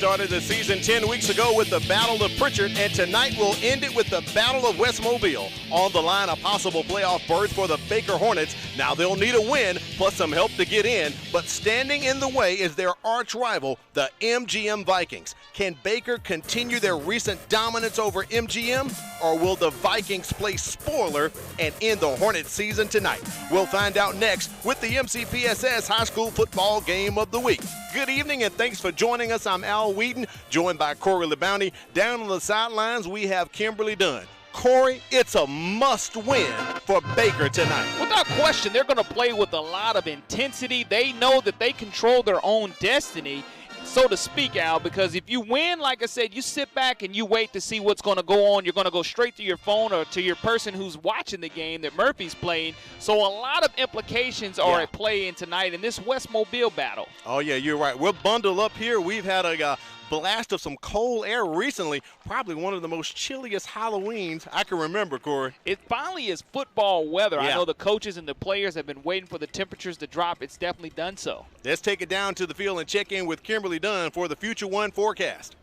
started the season 10 weeks ago with the Battle of Pritchard, and tonight we'll end it with the Battle of Westmobile. On the line, a possible playoff berth for the Baker Hornets. Now they'll need a win, plus some help to get in, but standing in the way is their arch rival, the MGM Vikings. Can Baker continue their recent dominance over MGM, or will the Vikings play spoiler and end the Hornets season tonight? We'll find out next with the MCPSS High School Football Game of the Week. Good evening and thanks for joining us. I'm Al Wheaton, joined by Corey LeBounty. Down on the sidelines, we have Kimberly Dunn. Corey, it's a must-win for Baker tonight. Without question, they're going to play with a lot of intensity. They know that they control their own destiny, so to speak, Al, because if you win, like I said, you sit back and you wait to see what's going to go on. You're going to go straight to your phone or to your person who's watching the game that Murphy's playing. So a lot of implications are at play in tonight in this Westmobile battle. Oh, yeah, you're right. We're bundled up here. We've had a blast of some cold air recently, probably one of the most chilliest Halloweens I can remember, Corey. It finally is football weather. I know the coaches and the players have been waiting for the temperatures to drop. It's definitely done so. Let's take it down to the field and check in with Kimberly Dunn for the Future One forecast.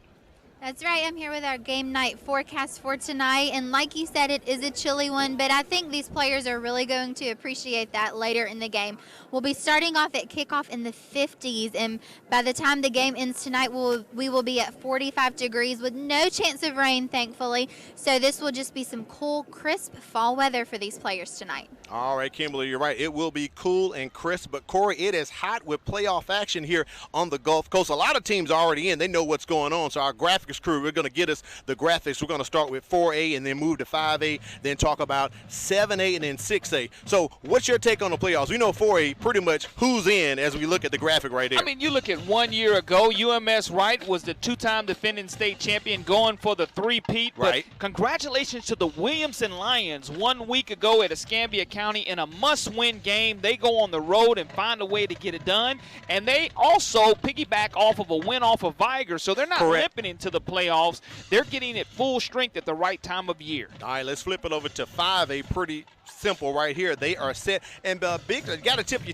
That's right. I'm here with our game night forecast for tonight. And like you said, it is a chilly one, but I think these players are really going to appreciate that later in the game. We'll be starting off at kickoff in the 50s, and by the time the game ends tonight, we will be at 45 degrees with no chance of rain, thankfully. So this will just be some cool, crisp fall weather for these players tonight. All right, Kimberly, you're right. It will be cool and crisp, but Corey, it is hot with playoff action here on the Gulf Coast. A lot of teams are already in. They know what's going on, so our graphics crew, we're going to get us the graphics. We're going to start with 4A and then move to 5A, then talk about 7A and then 6A. So what's your take on the playoffs? We know 4A pretty much who's in as we look at the graphic right there. I mean, you look at 1 year ago, UMS Wright was the two-time defending state champion going for the three-peat. Right. But congratulations to the Williamson Lions 1 week ago at Escambia County in a must-win game. They go on the road and find a way to get it done. And they also piggyback off of a win off of Viger, so they're not limping into the playoffs. They're getting it full strength at the right time of year. All right, let's flip it over to 5A. Pretty simple right here. They are set. And Big, you got to tip your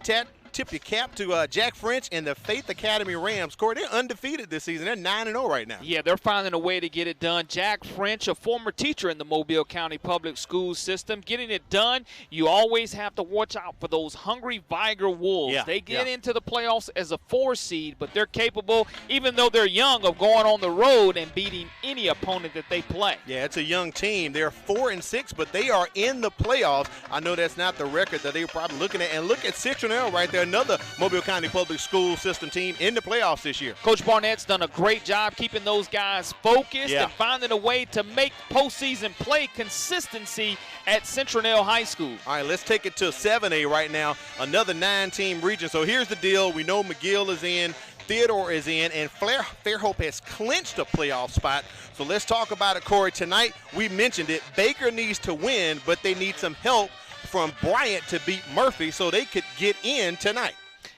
cap to Jack French and the Faith Academy Rams. Corey, they're undefeated this season. They're 9-0 right now. Yeah, they're finding a way to get it done. Jack French, a former teacher in the Mobile County Public Schools system, getting it done. You always have to watch out for those hungry Viger Wolves. They get into the playoffs as a 4 seed, but they're capable, even though they're young, of going on the road and beating any opponent that they play. Yeah, it's a young team. They're 4-6, but they are in the playoffs. I know that's not the record that they were probably looking at. And look at Citronelle right there, another Mobile County Public School System team in the playoffs this year. Coach Barnett's done a great job keeping those guys focused and finding a way to make postseason play consistency at Citronelle High School. All right, let's take it to 7A right now, another 9-team region. So here's the deal. We know McGill is in, Theodore is in, and Fairhope has clinched a playoff spot. So let's talk about it, Corey. Tonight, we mentioned it, Baker needs to win, but they need some help from Bryant to beat Murphy so they could get in tonight.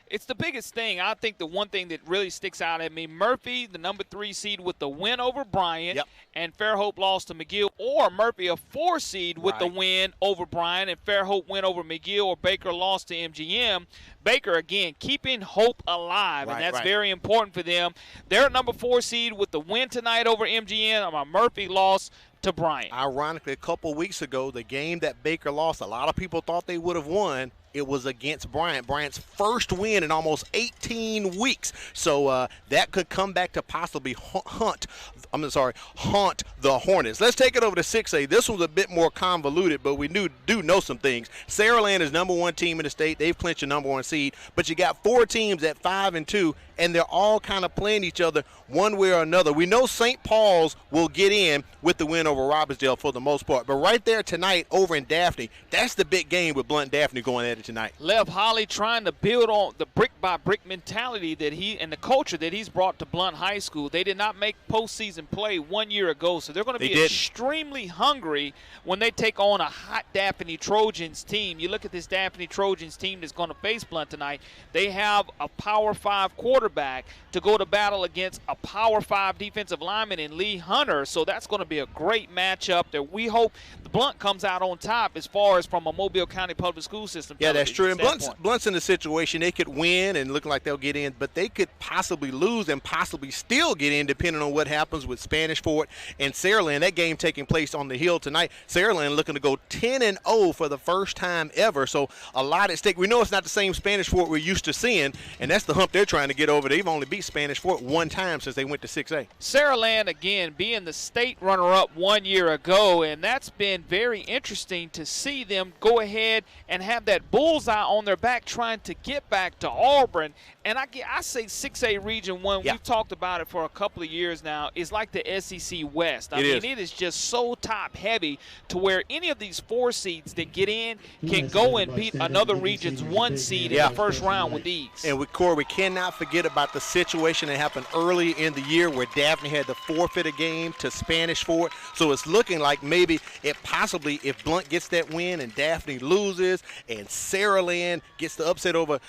It's the biggest thing. I think the one thing that really sticks out at me, Murphy, the number 3 seed with the win over Bryant, and Fairhope lost to McGill, or Murphy, a 4 seed with the win over Bryant, and Fairhope win over McGill, or Baker lost to MGM. Baker, again, keeping hope alive, and that's very important for them. They're number 4 seed with the win tonight over MGM. Murphy lost to Bryant. Ironically, a couple weeks ago, the game that Baker lost, a lot of people thought they would have won. It was against Bryant. Bryant's first win in almost 18 weeks. So that could come back to possibly haunt the Hornets. Let's take it over to 6A. This was a bit more convoluted, but we do know some things. Saraland is number 1 team in the state. They've clinched a number 1 seed. But you got 4 teams at 5-2, and they're all kind of playing each other one way or another. We know St. Paul's will get in with the win over Robbinsdale for the most part. But right there tonight over in Daphne, that's the big game with Blunt Daphne going at it tonight. Lev Holly trying to build on the brick-by-brick mentality that he and the culture that he's brought to Blunt High School. They did not make postseason play 1 year ago, so they're going to be extremely hungry when they take on a hot Daphne Trojans team. You look at this Daphne Trojans team that's going to face Blunt tonight. They have a Power 5 quarterback to go to battle against a Power 5 defensive lineman in Lee Hunter, so that's going to be a great matchup that we hope the Blunt comes out on top as far as from a Mobile County Public School System. Yeah, that's true. And Blunt's in the situation they could win in and looking like they'll get in, but they could possibly lose and possibly still get in depending on what happens with Spanish Fort and Saraland. That game taking place on the Hill tonight. Saraland looking to go 10-0 for the first time ever, so a lot at stake. We know it's not the same Spanish Fort we're used to seeing, and that's the hump they're trying to get over. They've only beat Spanish Fort one time since they went to 6A. Saraland, again, being the state runner-up 1 year ago, and that's been very interesting to see them go ahead and have that bullseye on their back trying to get back to Auburn. And I say 6A Region 1, we've talked about it for a couple of years now, is like the SEC West. I mean, it is just so top-heavy to where any of these 4 seeds that get in can go and beat another region's 1 seed in the first round with ease. And with Corey, we cannot forget about the situation that happened early in the year where Daphne had to forfeit a game to Spanish Fort. So it's looking like maybe possibly if Blunt gets that win and Daphne loses and Saraland gets the upset over,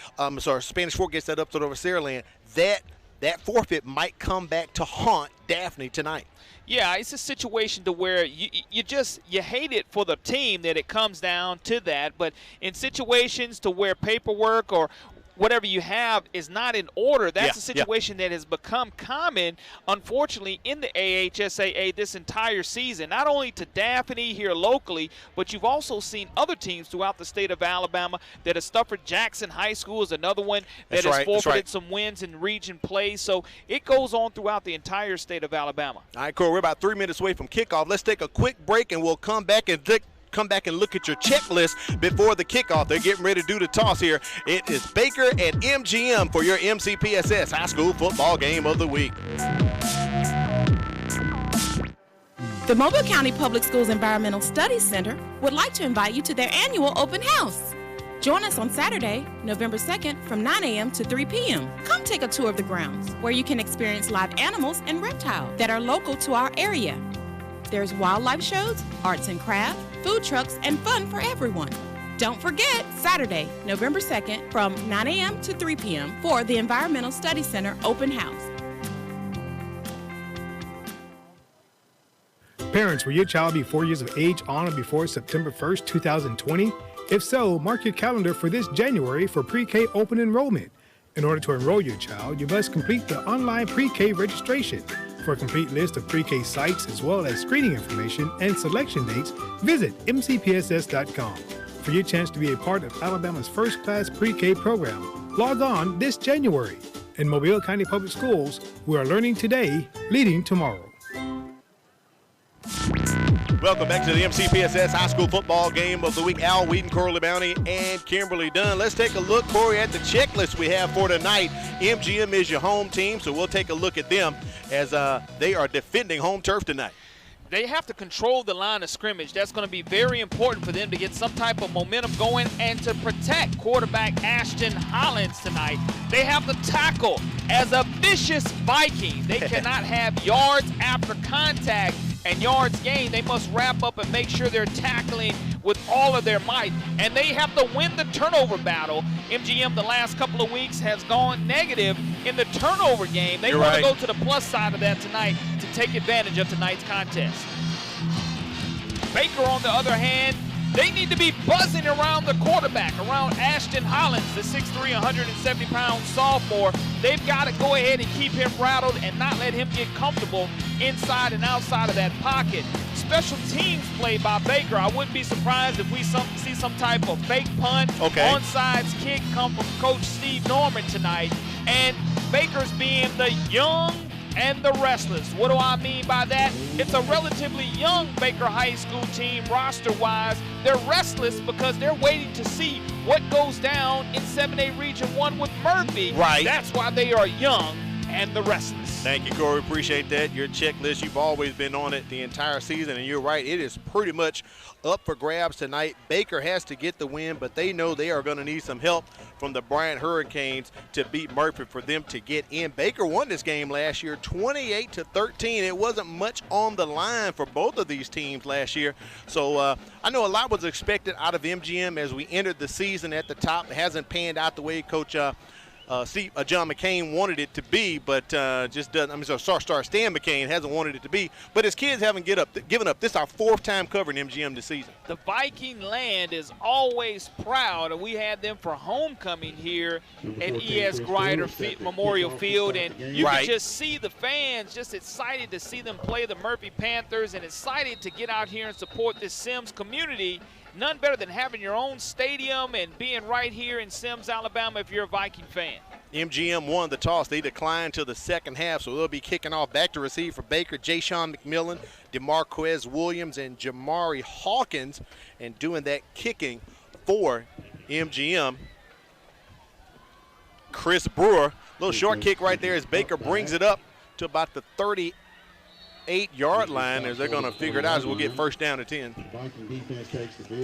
Spanish Fort gets that upset over Saraland, that forfeit might come back to haunt Daphne tonight. Yeah, it's a situation to where you hate it for the team that it comes down to that, but in situations to where paperwork or whatever you have is not in order, that's a situation that has become common, unfortunately, in the AHSAA this entire season. Not only to Daphne here locally, but you've also seen other teams throughout the state of Alabama that have suffered. Jackson High School is another one that has forfeited some wins in region play. So it goes on throughout the entire state of Alabama. All right, Corey, we're about 3 minutes away from kickoff. Let's take a quick break, and we'll come back and look at your checklist before the kickoff. They're getting ready to do the toss here. It is Baker and MGM for your MCPSS High School Football Game of the Week. The Mobile County Public Schools Environmental Studies Center would like to invite you to their annual open house. Join us on Saturday, November 2nd from 9 a.m. to 3 p.m. Come take a tour of the grounds where you can experience live animals and reptiles that are local to our area. There's wildlife shows, arts and crafts, food trucks, and fun for everyone. Don't forget, Saturday, November 2nd from 9 a.m. to 3 p.m. for the Environmental Studies Center Open House. Parents, will your child be 4 years of age on or before September 1st, 2020? If so, mark your calendar for this January for pre-K open enrollment. In order to enroll your child, you must complete the online pre-K registration. For a complete list of pre-K sites as well as screening information and selection dates, visit mcpss.com. For your chance to be a part of Alabama's first-class pre-K program, log on this January. In Mobile County Public Schools, we are learning today, leading tomorrow. Welcome back to the MCPSS High School Football Game of the Week. Al Wheaton, Corley Bounty, and Kimberly Dunn. Let's take a look, Corey, at the checklist we have for tonight. MGM is your home team, so we'll take a look at them as they are defending home turf tonight. They have to control the line of scrimmage. That's going to be very important for them to get some type of momentum going and to protect quarterback Ashton Hollins tonight. They have to tackle as a vicious Viking. They cannot have yards after contact and yards gained. They must wrap up and make sure they're tackling with all of their might. And they have to win the turnover battle. MGM the last couple of weeks has gone negative in the turnover game. They want to go to the plus side of that tonight to take advantage of tonight's contest. Baker, on the other hand, they need to be buzzing around the quarterback, around Ashton Hollins, the 6'3", 170-pound sophomore. They've got to go ahead and keep him rattled and not let him get comfortable inside and outside of that pocket. Special teams play by Baker. I wouldn't be surprised if we see some type of fake punt, onside kick come from Coach Steve Norman tonight. And Baker's being the young and the restless. What do I mean by that? It's a relatively young Baker High School team roster-wise. They're restless because they're waiting to see what goes down in 7A Region 1 with Murphy. Right. That's why they are young and the restless. Thank you, Corey. Appreciate that. Your checklist, you've always been on it the entire season, and you're right. It is pretty much up for grabs tonight. Baker has to get the win, but they know they are going to need some help from the Bryant Hurricanes to beat Murphy for them to get in. Baker won this game last year 28-13. It wasn't much on the line for both of these teams last year. So I know a lot was expected out of MGM as we entered the season at the top. It hasn't panned out the way Coach John McCain wanted it to be, but just doesn't. I mean, Stan McCain hasn't wanted it to be, but his kids haven't given up. This is our fourth time covering MGM this season. the Viking land is always proud, and we had them for homecoming here at E.S. Grider Memorial Field, and you can just see the fans just excited to see them play the Murphy Panthers and excited to get out here and support this Sims community. None better than having your own stadium and being right here in Sims, Alabama if you're a Viking fan. MGM won the toss. They declined to the second half, so they'll be kicking off back to receive for Baker. Ja'Shawn McMillan, DeMarquez Williams, and Jamari Hawkins, and doing that kicking for MGM. Chris Brewer, little short kick right there as Baker brings it up to about the 38-yard line as they're going to figure it out as we'll get first down to 10.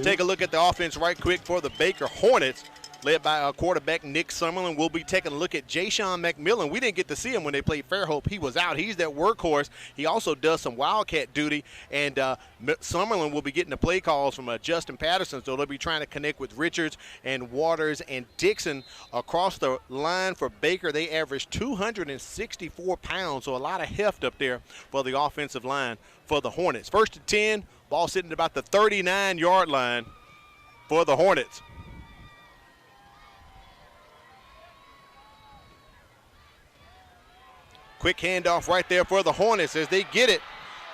Take a look at the offense right quick for the Baker Hornets, led by our quarterback Nick Summerlin. We'll be taking a look at Ja'Shawn McMillan. We didn't get to see him when they played Fairhope. He was out. He's that workhorse. He also does some Wildcat duty, and Summerlin will be getting the play calls from Justin Patterson, so they'll be trying to connect with Richards and Waters and Dixon across the line for Baker. They averaged 264 pounds, so a lot of heft up there for the offensive line for the Hornets. First and 10, ball sitting at about the 39-yard line for the Hornets. Quick handoff right there for the Hornets as they get it,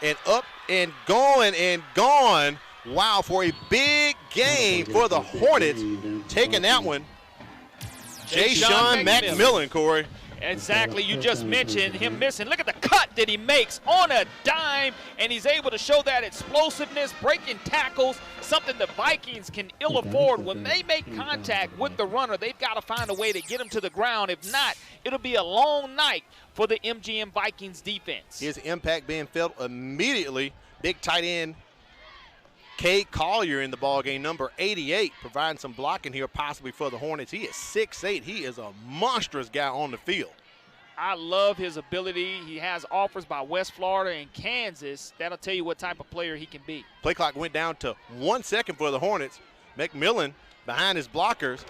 and up and going and gone. Wow, for a big game for the Hornets. Taking that one, Ja'Shawn McMillan, Corey. Exactly, you just mentioned him missing. Look at the cut that he makes on a dime, and he's able to show that explosiveness, breaking tackles, something the Vikings can ill afford. When they make contact with the runner, they've got to find a way to get him to the ground. If not, it'll be a long night for the MGM Vikings defense. His impact being felt immediately. Big tight end Cade Collier in the ballgame, number 88, providing some blocking here possibly for the Hornets. He is 6'8". He is a monstrous guy on the field. I love his ability. He has offers by West Florida and Kansas. That'll tell you what type of player he can be. Play clock went down to 1 second for the Hornets. McMillan behind his blockers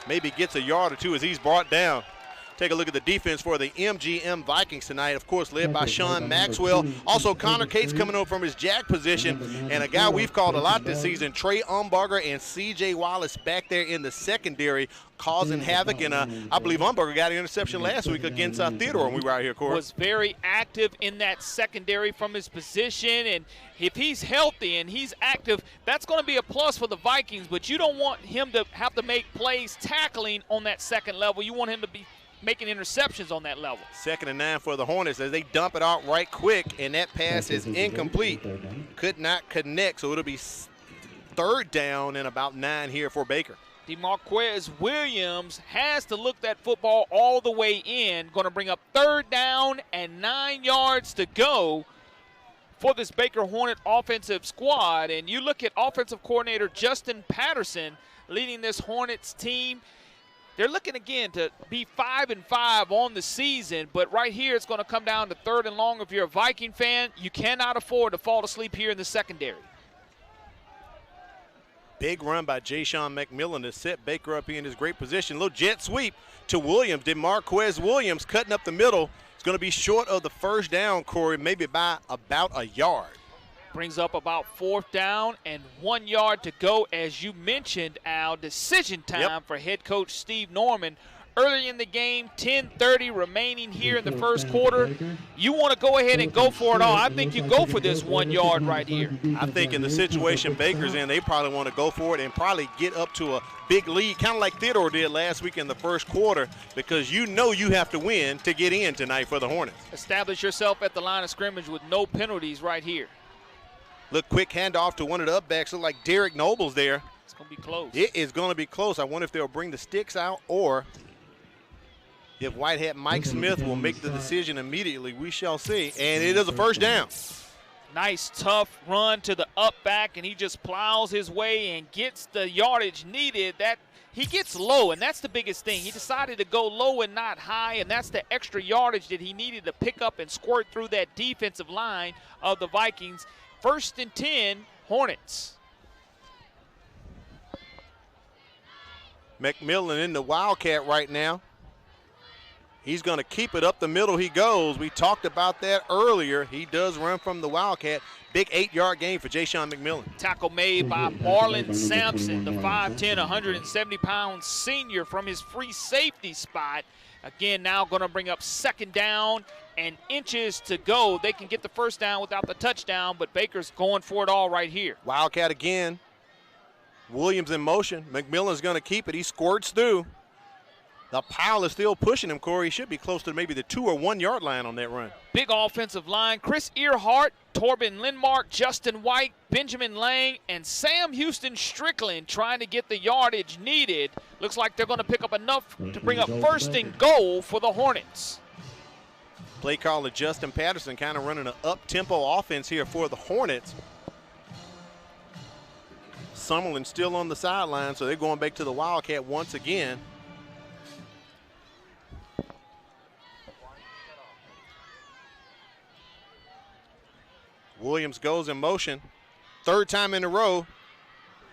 maybe gets a yard or two as he's brought down. Take a look at the defense for the MGM Vikings tonight, of course, led by Sean Maxwell. Also, Connor Cates coming over from his jack position, and a guy we've called a lot this season, Trey Umberger and C.J. Wallace back there in the secondary, causing havoc. And I believe Umberger got an interception last week against Theodore when we were out here, Corey. Was very active in that secondary from his position, and if he's healthy and he's active, that's going to be a plus for the Vikings, but you don't want him to have to make plays tackling on that second level. You want him to be making interceptions on that level. 2nd and 9 for the Hornets as they dump it out right quick, and that pass is incomplete. Could not connect, so it'll be 3rd down and about 9 here for Baker. DeMarquez Williams has to look that football all the way in. Going to bring up 3rd down and 9 yards to go for this Baker Hornet offensive squad. And you look at offensive coordinator Justin Patterson leading this Hornets team. They're looking again to be 5-5 on the season, but right here it's going to come down to 3rd and long. If you're a Viking fan, you cannot afford to fall asleep here in the secondary. Big run by Ja'Shawn McMillan to set Baker up in his great position. Little jet sweep to Williams. DeMarquez Williams cutting up the middle. It's going to be short of the 1st down, Corey, maybe by about a yard. Brings up about 4th down and 1 yard to go. As you mentioned, Al, decision time for head coach Steve Norman. Early in the game, 10:30 remaining here in the first quarter. You want to go ahead and go for it all. I think you go for this 1 yard right here. I think in the situation Baker's in, they probably want to go for it and probably get up to a big lead, kind of like Theodore did last week in the first quarter, because you know you have to win to get in tonight for the Hornets. Establish yourself at the line of scrimmage with no penalties right here. Look, quick handoff to one of the upbacks. Look like Derek Noble's there. It's going to be close. It is going to be close. I wonder if they'll bring the sticks out or if White Hat Mike Smith will make the decision immediately. We shall see. And it is a 1st down. Nice, tough run to the up back, and he just plows his way and gets the yardage needed. That he gets low, and that's the biggest thing. He decided to go low and not high, and that's the extra yardage that he needed to pick up and squirt through that defensive line of the Vikings. 1st and 10, Hornets. McMillan in the Wildcat right now. He's going to keep it up the middle. He goes. We talked about that earlier. He does run from the Wildcat. Big 8-yard gain for Ja'Sean McMillan. Tackle made by Marlon Sampson, the 5'10", 170-pound senior from his free safety spot. Again, now going to bring up second down and inches to go. They can get the first down without the touchdown, but Baker's going for it all right here. Wildcat again. Williams in motion. McMillan's going to keep it. He squirts through. The pile is still pushing him, Corey. He should be close to maybe the 2 or 1 yard line on that run. Big offensive line. Chris Earhart, Torben Lindmark, Justin White, Benjamin Lang, and Sam Houston Strickland trying to get the yardage needed. Looks like they're going to pick up enough to bring up first and goal for the Hornets. Play caller Justin Patterson kind of running an up-tempo offense here for the Hornets. Summerlin still on the sideline, so they're going back to the Wildcat once again. Williams goes in motion. Third time in a row.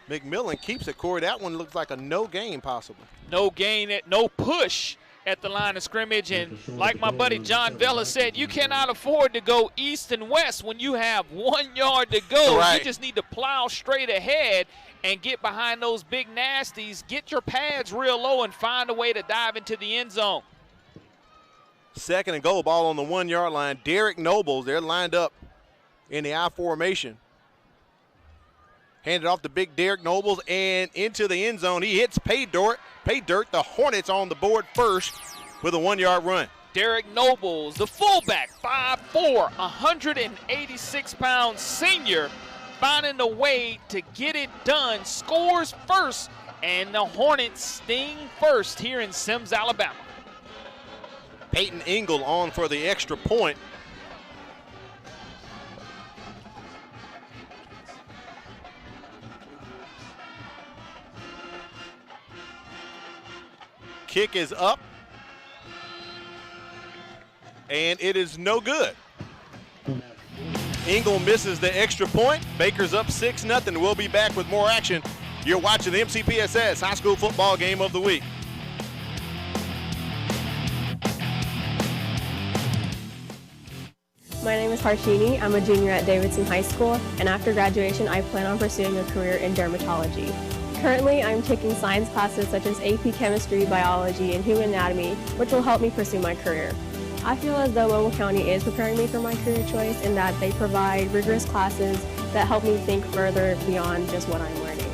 McMillan keeps it, Corey. That one looks like a no gain possible. No gain, no push at the line of scrimmage. And like my buddy John Vella said, you cannot afford to go east and west when you have 1 yard to go. Right. You just need to plow straight ahead and get behind those big nasties. Get your pads real low and find a way to dive into the end zone. Second and goal, ball on the 1 yard line. Derek Nobles, they're lined up in the I formation. Handed off to big Derek Nobles and into the end zone. He hits pay dirt. The Hornets on the board first with a 1 yard run. Derek Nobles, the fullback, 5'4", 186-pound senior, finding a way to get it done. Scores first, and the Hornets sting first here in Sims, Alabama. Peyton Engel on for the extra point. Kick is up, and it is no good. Engel misses the extra point. Baker's up 6-0. We'll be back with more action. You're watching the MCPSS High School Football Game of the Week. My name is Harshini. I'm a junior at Davidson High School, and after graduation, I plan on pursuing a career in dermatology. Currently, I'm taking science classes such as AP Chemistry, Biology, and Human Anatomy, which will help me pursue my career. I feel as though Mobile County is preparing me for my career choice in that they provide rigorous classes that help me think further beyond just what I'm learning.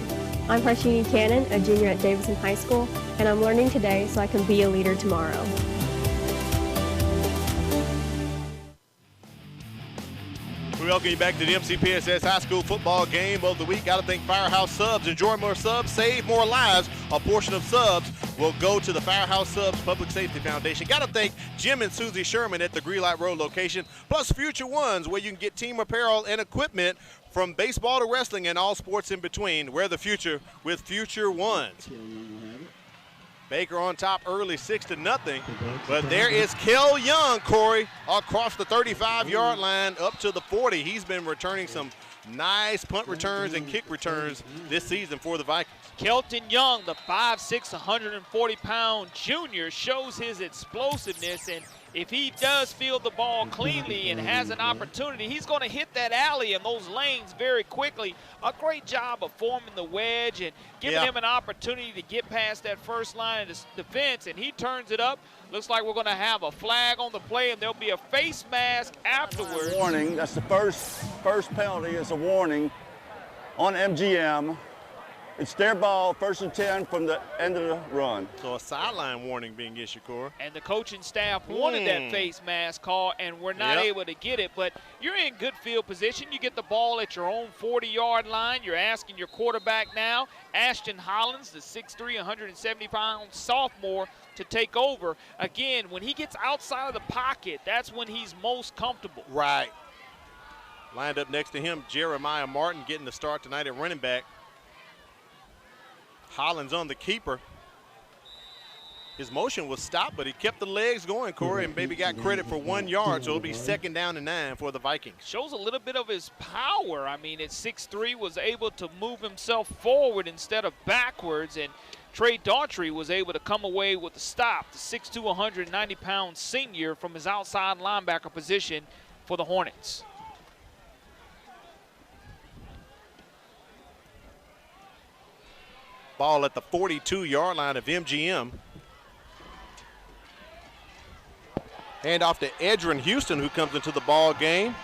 I'm Harshini Cannon, a junior at Davidson High School, and I'm learning today so I can be a leader tomorrow. We welcome you back to the MCPSS High School Football Game of the Week. Got to thank Firehouse Subs. Enjoy more subs, save more lives. A portion of subs will go to the Firehouse Subs Public Safety Foundation. Got to thank Jim and Susie Sherman at the Greenlight Road location, plus Future Ones, where you can get team apparel and equipment from baseball to wrestling and all sports in between. Wear the future with Future Ones. Baker on top early, 6-0. But there is Kel Young, Corey, across the 35-yard line up to the 40. He's been returning some nice punt returns and kick returns this season for the Vikings. Kelton Young, the 5'6", 140-pound junior, shows his explosiveness, and if he does field the ball cleanly and has an opportunity, he's going to hit that alley and those lanes very quickly. A great job of forming the wedge and giving him an opportunity to get past that first line of defense, and he turns it up. Looks like we're going to have a flag on the play, and there'll be a face mask afterwards. Warning, that's the first penalty is a warning on MGM. It's their ball, 1st and 10 from the end of the run. So a sideline warning being issued, Corey. And the coaching staff wanted that face mask call, and we're not able to get it. But you're in good field position. You get the ball at your own 40-yard line. You're asking your quarterback now, Ashton Hollins, the 6'3", 170-pound sophomore, to take over. Again, when he gets outside of the pocket, that's when he's most comfortable. Right. Lined up next to him, Jeremiah Martin getting the start tonight at running back. Hollins on the keeper. His motion was stopped, but he kept the legs going, Corey, and maybe got credit for 1 yard, so it'll be 2nd down and 9 for the Vikings. Shows a little bit of his power. I mean, at 6'3", was able to move himself forward instead of backwards, and Trey Daughtry was able to come away with the stop, the 6'2", 190-pound senior from his outside linebacker position for the Hornets. Ball at the 42-yard line of MGM. Hand off to Edrin Houston, who comes into the ball game.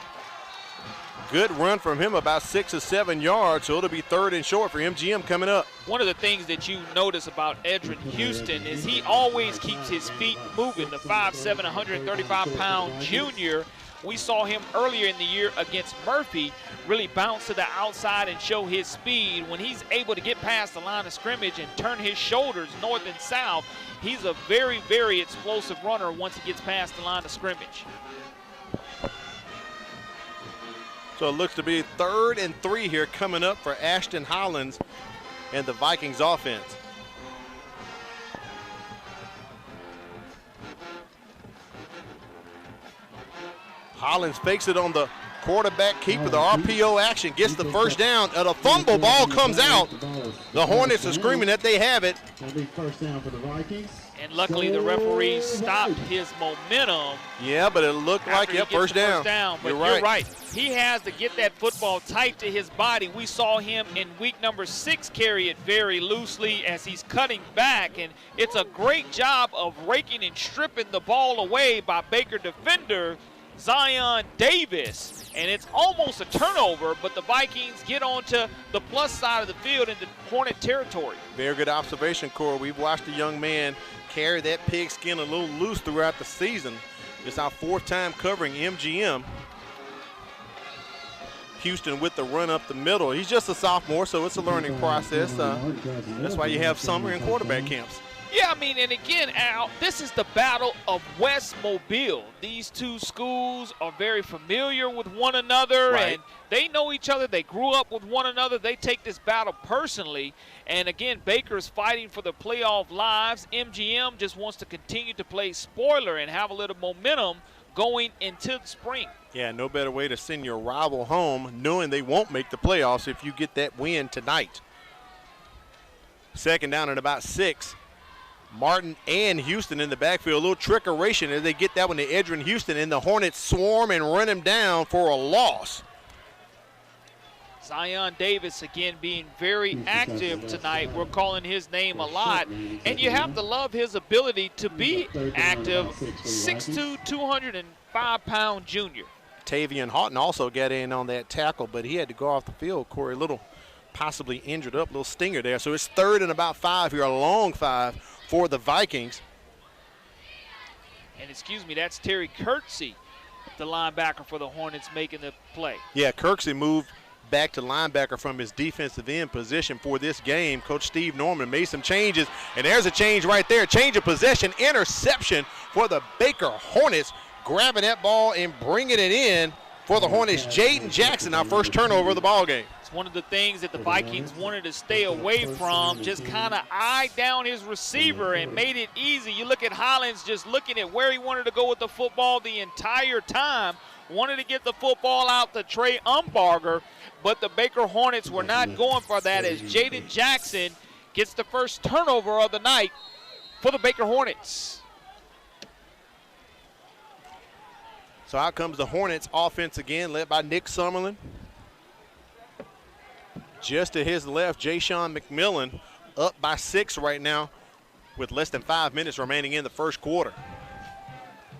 Good run from him, about 6 or 7 yards, so it'll be 3rd and short for MGM coming up. One of the things that you notice about Edrin Houston is he always keeps his feet moving. The 5'7", 135-pound junior. We saw him earlier in the year against Murphy really bounce to the outside and show his speed. When he's able to get past the line of scrimmage and turn his shoulders north and south, he's a very, very explosive runner once he gets past the line of scrimmage. So it looks to be 3rd and 3 here coming up for Ashton Hollins and the Vikings offense. Hollins fakes it on the quarterback keeper, the RPO action, gets the first down, and a fumble ball comes out. The Hornets are screaming that they have it. First down for the Vikings. And luckily the referee stopped his momentum. Yeah, but it looked like, first down. But you're right. He has to get that football tight to his body. We saw him in week number 6 carry it very loosely as he's cutting back. And it's a great job of raking and stripping the ball away by Baker defender Zion Davis. And it's almost a turnover, but the Vikings get onto the plus side of the field into Hornet territory. Very good observation, Corey. We've watched a young man carry that pigskin a little loose throughout the season. It's our 4th time covering MGM. Houston with the run up the middle. He's just a sophomore, so it's a learning process. That's why you have summer and quarterback camps. Yeah, I mean, and again, Al, this is the battle of West Mobile. These two schools are very familiar with one another, and they know each other. They grew up with one another. They take this battle personally. And again, Baker's fighting for the playoff lives. MGM just wants to continue to play spoiler and have a little momentum going into the spring. Yeah, no better way to send your rival home knowing they won't make the playoffs if you get that win tonight. 2nd down and about 6. Martin and Houston in the backfield. A little trickeration as they get that one to Edrin Houston, and the Hornets swarm and run him down for a loss. Zion Davis again being very active tonight. We're calling his name a lot. And you have to love his ability to be active. 6'2", 205-pound junior. Tavian Houghton also got in on that tackle, but he had to go off the field, Corey. A little possibly injured up, little stinger there. So it's 3rd and about 5 here, a long 5 for the Vikings. And excuse me, that's Terry Kirksey, the linebacker for the Hornets, making the play. Yeah, Kirksey moved back to linebacker from his defensive end position for this game. Coach Steve Norman made some changes, and there's a change right there. Change of possession, interception for the Baker Hornets, grabbing that ball and bringing it in for the Hornets. Jaden Jackson, our first turnover of the ball game. It's one of the things that the Vikings wanted to stay away from, just kind of eyed down his receiver and made it easy. You look at Hollins just looking at where he wanted to go with the football the entire time, wanted to get the football out to Trey Umbarger, but the Baker Hornets were not going for that as Jaden Jackson gets the first turnover of the night for the Baker Hornets. So out comes the Hornets offense again, led by Nick Summerlin. Just to his left, Ja'Shawn McMillan up by 6 right now with less than 5 minutes remaining in the first quarter.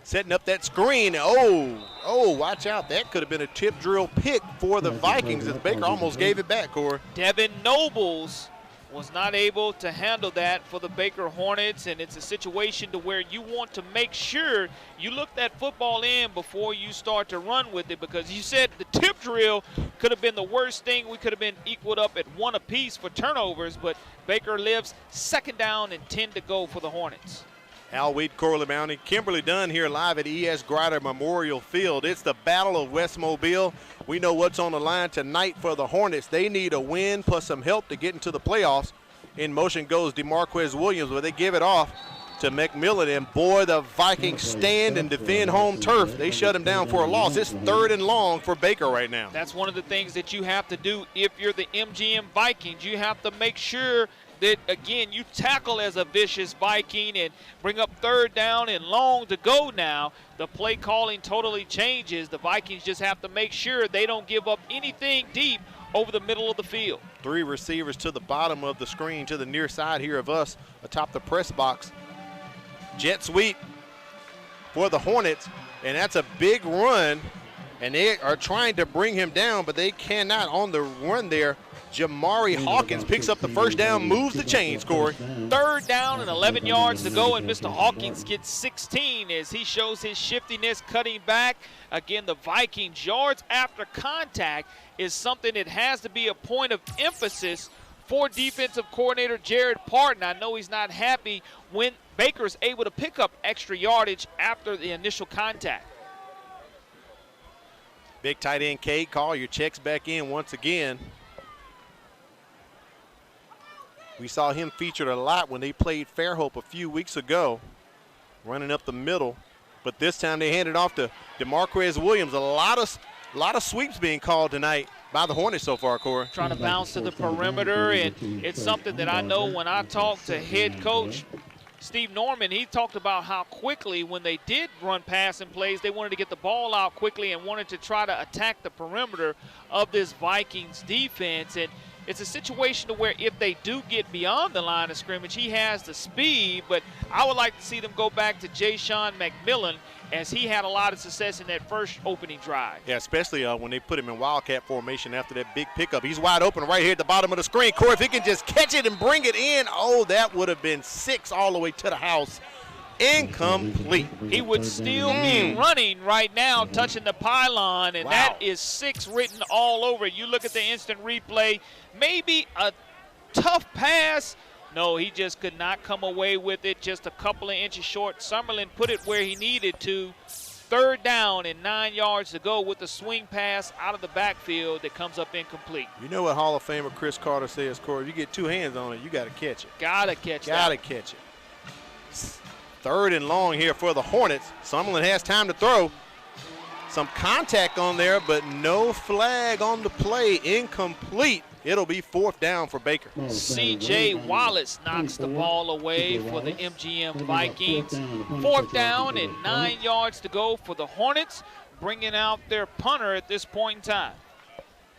Setting up that screen. Oh, watch out. That could have been a tip drill pick for the Vikings as Baker almost gave it back, Corey. Devin Nobles was not able to handle that for the Baker Hornets, and it's a situation to where you want to make sure you look that football in before you start to run with it, because you said the tip drill could have been the worst thing. We could have been equaled up at 1 apiece for turnovers, but Baker lives 2nd down and 10 to go for the Hornets. Al Weed, Corley Mounty, Kimberly Dunn here live at E.S. Grider Memorial Field. It's the Battle of West Mobile. We know what's on the line tonight for the Hornets. They need a win plus some help to get into the playoffs. In motion goes DeMarquez Williams, but they give it off to McMillan. And boy, the Vikings stand and defend home turf. They shut him down for a loss. It's 3rd and long for Baker right now. That's one of the things that you have to do if you're the MGM Vikings. You have to make sure that, again, you tackle as a vicious Viking and bring up 3rd down and long to go now, the play calling totally changes. The Vikings just have to make sure they don't give up anything deep over the middle of the field. 3 receivers to the bottom of the screen, to the near side here of us, atop the press box. Jet sweep for the Hornets, and that's a big run, and they are trying to bring him down, but they cannot on the run there. Jamari Hawkins picks up the 1st down, moves the chains, Corey. 3rd down and 11 yards to go, and Mr. Hawkins gets 16 as he shows his shiftiness cutting back. Again, the Vikings yards after contact is something that has to be a point of emphasis for defensive coordinator Jared Parton. I know he's not happy when Baker's able to pick up extra yardage after the initial contact. Big tight end Cade Collier checks back in once again. We saw him featured a lot when they played Fairhope a few weeks ago, running up the middle. But this time they handed off to DeMarquez Williams. A lot of sweeps being called tonight by the Hornets so far, Corey. Trying to bounce to the perimeter, and it's something that I know when I talked to head coach Steve Norman, he talked about how quickly when they did run passing plays, they wanted to get the ball out quickly and wanted to try to attack the perimeter of this Vikings defense. And it's a situation to where if they do get beyond the line of scrimmage, he has the speed, but I would like to see them go back to Ja'Shawn McMillan, as he had a lot of success in that first opening drive. Yeah, especially when they put him in Wildcat formation after that big pickup. He's wide open right here at the bottom of the screen. Corey, if he can just catch it and bring it in, oh, that would have been 6 all the way to the house. Incomplete. He would still be running right now, touching the pylon, and that is 6 written all over. You look at the instant replay, maybe a tough pass. No, he just could not come away with it, just a couple of inches short. Summerlin put it where he needed to. 3rd down and 9 yards to go with the swing pass out of the backfield that comes up incomplete. You know what Hall of Famer Chris Carter says, Corey? You get 2 hands on it, you got to catch it. Got to catch it. Got to catch it. 3rd and long here for the Hornets. Summerlin has time to throw. Some contact on there, but no flag on the play. Incomplete. It'll be 4th down for Baker. C.J. Wallace knocks the ball away for the MGM Vikings. 4th down and 9 yards to go for the Hornets, bringing out their punter at this point in time.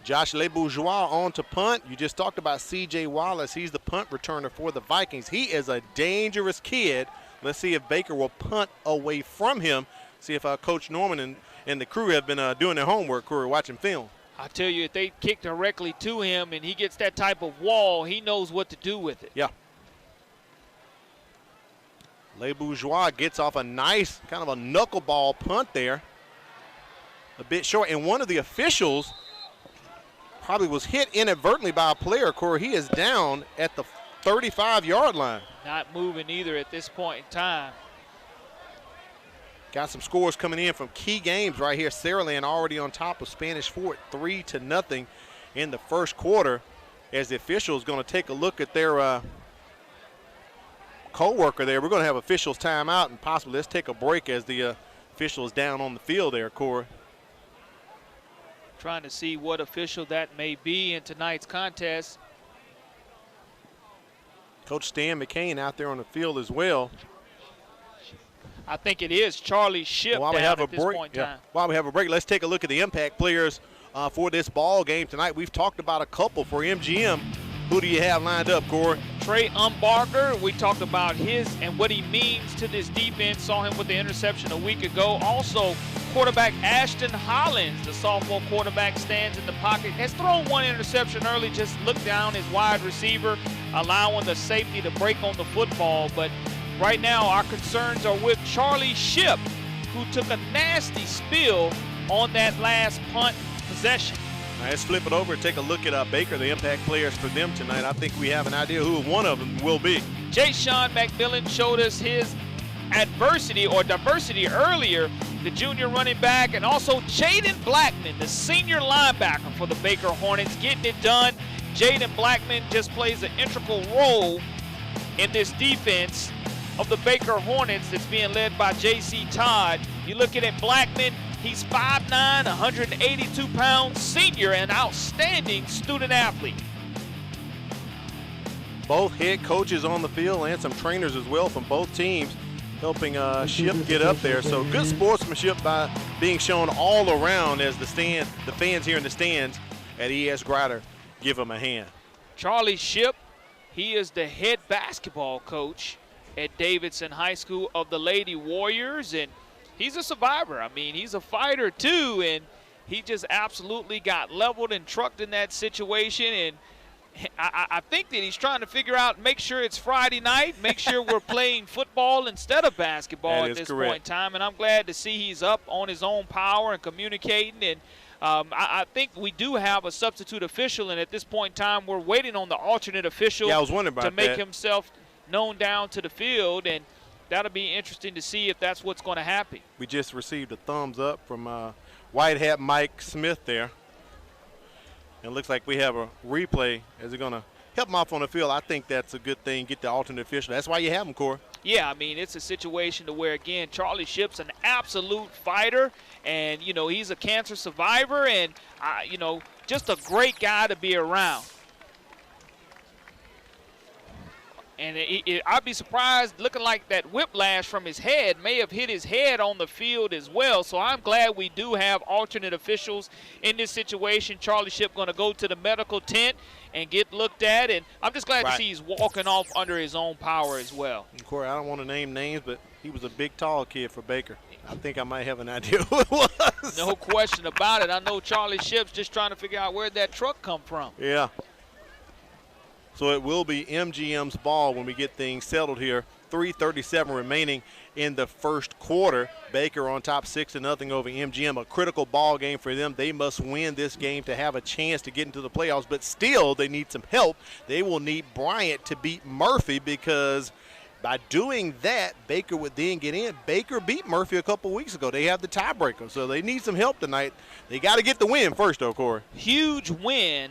Josh LeBourgeois on to punt. You just talked about C.J. Wallace. He's the punt returner for the Vikings. He is a dangerous kid. Let's see if Baker will punt away from him. See if Coach Norman and the crew have been doing their homework, Corey, watching film. I tell you, if they kick directly to him and he gets that type of wall, he knows what to do with it. Yeah. LeBourgeois gets off a nice kind of a knuckleball punt there. A bit short. And one of the officials probably was hit inadvertently by a player, Corey. He is down at the 35-yard line. Not moving either at this point in time. Got some scores coming in from key games right here. Saraland already on top of Spanish Fort, 3-0 in the first quarter, as the officials going to take a look at their co-worker there. We're going to have officials timeout and possibly let's take a break as the official is down on the field there, Corey. Trying to see what official that may be in tonight's contest. Coach Stan McCain out there on the field as well. I think it is Charlie Shipp While we have a break, while we have a break, let's take a look at the impact players for this ball game tonight. We've talked about a couple for MGM. Who do you have lined up, Corey? Trey Umbarger, we talked about his and what he means to this defense. Saw him with the interception a week ago. Also, quarterback Ashton Hollins, the sophomore quarterback, stands in the pocket. Has thrown one interception early, just looked down his wide receiver, allowing the safety to break on the football. But right now, our concerns are with Charlie Shipp, who took a nasty spill on that last punt possession. Now let's flip it over and take a look at Baker, the impact players for them tonight. I think we have an idea who one of them will be. Ja'Shawn McMillan showed us his adversity or diversity earlier, the junior running back, and also Jaden Blackman, the senior linebacker for the Baker Hornets, getting it done. Jaden Blackman just plays an integral role in this defense of the Baker Hornets that's being led by J.C. Todd. You look at Blackman, he's 5'9", 182 pounds, senior, and outstanding student athlete. both head coaches on the field and some trainers as well from both teams helping Ship get up there. So good sportsmanship by being shown all around as the fans here in the stands at ES Grider give him a hand. Charlie Ship, he is the head basketball coach at Davidson High School of the Lady Warriors, and he's a survivor. I mean, he's a fighter too, and he just absolutely got leveled and trucked in that situation. And I think that he's trying to figure out, make sure it's Friday night, make sure we're playing football instead of basketball at this point in time. And I'm glad to see he's up on his own power and communicating. And I think we do have a substitute official, and at this point in time, we're waiting on the alternate official to make himself known down to the field. And that'll be interesting to see if that's what's going to happen. We just received a thumbs up from White Hat Mike Smith there. And it looks like we have a replay as they're going to help him off on the field. I think that's a good thing, get the alternate official. That's why you have him, Corey. Yeah, I mean, it's a situation to where, again, Charlie Ship's an absolute fighter, and, you know, he's a cancer survivor, and, you know, just a great guy to be around. And I'd be surprised, looking like that whiplash from his head may have hit his head on the field as well. So I'm glad we do have alternate officials in this situation. Charlie Ship going to go to the medical tent and get looked at. And I'm just glad to see he's walking off under his own power as well. And Corey, I don't want to name names, but he was a big, tall kid for Baker. I think I might have an idea who it was. No question about it. I know Charlie Ship's just trying to figure out where that truck come from. Yeah. So it will be MGM's ball when we get things settled here. 3:37 remaining in the first quarter. Baker on top 6-0 over MGM. A critical ball game for them. They must win this game to have a chance to get into the playoffs, but still they need some help. They will need Bryant to beat Murphy, because by doing that, Baker would then get in. Baker beat Murphy a couple weeks ago. They have the tiebreaker, so they need some help tonight. They got to get the win first, though, Corey. Huge win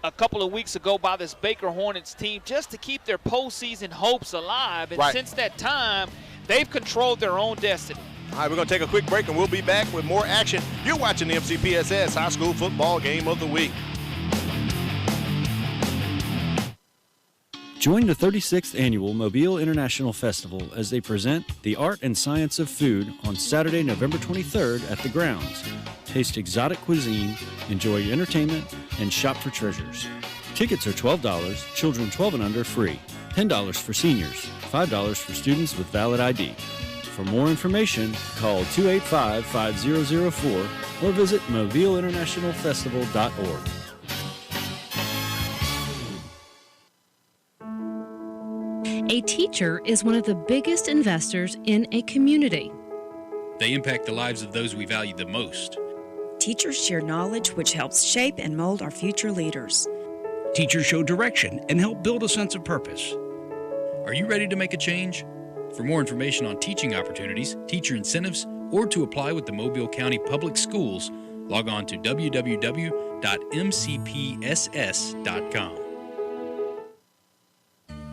a couple of weeks ago by this Baker Hornets team just to keep their postseason hopes alive. And since that time, they've controlled their own destiny. All right, we're going to take a quick break, and we'll be back with more action. You're watching the MCPSS High School Football Game of the Week. Join the 36th Annual Mobile International Festival as they present The Art and Science of Food on Saturday, November 23rd at the grounds. Taste exotic cuisine, enjoy entertainment, and shop for treasures. Tickets are $12, children 12 and under free, $10 for seniors, $5 for students with valid ID. For more information, call 285-5004 or visit mobileinternationalfestival.org. A teacher is one of the biggest investors in a community. They impact the lives of those we value the most. Teachers share knowledge which helps shape and mold our future leaders. Teachers show direction and help build a sense of purpose. Are you ready to make a change? For more information on teaching opportunities, teacher incentives, or to apply with the Mobile County Public Schools, log on to www.mcpss.com.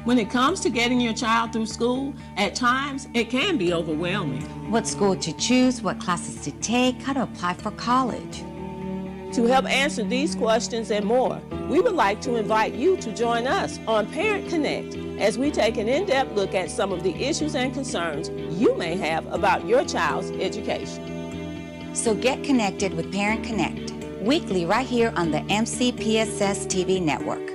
When it comes to getting your child through school, at times it can be overwhelming. What school to choose, what classes to take, how to apply for college. To help answer these questions and more, we would like to invite you to join us on Parent Connect as we take an in-depth look at some of the issues and concerns you may have about your child's education. So get connected with Parent Connect, weekly right here on the MCPSS TV network.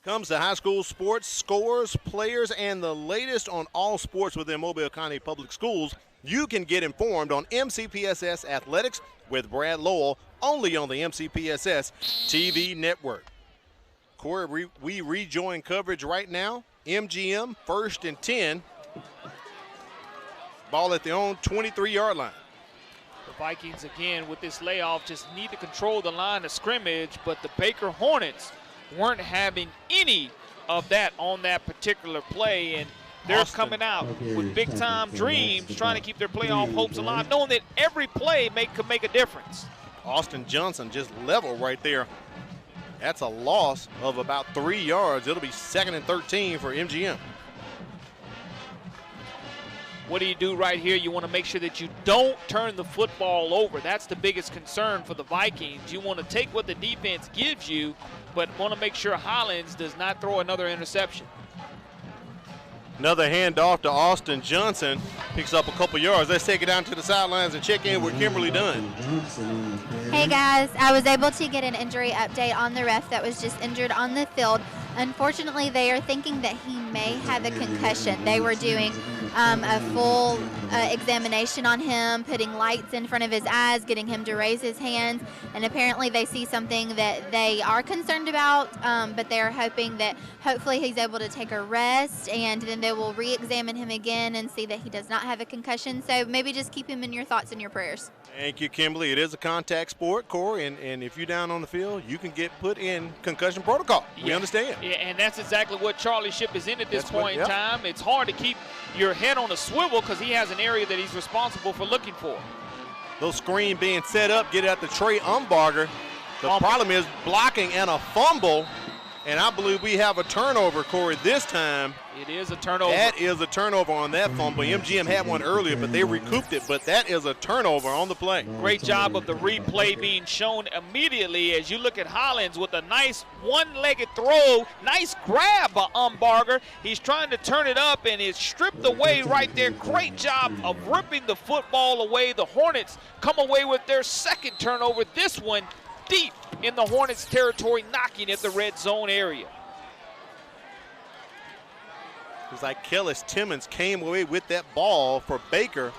Comes to high school sports, scores, players, and the latest on all sports within Mobile County Public Schools. You can get informed on MCPSS Athletics with Brad Lowell, only on the MCPSS TV network. Corey, we rejoin coverage right now. MGM, 1st and 10. Ball at their own 23-yard line. The Vikings, again, with this layoff, just need to control the line of scrimmage, but the Baker Hornets weren't having any of that on that particular play, and they're coming out with big-time dreams, trying to keep their playoff hopes alive, knowing that every play could make a difference. Austin Johnson just level right there. That's a loss of about 3 yards. It'll be 2nd and 13 for MGM. What do you do right here? You want to make sure that you don't turn the football over. That's the biggest concern for the Vikings. You want to take what the defense gives you, but want to make sure Hollins does not throw another interception. Another handoff to Austin Johnson. Picks up a couple yards. Let's take it down to the sidelines and check in with Kimberly Dunn. Hey guys, I was able to get an injury update on the ref that was just injured on the field. Unfortunately, they are thinking that he may have a concussion. They were doing a full examination on him, putting lights in front of his eyes, getting him to raise his hands, and apparently they see something that they are concerned about, but they are hoping that hopefully he's able to take a rest, and then they will re-examine him again and see that he does not have a concussion. So maybe just keep him in your thoughts and your prayers. Thank you, Kimberly. It is a contact sport, Corey, and if you're down on the field, you can get put in concussion protocol. We understand. Yeah, and that's exactly what Charlie Shipp is in at this point in time. It's hard to keep your head on a swivel because he has an area that he's responsible for looking for. Those screen being set up, get out to Trey Umbarger. The problem is blocking and a fumble, and I believe we have a turnover, Corey, this time. It is a turnover. That is a turnover on that fumble. MGM had one earlier, but they recouped it, but that is a turnover on the play. Great job of the replay being shown immediately as you look at Hollins with a nice one-legged throw. Nice grab by Umbarger. He's trying to turn it up, and it's stripped away right there. Great job of ripping the football away. The Hornets come away with their second turnover. This one deep in the Hornets territory, knocking at the red zone area. It was like Kellis Timmons came away with that ball for Baker.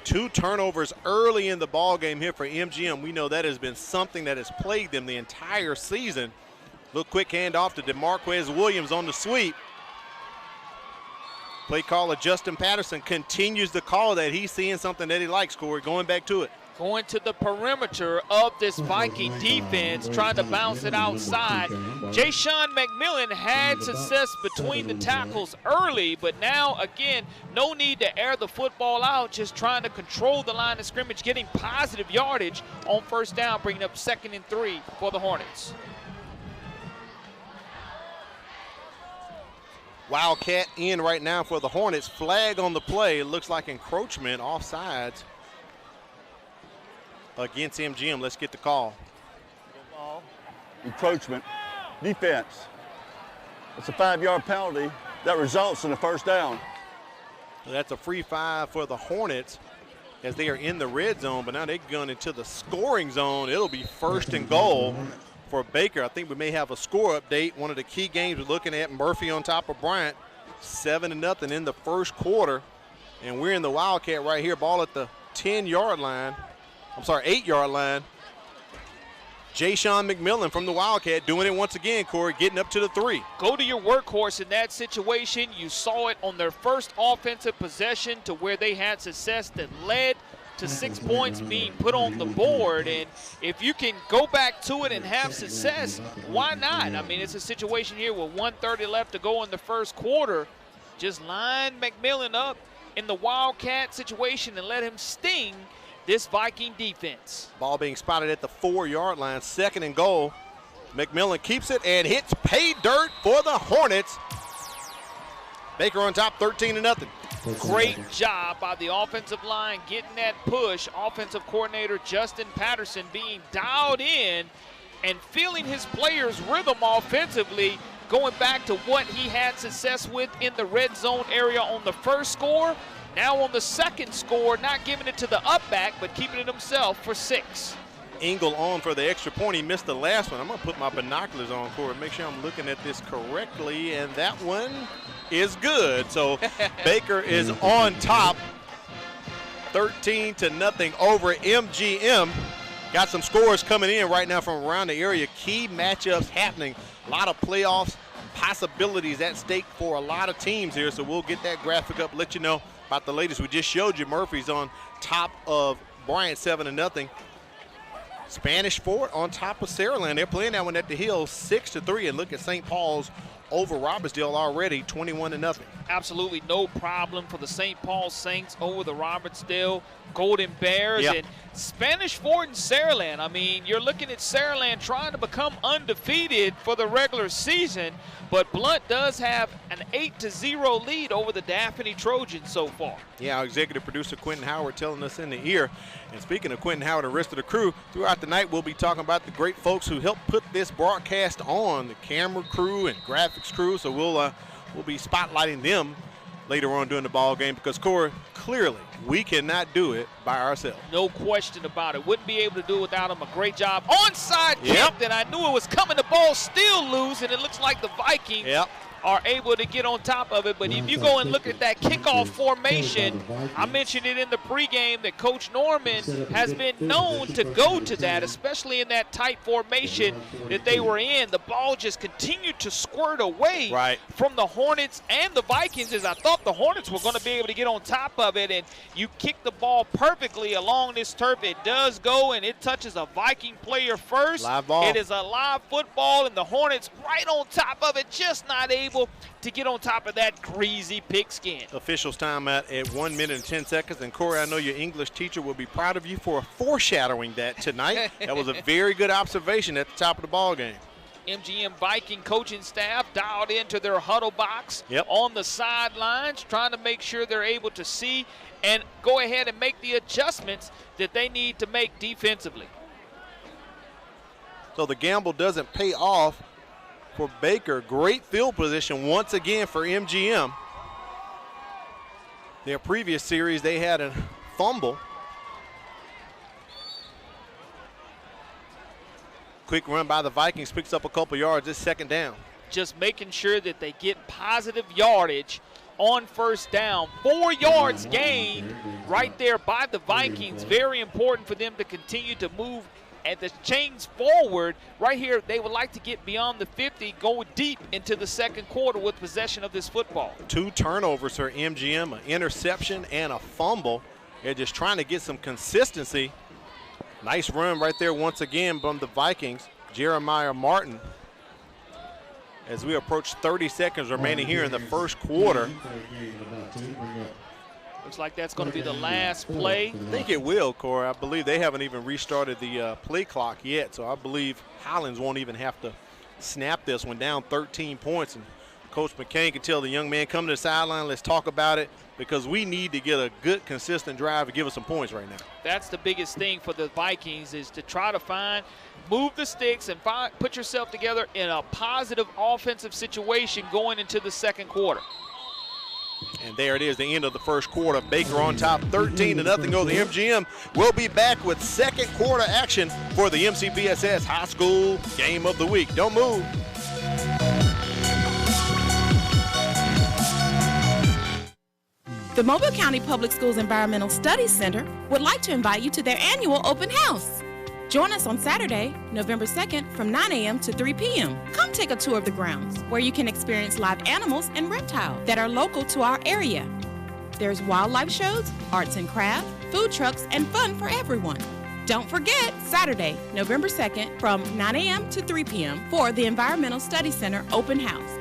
2 turnovers early in the ball game here for MGM. We know that has been something that has plagued them the entire season. Little quick handoff to DeMarquez Williams on the sweep. Play caller Justin Patterson continues to call that. He's seeing something that he likes, Corey. Going back to it. Going to the perimeter of this Viking defense, trying to bounce it outside. Ja'Shawn McMillan had success between the tackles early, but now, again, no need to air the football out, just trying to control the line of scrimmage, getting positive yardage on first down, bringing up 2nd and 3 for the Hornets. Wildcat in right now for the Hornets. Flag on the play. It looks like encroachment, offsides against MGM. Let's get the call. Encroachment, defense. It's a 5-yard penalty that results in a first down. That's a free 5 for the Hornets as they are in the red zone, but now they've gone into the scoring zone. It'll be 1st and goal for Baker. I think we may have a score update. One of the key games we're looking at, Murphy on top of Bryant, 7-0 in the first quarter. And we're in the Wildcat right here, ball at the 10-yard line. 8-yard line. Ja'Shawn McMillan from the Wildcat doing it once again, Corey, getting up to the 3. Go to your workhorse in that situation. You saw it on their first offensive possession to where they had success that led to 6 points being put on the board. And if you can go back to it and have success, why not? I mean, it's a situation here with 1:30 left to go in the first quarter. Just line McMillan up in the Wildcat situation and let him sting this Viking defense. Ball being spotted at the 4-yard line, 2nd and goal. McMillan keeps it and hits pay dirt for the Hornets. Baker on top, 13-0. Great job by the offensive line getting that push. Offensive coordinator Justin Patterson being dialed in and feeling his players' rhythm offensively, going back to what he had success with in the red zone area on the first score. Now on the second score, not giving it to the up back, but keeping it himself for 6. Engel on for the extra point. He missed the last one. I'm going to put my binoculars on, Corey, make sure I'm looking at this correctly, and that one is good. So Baker is on top, 13-0 over MGM. Got some scores coming in right now from around the area. Key matchups happening. A lot of playoffs possibilities at stake for a lot of teams here, so we'll get that graphic up, let you know about the latest. We just showed you Murphy's on top of Bryant, 7-0. Spanish Fort on top of Saraland. They're playing that one at the Hill, 6-3. And look at St. Paul's over Robertsdale already, 21-0. absolutely no problem for the St. Paul Saints over the Robertsdale Golden Bears. Yep. And Spanish Fort and Saraland. I mean, you're looking at Saraland trying to become undefeated for the regular season, but Blount does have an 8-0 lead over the Daphne Trojans so far. Yeah, our executive producer Quentin Howard telling us in the ear. And speaking of Quentin Howard and the rest of the crew, throughout the night we'll be talking about the great folks who helped put this broadcast on, the camera crew and graphics crew. So we'll be spotlighting them later on during the ball game, because Corey, clearly we cannot do it by ourselves. No question about it. Wouldn't be able to do it without them. A great job. Onside Yep. kick, and I knew it was coming. The ball still loose, and it looks like the Vikings Yep. are able to get on top of it. But if you go and look at that kickoff formation, I mentioned it in the pregame that Coach Norman has been known to go to that, especially in that tight formation that they were in. The ball just continued to squirt away from the Hornets and the Vikings, as I thought the Hornets were going to be able to get on top of it. And you kick the ball perfectly along this turf. It does go, and it touches a Viking player first. Live ball. It is a live football, and the Hornets right on top of it, just not able to get on top of that greasy pigskin. Officials time out at 1 minute and 10 seconds. And Corey, I know your English teacher will be proud of you for foreshadowing that tonight. That was a very good observation at the top of the ball game. MGM Viking coaching staff dialed into their huddle box Yep. on the sidelines, trying to make sure they're able to see and go ahead and make the adjustments that they need to make defensively. So the gamble doesn't pay off for Baker. Great field position once again for MGM. Their previous series, they had a fumble. Quick run by the Vikings, picks up a couple yards. It's second down. Just making sure that they get positive yardage on first down. 4 yards gained right there by the Vikings. Very important for them to continue to move and the chains forward. Right here, they would like to get beyond the 50, go deep into the second quarter with possession of this football. 2 turnovers for MGM, an interception and a fumble. They're just trying to get some consistency. Nice run right there once again from the Vikings. Jeremiah Martin. As we approach 30 seconds remaining here in the first quarter. Looks like that's going to be the last play. I think it will, Corey. I believe they haven't even restarted the play clock yet, so I believe Hollins won't even have to snap this one, down 13 points. And Coach McCain can tell the young man, come to the sideline, let's talk about it, because we need to get a good, consistent drive to give us some points right now. That's the biggest thing for the Vikings, is to try to move the sticks and put yourself together in a positive offensive situation going into the second quarter. And there it is, the end of the first quarter. Baker on top, 13-0 over the MGM. We'll be back with second quarter action for the MCPSS High School Game of the Week. Don't move. The Mobile County Public Schools Environmental Studies Center would like to invite you to their annual open house. Join us on Saturday, November 2nd from 9 a.m. to 3 p.m. Come take a tour of the grounds, where you can experience live animals and reptiles that are local to our area. There's wildlife shows, arts and crafts, food trucks, and fun for everyone. Don't forget, Saturday, November 2nd from 9 a.m. to 3 p.m. for the Environmental Studies Center open house.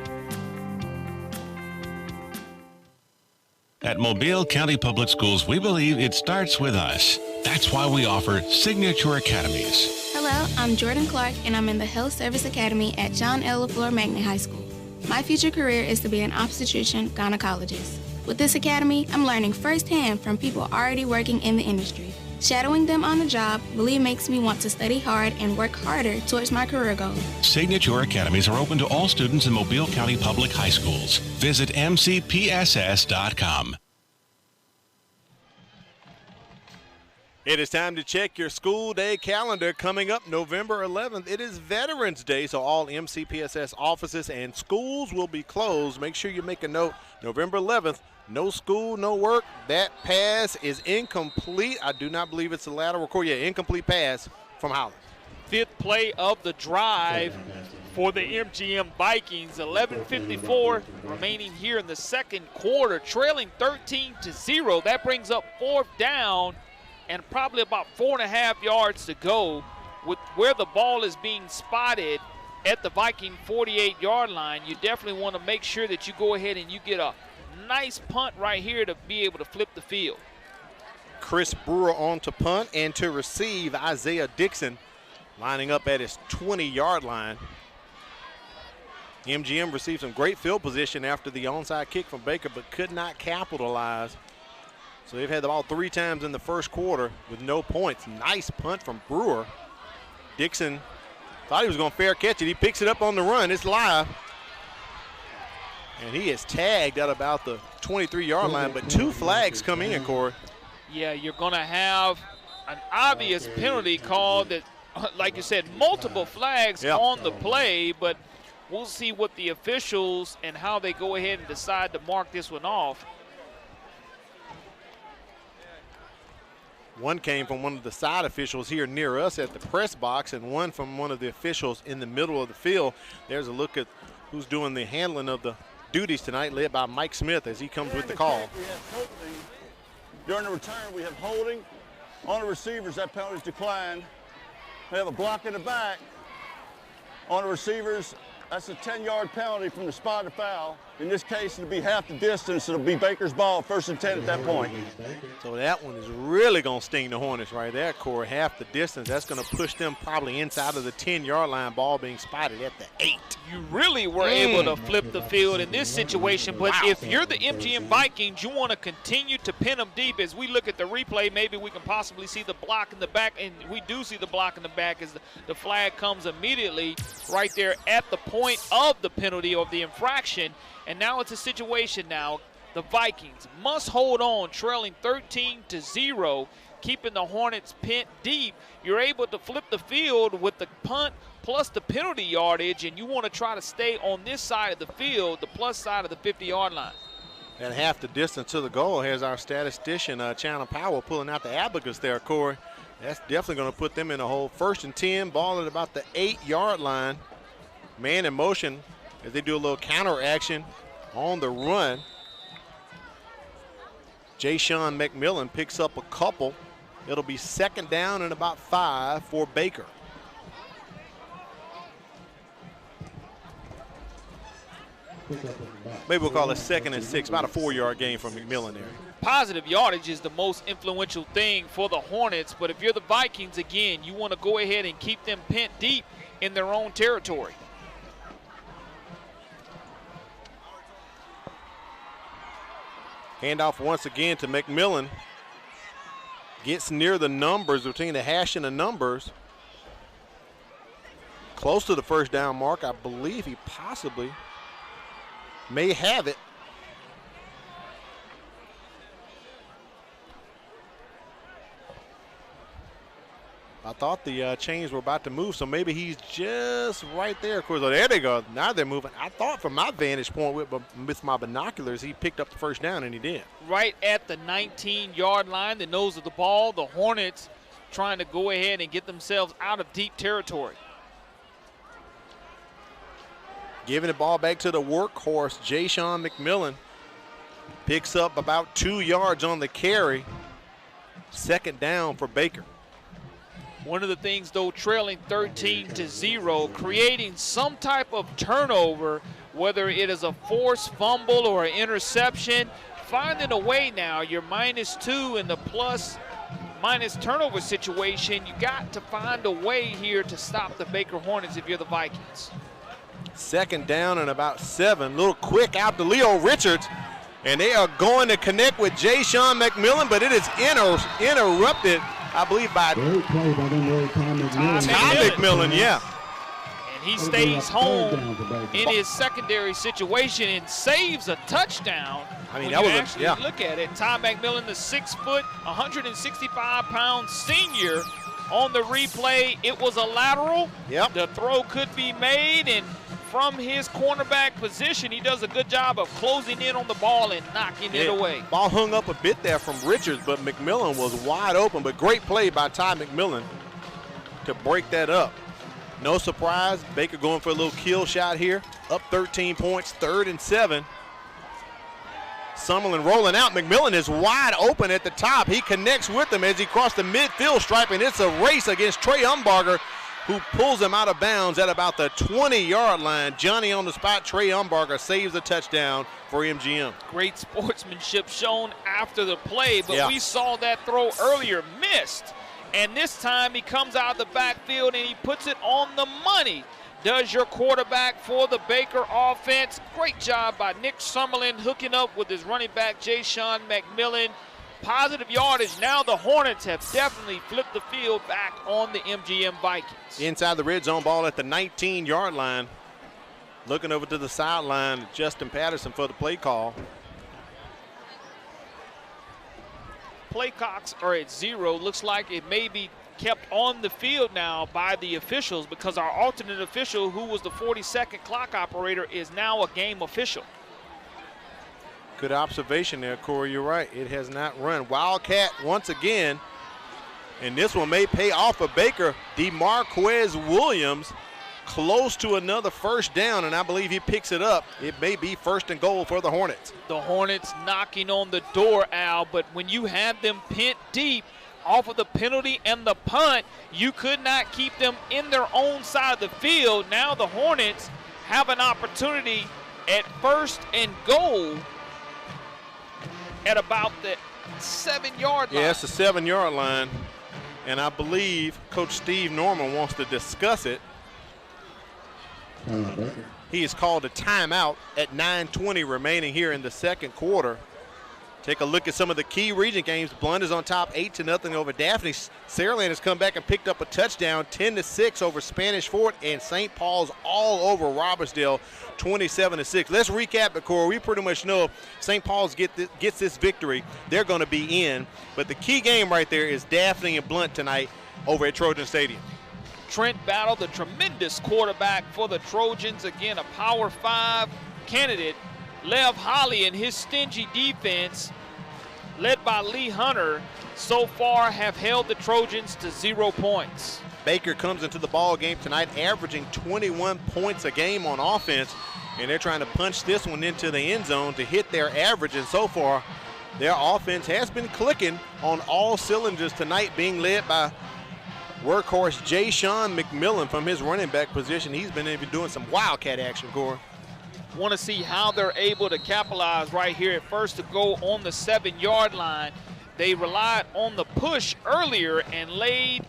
At Mobile County Public Schools, we believe it starts with us. That's why we offer Signature Academies. Hello, I'm Jordan Clark, and I'm in the Health Service Academy at John L. LaFleur Magnet High School. My future career is to be an obstetrician gynecologist. With this academy, I'm learning firsthand from people already working in the industry. Shadowing them on the job really makes me want to study hard and work harder towards my career goals. Signature Academies are open to all students in Mobile County Public High Schools. Visit mcpss.com. It is time to check your school day calendar. Coming up November 11th, it is Veterans Day, so all MCPSS offices and schools will be closed. Make sure you make a note, November 11th, no school, no work. That pass is incomplete. I do not believe it's a lateral core. Yeah, incomplete pass from Holland. Fifth play of the drive for the MGM Vikings. 11:54 remaining here in the second quarter, trailing 13-0. That brings up fourth down and probably about 4.5 yards to go. With where the ball is being spotted at the Viking 48-yard line, you definitely want to make sure that you go ahead and you get a nice punt right here to be able to flip the field. Chris Brewer on to punt, and to receive Isaiah Dixon lining up at his 20-yard line. MGM received some great field position after the onside kick from Baker, but could not capitalize. So they've had the ball 3 times in the first quarter with no points. Nice punt from Brewer. Dixon thought he was going to fair catch it. He picks it up on the run. It's live. And he is tagged at about the 23-yard line, but 2 flags come in, Corey. Yeah, you're going to have an obvious penalty called that, like you said, multiple flags on the play, but we'll see what the officials and how they go ahead and decide to mark this one off. One came from one of the side officials here near us at the press box, and one from one of the officials in the middle of the field. There's a look at who's doing the handling of the duties tonight, led by Mike Smith as he comes with the call. During the return, we have holding on the receivers. That penalty is declined. We have a block in the back on the receivers. That's a 10-yard penalty from the spot of foul. In this case, it'll be half the distance. It'll be Baker's ball, 1st and 10 at that point. So that one is really going to sting the Hornets right there, Corey. Half the distance. That's going to push them probably inside of the 10-yard line, ball being spotted at the 8. You really were able to flip the field in this situation, but if you're the MGM Vikings, you want to continue to pin them deep. As we look at the replay, maybe we can possibly see the block in the back, and we do see the block in the back as the flag comes immediately right there at the point of the penalty of the infraction. And now it's a situation now. The Vikings must hold on, trailing 13-0, keeping the Hornets pinned deep. You're able to flip the field with the punt plus the penalty yardage, and you want to try to stay on this side of the field, the plus side of the 50-yard line. And half the distance to the goal. Here's our statistician, Chandler Powell, pulling out the abacus there, Corey. That's definitely going to put them in a hole. 1st and 10, ball at about the 8-yard line. Man in motion as they do a little counter action on the run. Ja'Sean McMillan picks up a couple. It'll be 2nd down and about 5 for Baker. Maybe we'll call it 2nd and 6, about a 4-yard gain from McMillan there. Positive yardage is the most influential thing for the Hornets, but if you're the Vikings, again, you want to go ahead and keep them pent deep in their own territory. Handoff once again to McMillan. Gets near the numbers, between the hash and the numbers. Close to the 1st down mark. I believe he possibly may have it. I thought the chains were about to move, so maybe he's just right there. Of course, oh, there they go. Now they're moving. I thought from my vantage point with my binoculars, he picked up the 1st down, and he did. Right at the 19-yard line, the nose of the ball, the Hornets trying to go ahead and get themselves out of deep territory. Giving the ball back to the workhorse, Ja'Sean McMillan. Picks up about 2 yards on the carry. 2nd down for Baker. One of the things, though, trailing 13-0, creating some type of turnover, whether it is a forced fumble or an interception, finding a way now. You're -2 in the plus-minus turnover situation. You got to find a way here to stop the Baker Hornets if you're the Vikings. 2nd down and about 7. Little quick out to Leo Richards. And they are going to connect with Ja'Sean McMillan, but it is interrupted, I believe, by Tom McMillan, yeah. And he stays home in his secondary situation and saves a touchdown. I mean, that was look at it. Tom McMillan, the 6-foot, 165-pound senior, on the replay. It was a lateral. Yep. The throw could be made, and from his cornerback position, he does a good job of closing in on the ball and knocking it away. Ball hung up a bit there from Richards, but McMillan was wide open. But great play by Ty McMillan to break that up. No surprise, Baker going for a little kill shot here. Up 13 points, 3rd and 7. Summerlin rolling out. McMillan is wide open at the top. He connects with him as he crosses the midfield stripe, and it's a race against Trey Umbarger. who pulls him out of bounds at about the 20-yard line. Johnny on the spot. Trey Umbarger saves the touchdown for MGM. Great sportsmanship shown after the play, but we saw that throw earlier, missed. And this time he comes out of the backfield and he puts it on the money. Does your quarterback for the Baker offense. Great job by Nick Summerlin hooking up with his running back, Ja'Shawn McMillan. Positive yardage. Now the Hornets have definitely flipped the field back on the MGM Vikings. Inside the red zone, ball at the 19-yard line. Looking over to the sideline, Justin Patterson for the play call. Play clocks are at 0. Looks like it may be kept on the field now by the officials because our alternate official, who was the 40-second clock operator, is now a game official. Good observation there, Corey. You're right. It has not run. Wildcat once again. And this one may pay off for Baker. DeMarquez Williams close to another first down, and I believe he picks it up. It may be 1st and goal for the Hornets. The Hornets knocking on the door, Al, but when you have them pent deep off of the penalty and the punt, you could not keep them in their own side of the field. Now the Hornets have an opportunity at 1st and goal at about the 7-yard line. Yeah, it's the 7-yard line, and I believe Coach Steve Norman wants to discuss it. He has called a timeout at 9:20 remaining here in the second quarter. Take a look at some of the key region games. Blunt is on top 8-0 over Daphne. Saraland has come back and picked up a touchdown, 10-6 over Spanish Fort, and St. Paul's all over Robertsdale, 27-6. Let's recap the core. We pretty much know St. Paul's gets this victory, they're going to be in. But the key game right there is Daphne and Blunt tonight over at Trojan Stadium. Trent Battle, the tremendous quarterback for the Trojans. Again, a Power 5 candidate. Lev Holly and his stingy defense, led by Lee Hunter, so far have held the Trojans to 0 points. Baker comes into the ball game tonight averaging 21 points a game on offense, and they're trying to punch this one into the end zone to hit their average, and so far their offense has been clicking on all cylinders tonight, being led by workhorse Ja'Shawn McMillan from his running back position. He's been even doing some wildcat action, Corey. Want to see how they're able to capitalize right here at 1st to go on the 7-yard line. They relied on the push earlier and laid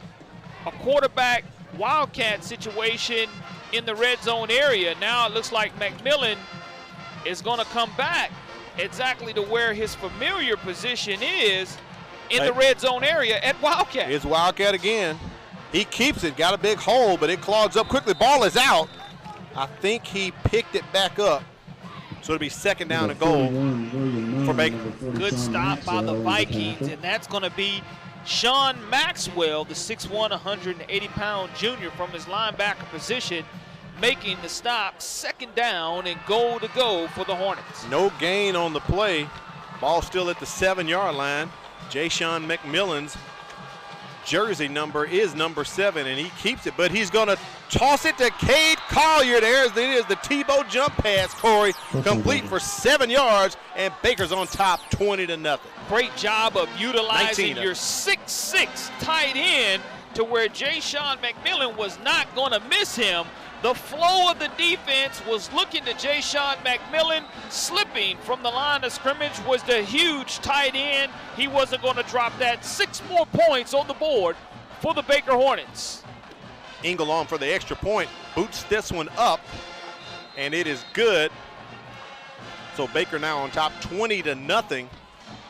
a quarterback wildcat situation in the red zone area. Now it looks like McMillan is going to come back exactly to where his familiar position is in the red zone area at wildcat. It's wildcat again. He keeps it, got a big hole, but it clogs up quickly. Ball is out. I think he picked it back up. So it'll be 2nd down and goal for Baker. Good stop by the Vikings, and that's going to be Sean Maxwell, the 6'1", 180-pound junior from his linebacker position, making the stop. 2nd down and goal to go for the Hornets. No gain on the play. Ball still at the 7-yard line. Ja'Shawn McMillan's jersey number is number 7, and he keeps it, but he's going to toss it to Cade Collier. There's the Tebow jump pass, Corey, complete for 7 yards, and Baker's on top 20-0. Great job of utilizing your 6'6" tight end to where Ja'Shawn McMillan was not going to miss him. The flow of the defense was looking to Ja'Shawn McMillan. Slipping from the line of scrimmage was the huge tight end. He wasn't going to drop that. 6 more points on the board for the Baker Hornets. Engel on for the extra point. Boots this one up, and it is good. So Baker now on top 20-0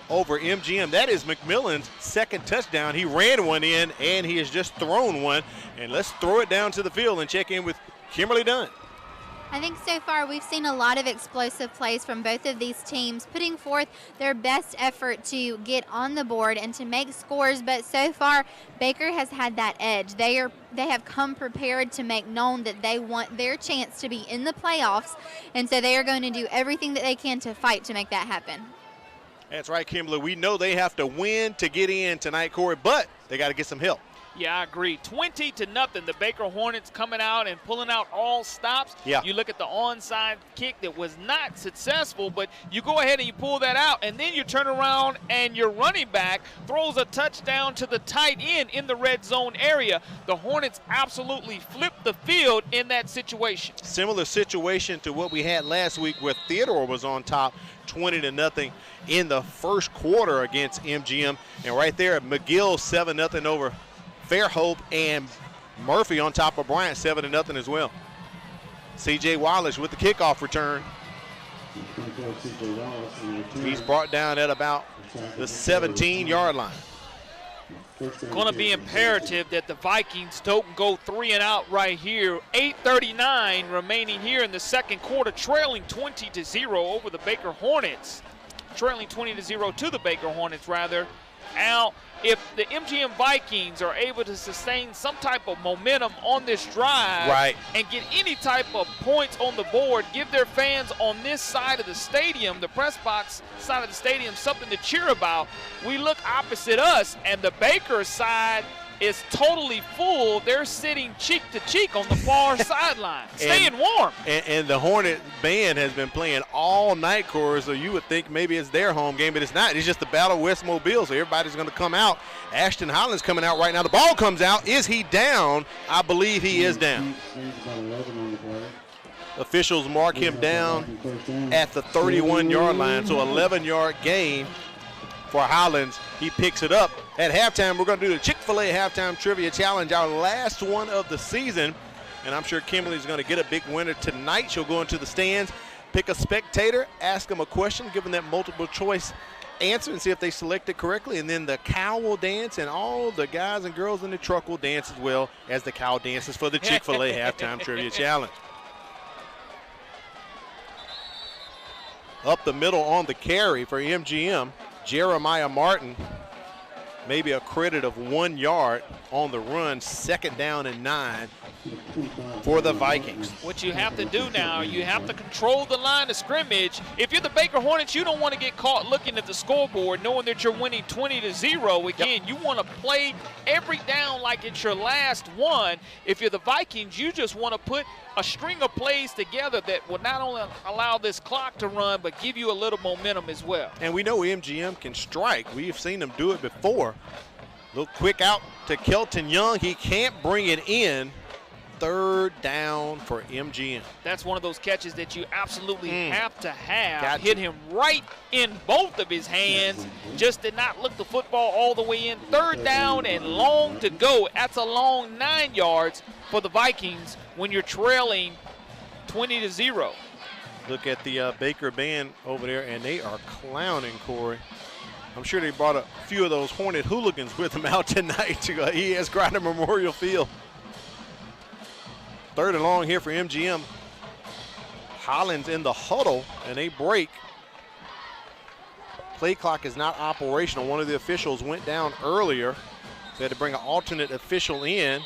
over MGM. That is McMillan's 2nd touchdown. He ran one in, and he has just thrown one. And let's throw it down to the field and check in with Kimberly Dunn. I think so far we've seen a lot of explosive plays from both of these teams, putting forth their best effort to get on the board and to make scores. But so far, Baker has had that edge. They have come prepared to make known that they want their chance to be in the playoffs, and so they are going to do everything that they can to fight to make that happen. That's right, Kimberly. We know they have to win to get in tonight, Corey, but they got to get some help. Yeah, I agree. 20-0. The Baker Hornets coming out and pulling out all stops. Yeah. You look at the onside kick that was not successful, but you go ahead and you pull that out, and then you turn around and your running back throws a touchdown to the tight end in the red zone area. The Hornets absolutely flipped the field in that situation. Similar situation to what we had last week where Theodore was on top 20-0 in the first quarter against MGM. And right there, McGill 7-0 over Fairhope, and Murphy on top of Bryant 7-0 as well. C.J. Wallace with the kickoff return. He's brought down at about the 17-yard line. Going to be imperative that the Vikings don't go 3 and out right here. 8:39 remaining here in the second quarter, trailing 20-0 over the Baker Hornets. Trailing 20-0 to the Baker Hornets, rather. Al, if the MGM Vikings are able to sustain some type of momentum on this drive and get any type of points on the board, give their fans on this side of the stadium, the press box side of the stadium, something to cheer about, we look opposite us, and the Baker side is totally full. They're sitting cheek to cheek on the far sideline, staying warm. And the Hornet band has been playing all night, Corey, so you would think maybe it's their home game, but it's not. It's just the Battle of West Mobile, so everybody's going to come out. Ashton Holland's coming out right now. The ball comes out. Is he down? I believe he is down. Officials mark him down at the 31-yard line, so 11-yard gain for Hollins. He picks it up. At halftime, we're going to do the Chick-fil-A Halftime Trivia Challenge, our last one of the season. And I'm sure Kimberly's going to get a big winner tonight. She'll go into the stands, pick a spectator, ask them a question, give them that multiple choice answer and see if they select it correctly. And then the cow will dance, and all the guys and girls in the truck will dance as well as the cow dances for the Chick-fil-A Halftime Trivia Challenge. Up the middle on the carry for MGM, Jeremiah Martin. Maybe a credit of 1 yard on the run, 2nd down and 9 for the Vikings. What you have to do now, you have to control the line of scrimmage. If you're the Baker Hornets, you don't want to get caught looking at the scoreboard knowing that you're winning 20-0. Again, you want to play every down like it's your last one. If you're the Vikings, you just want to put a string of plays together that will not only allow this clock to run, but give you a little momentum as well. And we know MGM can strike. We've seen them do it before. Little quick out to Kelton Young. He can't bring it in. 3rd down for MGM. That's one of those catches that you absolutely have to have. Hit him right in both of his hands. Just did not look the football all the way in. 3rd down and long to go. That's a long 9 yards for the Vikings when you're trailing 20-0. Look at the Baker band over there, and they are clowning, Corey. I'm sure they brought a few of those Hornet hooligans with them out tonight to ES Grider Memorial Field. 3rd and long here for MGM. Hollins in the huddle, and they break. Play clock is not operational. One of the officials went down earlier. They had to bring an alternate official in.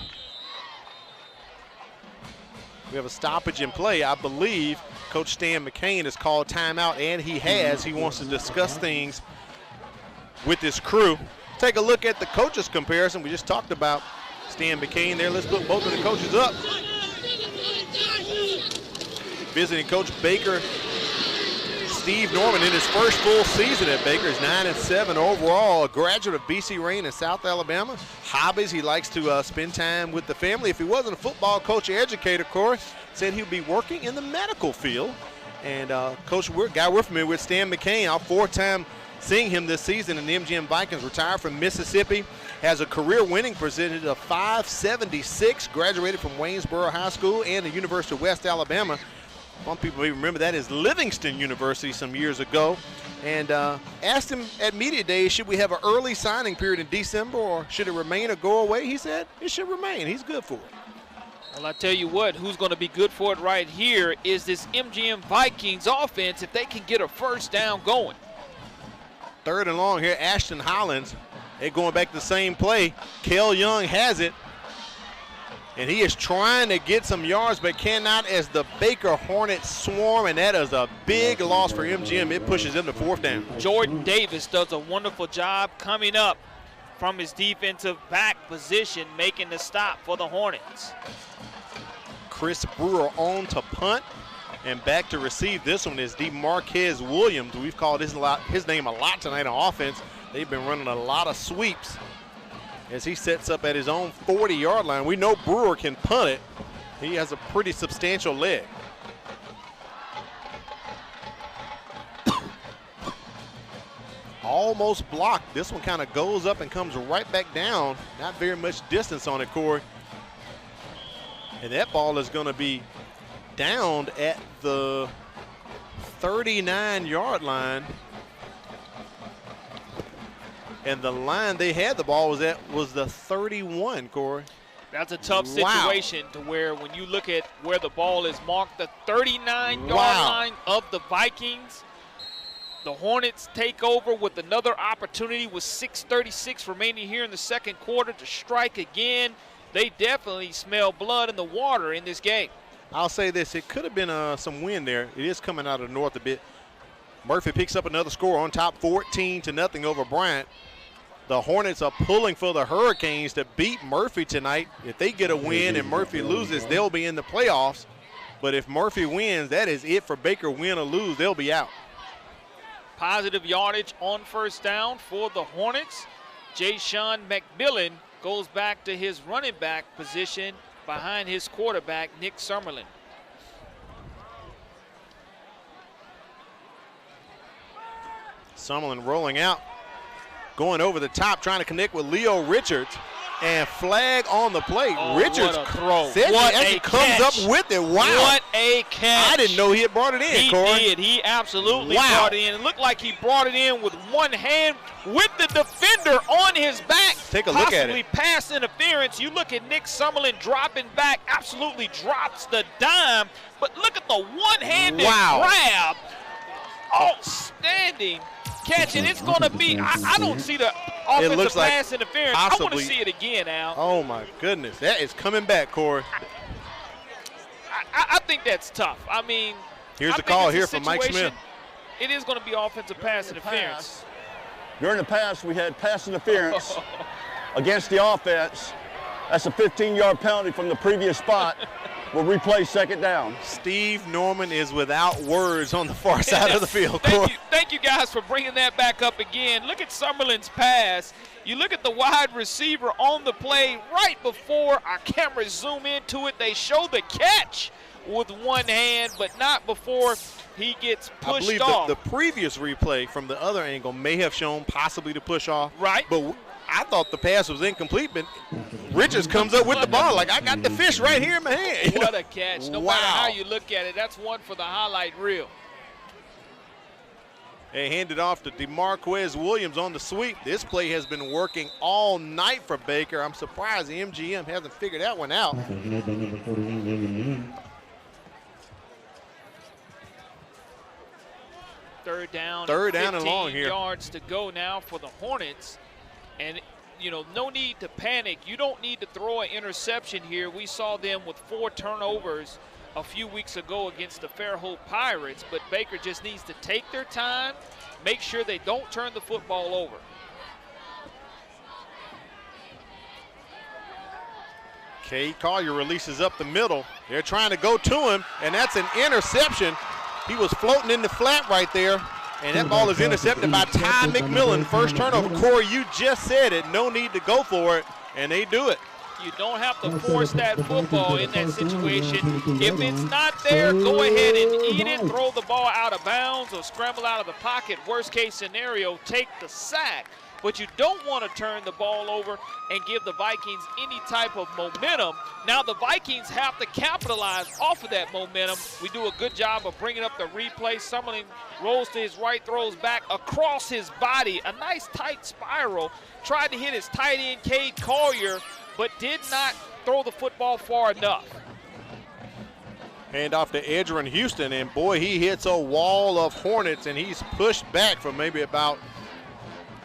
We have a stoppage in play. I believe Coach Stan McCain has called timeout, and he has. He wants to discuss things with his crew. Take a look at the coaches comparison. We just talked about Stan McCain there. Let's put both of the coaches up. Visiting Coach Baker, Steve Norman, in his first full season at Baker, is 9-7 overall, a graduate of BC Rain in South Alabama. Hobbies, he likes to spend time with the family. If he wasn't a football coach or educator, of course, said he'd be working in the medical field. And Coach, guy we're familiar with, Stan McCain, our 4th time seeing him this season in the MGM Vikings, retired from Mississippi, has a career winning percentage of .576, graduated from Waynesboro High School and the University of West Alabama. Some people may remember that is Livingston University some years ago. And asked him at Media Day, should we have an early signing period in December or should it remain or go away? He said it should remain. He's good for it. Well, I tell you what, who's going to be good for it right here is this MGM Vikings offense if they can get a 1st down going. 3rd and long here, Ashton Hollins. They're going back to the same play. Kel Young has it. And he is trying to get some yards, but cannot as the Baker Hornets swarm, and that is a big loss for MGM. It pushes them to 4th down. Jordan Davis does a wonderful job coming up from his defensive back position, making the stop for the Hornets. Chris Brewer on to punt, and back to receive this one is DeMarquez Williams. We've called his name a lot tonight on offense. They've been running a lot of sweeps as he sets up at his own 40-yard line. We know Brewer can punt it. He has a pretty substantial leg. Almost blocked. This one kind of goes up and comes right back down. Not very much distance on it, Corey. And that ball is going to be downed at the 39-yard line. And the line they had the ball was at was the 31, Corey. That's a tough situation to where when you look at where the ball is marked, the 39-yard line of the Vikings, the Hornets take over with another opportunity with 6:36 remaining here in the second quarter to strike again. They definitely smell blood in the water in this game. I'll say this, it could have been some wind there. It is coming out of the north a bit. Murphy picks up another score on top, 14-0 over Bryant. The Hornets are pulling for the Hurricanes to beat Murphy tonight. If they get a win and Murphy loses, they'll be in the playoffs. But if Murphy wins, that is it for Baker. Win or lose, they'll be out. Positive yardage on first down for the Hornets. Jayshon McMillan goes back to his running back position behind his quarterback, Nick Summerlin. Summerlin rolling out, going over the top, trying to connect with Leo Richards, and flag on the play. Richards throw. Comes up with it. Wow. What a catch. I didn't know he had brought it in, Corey. He did. He absolutely brought it in. It looked like he brought it in with one hand with the defender on his back. Take a look at Possibly it. pass interference. You look at Nick Summerlin dropping back, absolutely drops the dime. But look at the one-handed grab. Outstanding catch, and it's going to be, I don't see the offensive pass interference. I want to see it again, Al. Oh, my goodness. That is coming back, Corey. I think that's tough. I mean, here's the call here from Mike Smith. It is going to be offensive pass interference. During the pass, we had pass interference against the offense. That's a 15-yard penalty from the previous spot. We'll replay second down. Steve Norman is without words on the far side of the field, Corey. Thank you guys for bringing that back up again. Look at Summerlin's pass. You look at the wide receiver on the play right before our cameras zoom into it. They show the catch with one hand, but not before he gets pushed off. I believe the previous replay from the other angle may have shown possibly to push off. Right. But I thought the pass was incomplete, but Richards comes up with the ball like, I got the fish right here in my hand. What a catch. No matter how you look at it, that's one for the highlight reel. They hand it off to DeMarquez Williams on the sweep. This play has been working all night for Baker. I'm surprised the MGM hasn't figured that one out. Third down and long here. 15 yards to go now for the Hornets. And, you know, no need to panic. You don't need to throw an interception here. We saw them with 4 turnovers a few weeks ago against the Fairhope Pirates, but Baker just needs to take their time, make sure they don't turn the football over. Cade Collier releases up the middle. They're trying to go to him, and that's an interception. He was floating in the flat right there, and that ball is intercepted by Ty McMillan. First turnover. Corey, you just said it. No need to go for it, and they do it. You don't have to force that football in that situation. If it's not there, go ahead and eat it, throw the ball out of bounds or scramble out of the pocket. Worst case scenario, take the sack. But you don't want to turn the ball over and give the Vikings any type of momentum. Now the Vikings have to capitalize off of that momentum. We do a good job of bringing up the replay. Summerlin rolls to his right, throws back across his body. A nice tight spiral. Tried to hit his tight end, Cade Collier, but did not throw the football far enough. Hand off to Edgerrin Houston, and boy, he hits a wall of Hornets, and he's pushed back for maybe about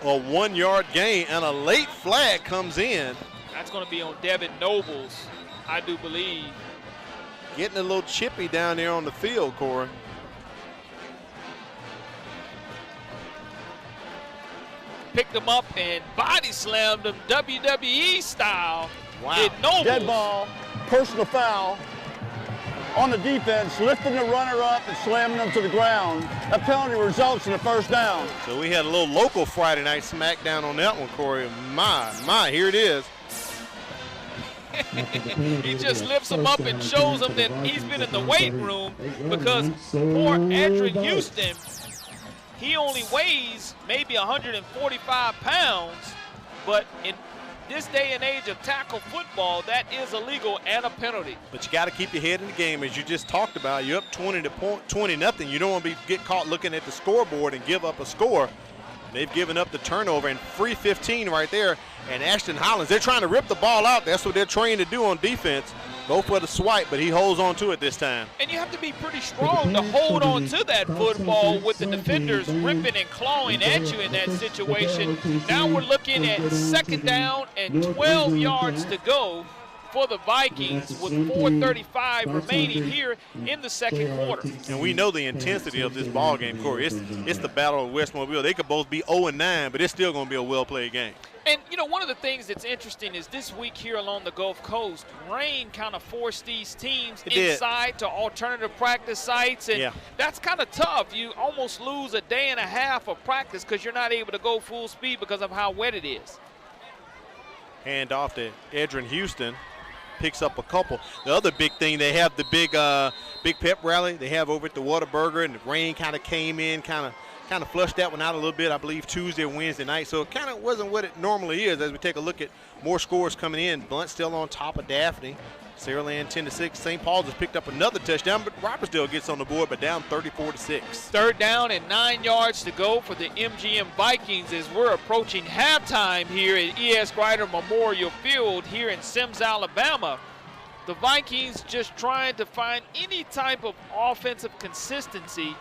a 1-yard gain, and a late flag comes in. That's going to be on Devin Nobles, I do believe. Getting a little chippy down there on the field, Corey. picked him up and body slammed him WWE style. Wow. Dead ball, personal foul on the defense, lifting the runner up and slamming them to the ground. That penalty results in a first down. So we had a little local Friday night smackdown on that one, Corey. My, here it is. He just lifts him up and shows him that he's been in the weight room, because poor Adrian Houston, he only weighs maybe 145 pounds, but in this day and age of tackle football, that is illegal and a penalty. But you got to keep your head in the game, as you just talked about. You're up 20-0. You don't want to get caught looking at the scoreboard and give up a score. They've given up the turnover, and free 15 right there. And Ashton Hollins, they're trying to rip the ball out. That's what they're trained to do on defense. Go for the swipe, but he holds on to it this time. And you have to be pretty strong to hold on to that football with the defenders ripping and clawing at you in that situation. Now we're looking at 2nd down and 12 yards to go for the Vikings with 4:35 remaining here in the second quarter. And we know the intensity of this ball game, Corey. It's the Battle of West Mobile. They could both be 0-9, but it's still going to be a well-played game. And, you know, one of the things that's interesting is this week here along the Gulf Coast, rain kind of forced these teams inside to alternative practice sites. And that's kind of tough. You almost lose a day and a half of practice because you're not able to go full speed because of how wet it is. Hand off to Adrian Houston. Picks up a couple. The other big thing, they have the big pep rally they have over at the Whataburger, and the rain kind of came in, kind of flushed that one out a little bit, I believe, Tuesday or Wednesday night. So it kind of wasn't what it normally is as we take a look at more scores coming in. Blunt still on top of Daphne. Saraland 10-6. St. Paul's has picked up another touchdown, but Robertsdale gets on the board, but down 34-6. 3rd down and 9 yards to go for the MGM Vikings as we're approaching halftime here at E.S. Grider Memorial Field here in Sims, Alabama. The Vikings just trying to find any type of offensive consistency,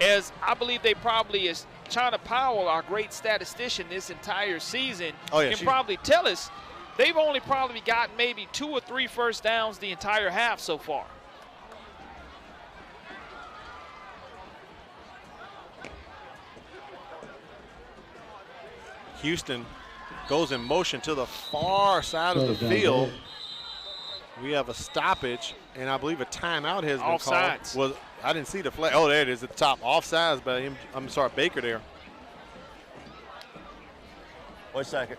as I believe they probably, as China Powell, our great statistician this entire season, can probably tell us, they've only probably gotten maybe 2 or 3 first downs the entire half so far. Houston goes in motion to the far side of the field. We have a stoppage, and I believe a timeout has been Offsides. called. Well, I didn't see the flag. Oh, there it is at the top. Offsides by him. I'm sorry, Baker there. Wait a second.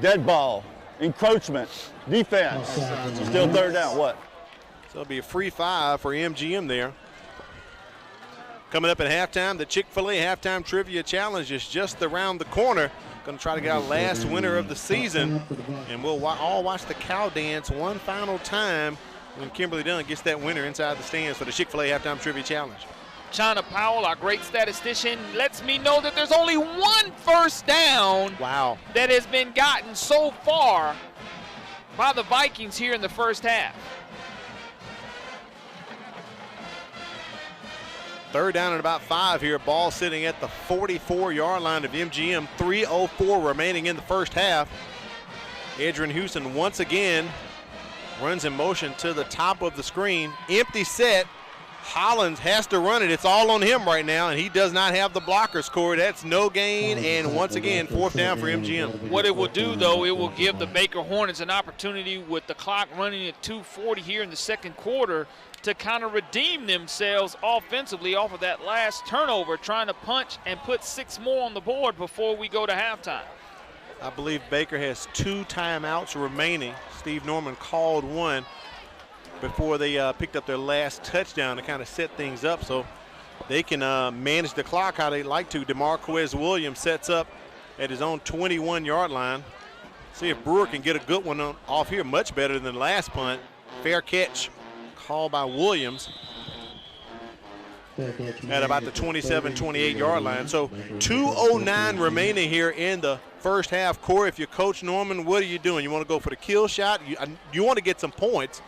Dead ball. Encroachment. Defense. Still 3rd down. What? So it'll be a free 5 for MGM there. Coming up at halftime, the Chick-fil-A Halftime Trivia Challenge is just around the corner. Going to try to get our last winner of the season. And we'll all watch the cow dance one final time when Kimberly Dunn gets that winner inside the stands for the Chick-fil-A Halftime Trivia Challenge. China Powell, our great statistician, lets me know that there's only 1 first down that has been gotten so far by the Vikings here in the first half. 3rd down and about 5 here. Ball sitting at the 44-yard line of MGM. 3:04 remaining in the first half. Adrian Houston once again runs in motion to the top of the screen. Empty set. Hollins has to run it. It's all on him right now, and he does not have the blockers, Corey. That's no gain, and once again, 4th down for MGM. What it will do, though, it will give the Baker Hornets an opportunity with the clock running at 2:40 here in the second quarter to kind of redeem themselves offensively off of that last turnover, trying to punch and put 6 more on the board before we go to halftime. I believe Baker has 2 timeouts remaining. Steve Norman called one before they picked up their last touchdown to kind of set things up, so they can manage the clock how they like to. DeMarquez Williams sets up at his own 21-yard line. See if Brewer can get a good one off here, much better than the last punt. Fair catch called by Williams at about the 27, 28-yard line. So 2:09 remaining here in the first half. Corey, if you're Coach Norman, what are you doing? You want to go for the kill shot? You want to get some points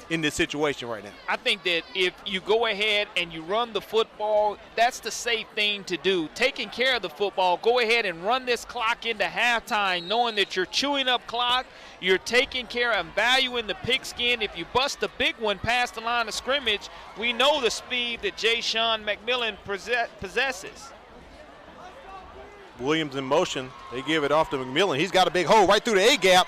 in this situation right now? I think that if you go ahead and you run the football, that's the safe thing to do. Taking care of the football, go ahead and run this clock into halftime, knowing that you're chewing up clock, you're taking care of and valuing the pigskin. If you bust a big one past the line of scrimmage, we know the speed that Jay Sean McMillan possesses. Williams in motion. They give it off to McMillan. He's got a big hole right through the A-gap.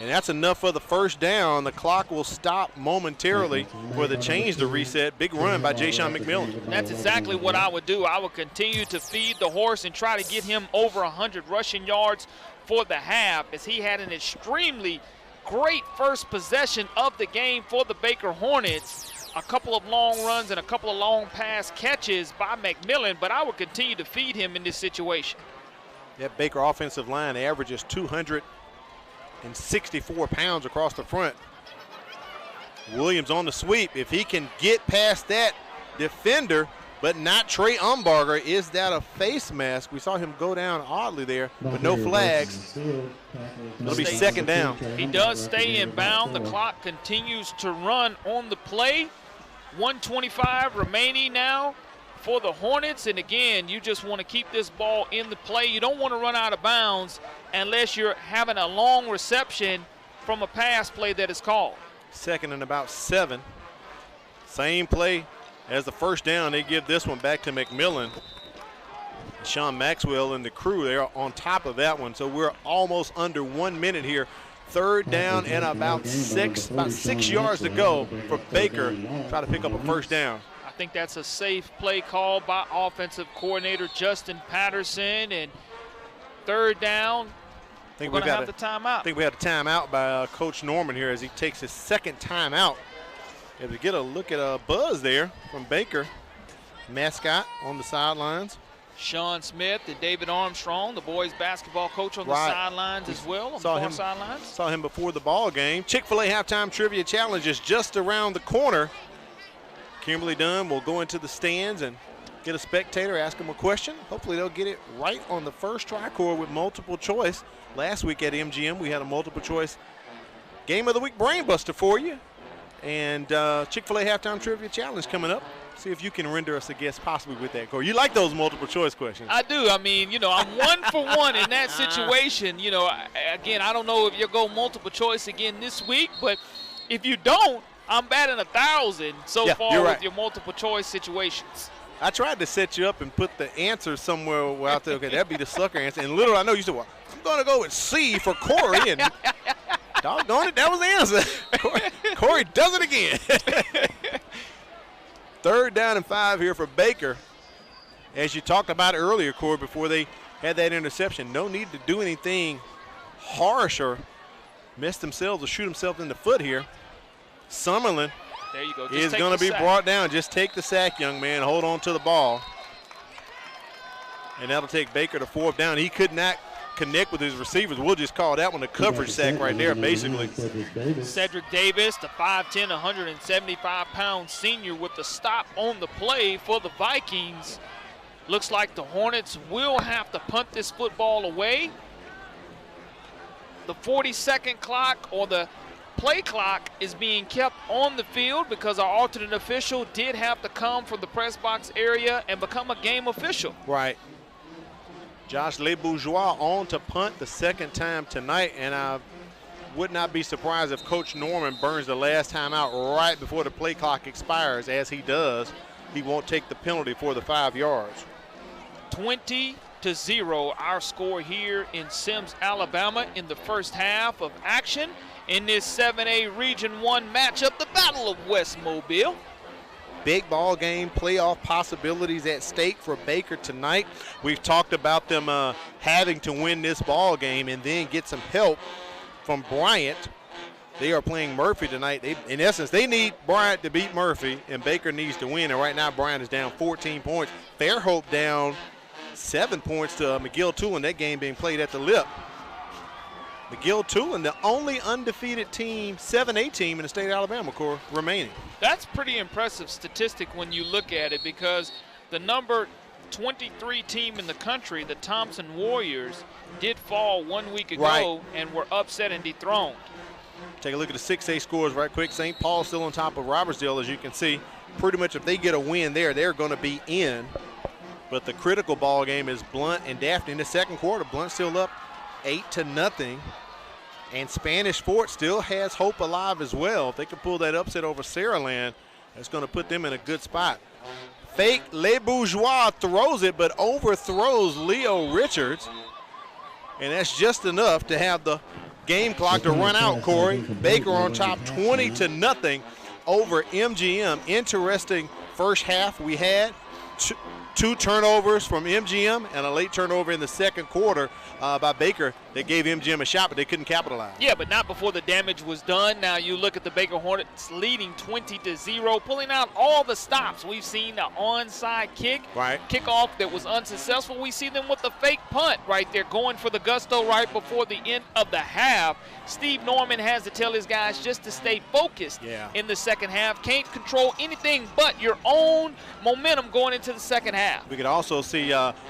And that's enough for the first down. The clock will stop momentarily for the change to reset. Big run by Ja'Sean McMillan. That's exactly what I would do. I would continue to feed the horse and try to get him over 100 rushing yards for the half, as he had an extremely great first possession of the game for the Baker Hornets. A couple of long runs and a couple of long pass catches by McMillan, but I would continue to feed him in this situation. That Baker offensive line averages 264 pounds across the front. Williams on the sweep. If he can get past that defender, but not Trey Umbarger, is that a face mask? We saw him go down oddly there, but no flags. It'll be second down. He does stay in bound. The clock continues to run on the play. 1:25 remaining now for the Hornets. And again, you just want to keep this ball in the play. You don't want to run out of bounds unless you're having a long reception from a pass play that is called. Second and about 7. Same play as the first down. They give this one back to McMillan. Sean Maxwell and the crew, they're on top of that one. So we're almost under 1 minute here. Third down and about 6 yards to go for Baker. Try to pick up a first down. I think that's a safe play call by offensive coordinator Justin Patterson. And third down, we're going to have the timeout. I think we had a timeout by Coach Norman here as he takes his second timeout. As we get a look at a buzz there from Baker. Mascot on the sidelines. Sean Smith and David Armstrong, the boys basketball coach, on the sidelines as well, on the far sidelines. Saw him before the ball game. Chick-fil-A Halftime Trivia Challenge is just around the corner. Kimberly Dunn will go into the stands and get a spectator, ask them a question. Hopefully they'll get it right on the first try, Corey, with multiple choice. Last week at MGM, we had a multiple choice Game of the Week brain buster for you. And Chick-fil-A Halftime Trivia Challenge coming up. See if you can render us a guess possibly with that, Corey. You like those multiple choice questions. I do. I mean, you know, I'm 1 for 1 in that situation. You know, again, I don't know if you'll go multiple choice again this week, but if you don't, I'm batting 1,000 so far with your multiple choice situations. I tried to set you up and put the answer somewhere out there. Okay, that'd be the sucker answer. And literally, I know you said, well, I'm going to go with C for Corey. And doggone it, that was the answer. Corey does it again. Third down and 5 here for Baker. As you talked about earlier, Corey, before they had that interception, no need to do anything harsh or miss themselves or shoot themselves in the foot here. Summerlin is going to be brought down. Just take the sack, young man. Hold on to the ball. And that'll take Baker to 4th down. He could not connect with his receivers. We'll just call that one a coverage sack right there, basically. Cedric Davis, the 5'10", 175-pound senior, with the stop on the play for the Vikings. Looks like the Hornets will have to punt this football away. The 40-second clock, or the play clock, is being kept on the field because our alternate official did have to come from the press box area and become a game official. Right. Josh LeBourgeois on to punt the second time tonight, and I would not be surprised if Coach Norman burns the last time out right before the play clock expires. As he does, he won't take the penalty for the 5 yards. 20-0, our score here in Sims, Alabama, in the first half of action in this 7A Region 1 matchup, the Battle of West Mobile. Big ball game, playoff possibilities at stake for Baker tonight. We've talked about them having to win this ball game and then get some help from Bryant. They are playing Murphy tonight. In essence, they need Bryant to beat Murphy, and Baker needs to win. And right now, Bryant is down 14 points. Fairhope down 7 points to McGill-Tulane. That game being played at the Lip. McGill-Tulane, the only undefeated team, 7A team in the state of Alabama, Corey, remaining. That's pretty impressive statistic when you look at it, because the number 23 team in the country, the Thompson Warriors, did fall 1 week ago and were upset and dethroned. Take a look at the 6A scores right quick. St. Paul still on top of Robertsdale, as you can see. Pretty much if they get a win there, they're going to be in. But the critical ball game is Blount and Daphne in the second quarter. Blount still up 8-0. And Spanish Fort still has hope alive as well. If they can pull that upset over Saraland, that's going to put them in a good spot. Fake Le Bourgeois throws it, but overthrows Leo Richards. And that's just enough to have the game clock to run out, Corey. Baker on top 20-0 over MGM. Interesting first half we had. Two turnovers from MGM and a late turnover in the second quarter by Baker that gave MGM a shot, but they couldn't capitalize. Yeah, but not before the damage was done. Now you look at the Baker Hornets leading 20-0, pulling out all the stops. We've seen the onside kickoff that was unsuccessful. We see them with the fake punt right there, going for the gusto right before the end of the half. Steve Norman has to tell his guys just to stay focused in the second half. Can't control anything but your own momentum going into the second half. We could also see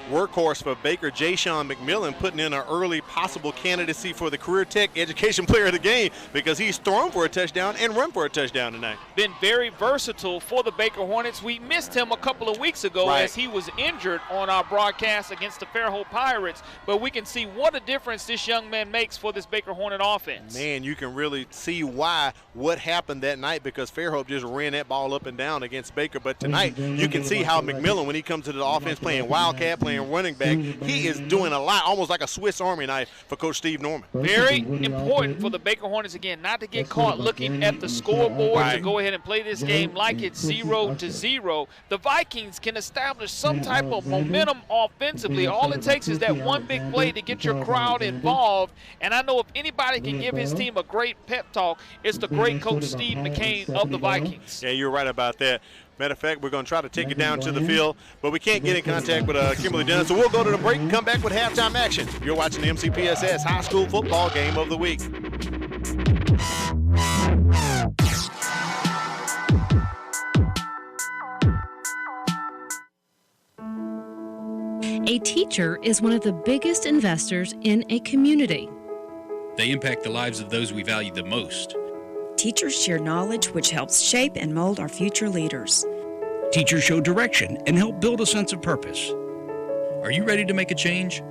workhorse for Baker, Ja'Shawn McMillan, putting in an early possible candidacy for the Career Tech Education Player of the Game because he's thrown for a touchdown and run for a touchdown tonight. Been very versatile for the Baker Hornets. We missed him a couple of weeks ago as he was injured on our broadcast against the Fairhope Pirates, but we can see what a difference this young man makes for this Baker Hornet offense. Man, you can really see what happened that night because Fairhope just ran that ball up and down against Baker, but tonight you can see how McMillan, when he comes to the offense playing wildcat, playing running back, he is doing a lot, almost like a Swiss Army knife for Coach Steve Norman. Very important for the Baker Hornets, again, not to get caught looking at the scoreboard, to go ahead and play this game like it's 0-0. The Vikings can establish some type of momentum offensively. All it takes is that one big play to get your crowd involved, and I know if anybody can give his team a great pep talk, it's the great Coach Steve McCain of the Vikings. Yeah, you're right about that. Matter of fact, we're going to try to take it down to the field, but we can't get in contact with Kimberly Dunn, so we'll go to the break and come back with halftime action. You're watching the MCPSS High School Football Game of the Week. A teacher is one of the biggest investors in a community. They impact the lives of those we value the most. Teachers share knowledge which helps shape and mold our future leaders. Teachers show direction and help build a sense of purpose. Are you ready to make a change?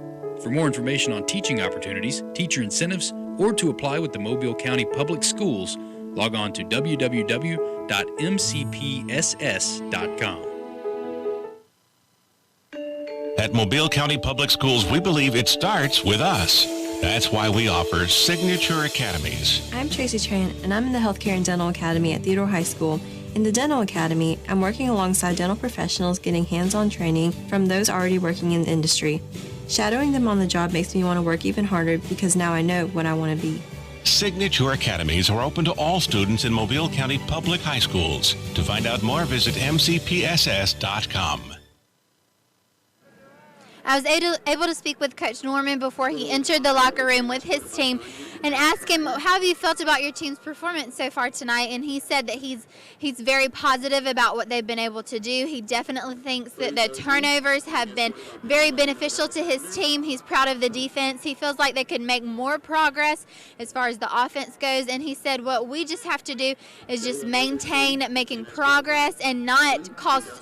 For more information on teaching opportunities, teacher incentives, or to apply with the Mobile County Public Schools, log on to www.mcpss.com. At Mobile County Public Schools, we believe it starts with us. That's why we offer Signature Academies. I'm Tracy Tran, and I'm in the Healthcare and Dental Academy at Theodore High School. In the Dental Academy, I'm working alongside dental professionals getting hands-on training from those already working in the industry. Shadowing them on the job makes me want to work even harder because now I know what I want to be. Signature Academies are open to all students in Mobile County Public High Schools. To find out more, visit mcpss.com. I was able to speak with Coach Norman before he entered the locker room with his team and ask him, how have you felt about your team's performance so far tonight? And he said that he's very positive about what they've been able to do. He definitely thinks that the turnovers have been very beneficial to his team. He's proud of the defense. He feels like they could make more progress as far as the offense goes. And he said what we just have to do is just maintain making progress and not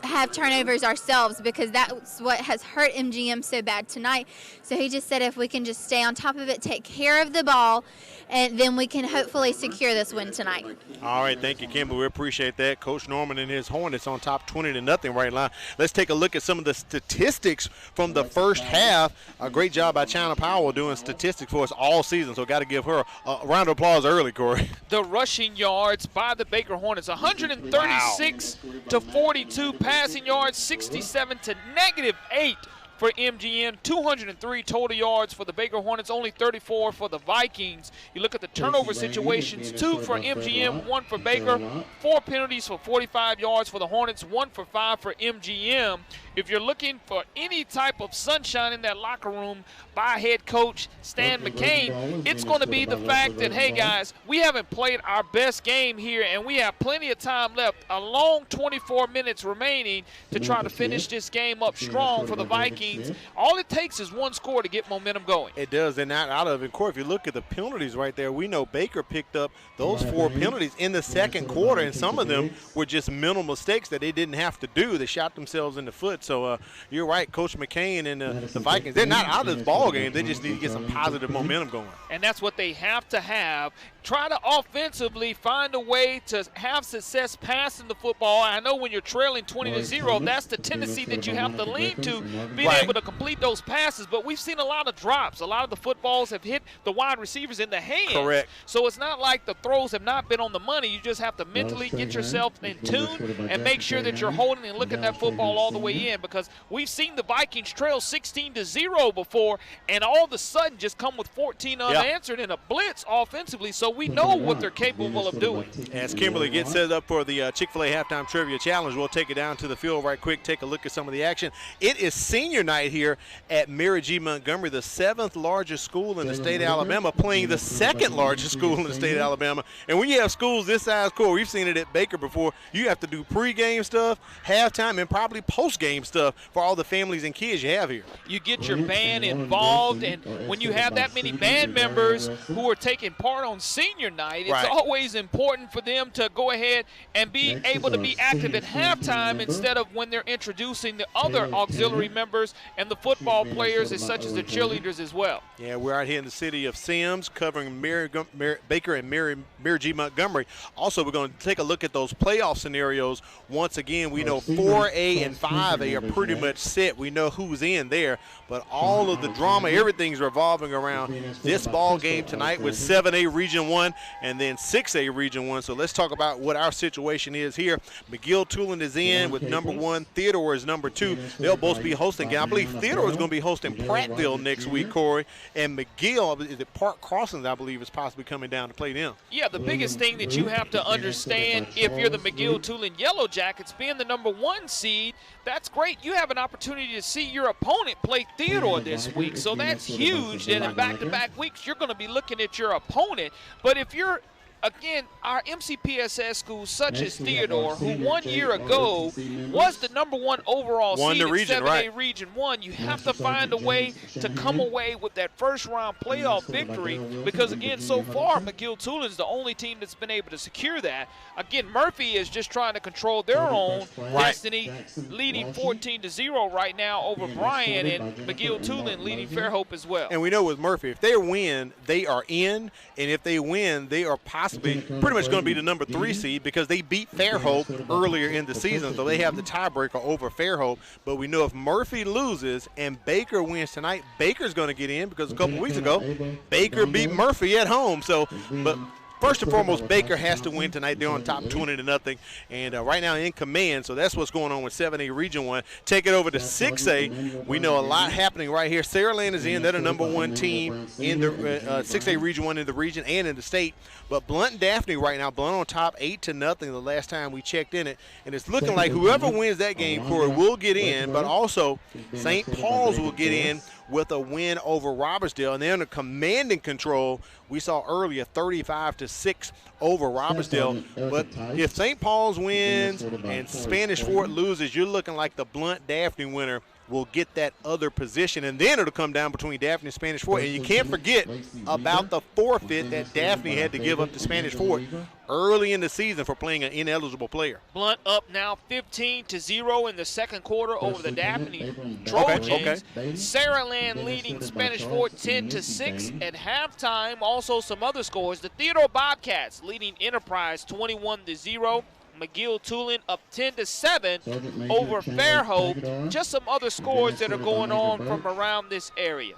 have turnovers ourselves, because that's what has hurt MGM so bad tonight. So he just said if we can just stay on top of it, take care of the ball, and then we can hopefully secure this win tonight. All right, thank you, Kimber. We appreciate that. Coach Norman and his Hornets on top 20-0 right now. Let's take a look at some of the statistics from the first half. A great job by China Powell doing statistics for us all season, so got to give her a round of applause early, Corey. The rushing yards by the Baker Hornets, 136 to 42 passing yards, 67 to -8 for MGM, 203 total yards for the Baker Hornets, only 34 for the Vikings. You look at the turnover situations, 2 for MGM, 1 for Baker, 4 penalties for 45 yards for the Hornets, 1 for 5 for MGM. If you're looking for any type of sunshine in that locker room by head coach Stan McCain, it's going to be the fact that, hey guys, we haven't played our best game here and we have plenty of time left, a long 24 minutes remaining to try to finish this game up strong for the Vikings. All it takes is one score to get momentum going. It does, and not out of it. Corey, if you look at the penalties right there, we know Baker picked up those 4 penalties in the second quarter, and some of them were just mental mistakes that they didn't have to do. They shot themselves in the foot. So you're right, Coach McCain and the Vikings, they're not out of this ball game. They just need to get some positive momentum going. And that's what they have to have try to offensively find a way to have success passing the football. I know when you're trailing 20-0, that's the tendency that you have to lean to, being able to complete those passes. But we've seen a lot of drops. A lot of the footballs have hit the wide receivers in the hands. Correct. So it's not like the throws have not been on the money. You just have to mentally get yourself in tune and make sure that you're holding and looking that football all the way in, because we've seen the Vikings trail 16-0 before and all of a sudden just come with 14 unanswered in a blitz offensively. So we know what they're capable of doing. As Kimberly gets set up for the Chick-fil-A Halftime Trivia Challenge, we'll take it down to the field right quick, take a look at some of the action. It is senior night here at Mary G. Montgomery, the 7th largest school in the state of Alabama, playing the 2nd largest school in the state of Alabama. And when you have schools this size, Corey, we've seen it at Baker before, you have to do pregame stuff, halftime, and probably postgame stuff for all the families and kids you have here. You get your band involved, and when you have that many band members who are taking part on senior night, it's always important for them to go ahead and be able to be active at halftime instead of when they're introducing the other auxiliary members and the football players, such as the cheerleaders as well. Yeah, we're out here in the city of Sims covering Baker and Mary G. Montgomery. Also, we're going to take a look at those playoff scenarios. Once again, we know 4A and 5A are pretty much set. We know who's in there, but all of the drama, everything's revolving around this ball game tonight with 7A Region 1 and then 6A Region 1. So let's talk about what our situation is here. McGill-Tulane is in with number 1. Theodore is number 2. They'll both be hosting. I believe Theodore is going to be hosting Prattville next week, Corey. And McGill, is it Park Crossings, I believe, is possibly coming down to play them. Yeah, the biggest thing that you have to understand if you're the McGill-Tulane Yellow Jackets, being the number 1 seed, that's great. You have an opportunity to see your opponent play Theodore this week, so that's huge. And in back-to-back weeks, you're going to be looking at your opponent. But if you're, again, our MCPSS schools such as Theodore, who 1 year ago was the number 1 overall seed in 7A Region 1, you have to find a way to come away with that first-round playoff victory because, again, so far, McGill-Tulane is the only team that's been able to secure that. Again, Murphy is just trying to control their own destiny, leading 14-0 right now over Bryan, and McGill-Tulane leading Fairhope as well. And we know with Murphy, if they win, they are in, and if they win, they are pretty much going to be the number 3 seed because they beat Fairhope earlier in the season, so they have the tiebreaker over Fairhope. But we know if Murphy loses and Baker wins tonight, Baker's going to get in because a couple weeks ago, Baker beat Murphy at home. So, but first and foremost, Baker has to win tonight. They're on top 20-0, and right now in command. So that's what's going on with 7A Region 1. Take it over to 6A. We know a lot happening right here. Saraland is in. They're the number 1 team in the 6A Region 1 in the region and in the state. But Blunt and Daphne right now, Blunt on top 8-0 the last time we checked in it. And it's looking like whoever wins that game, Corey, will get in, but also St. Paul's will get in with a win over Robertsdale, and they're under commanding control. We saw earlier 35-6 over Robertsdale. But if St. Paul's wins and Spanish Fort loses, you're looking like the Blunt-Daphne winner will get that other position, and then it'll come down between Daphne and Spanish Fort. And you can't forget about the forfeit that Daphne had to give up to Spanish Fort early in the season for playing an ineligible player. Blunt up now 15-0 in the second quarter over the Daphne Trojans. Saraland leading Spanish Fort 10-6 at halftime. Also some other scores. The Theodore Bobcats leading Enterprise 21-0. McGill-Tulane up 10-7 over Fairhope. Just some other scores that are going on from around this area.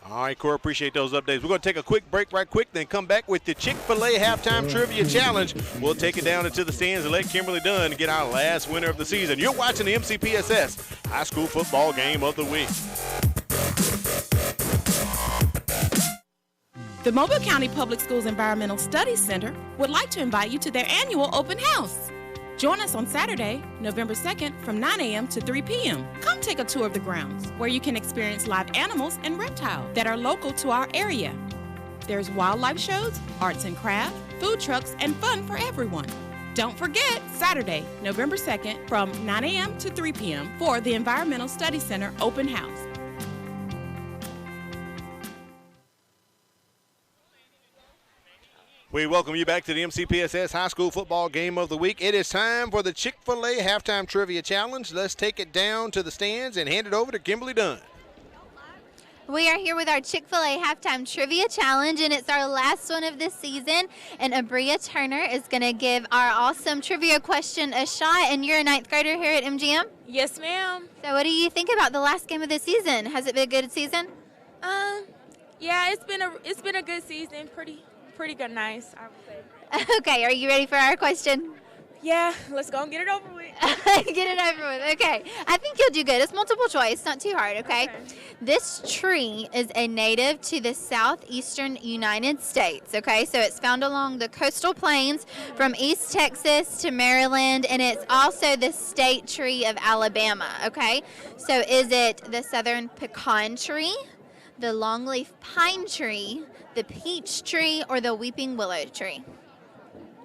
All right, Corey, appreciate those updates. We're going to take a quick break right quick, then come back with the Chick-fil-A Halftime Trivia Challenge. We'll take it down into the stands and let Kimberly Dunn get our last winner of the season. You're watching the MCPSS High School Football Game of the Week. The Mobile County Public Schools Environmental Studies Center would like to invite you to their annual open house. Join us on Saturday, November 2nd from 9 a.m. to 3 p.m. Come take a tour of the grounds where you can experience live animals and reptiles that are local to our area. There's wildlife shows, arts and crafts, food trucks, and fun for everyone. Don't forget, Saturday, November 2nd from 9 a.m. to 3 p.m. for the Environmental Studies Center open house. We welcome you back to the MCPSS High School Football Game of the Week. It is time for the Chick-fil-A Halftime Trivia Challenge. Let's take it down to the stands and hand it over to Kimberly Dunn. We are here with our Chick-fil-A Halftime Trivia Challenge, and it's our last one of this season. And Abria Turner is going to give our awesome trivia question a shot. And you're a 9th grader here at MGM? Yes, ma'am. So what do you think about the last game of the season? Has it been a good season? Yeah, it's been a good season. Pretty good, nice, I would say. Okay, are you ready for our question? Yeah, let's go and get it over with. Get it over with. Okay. I think you'll do good. It's multiple choice, not too hard, okay? This tree is a native to the southeastern United States, okay? So it's found along the coastal plains from East Texas to Maryland, and it's also the state tree of Alabama, okay? So is it the southern pecan tree, the longleaf pine tree, the peach tree, or the weeping willow tree?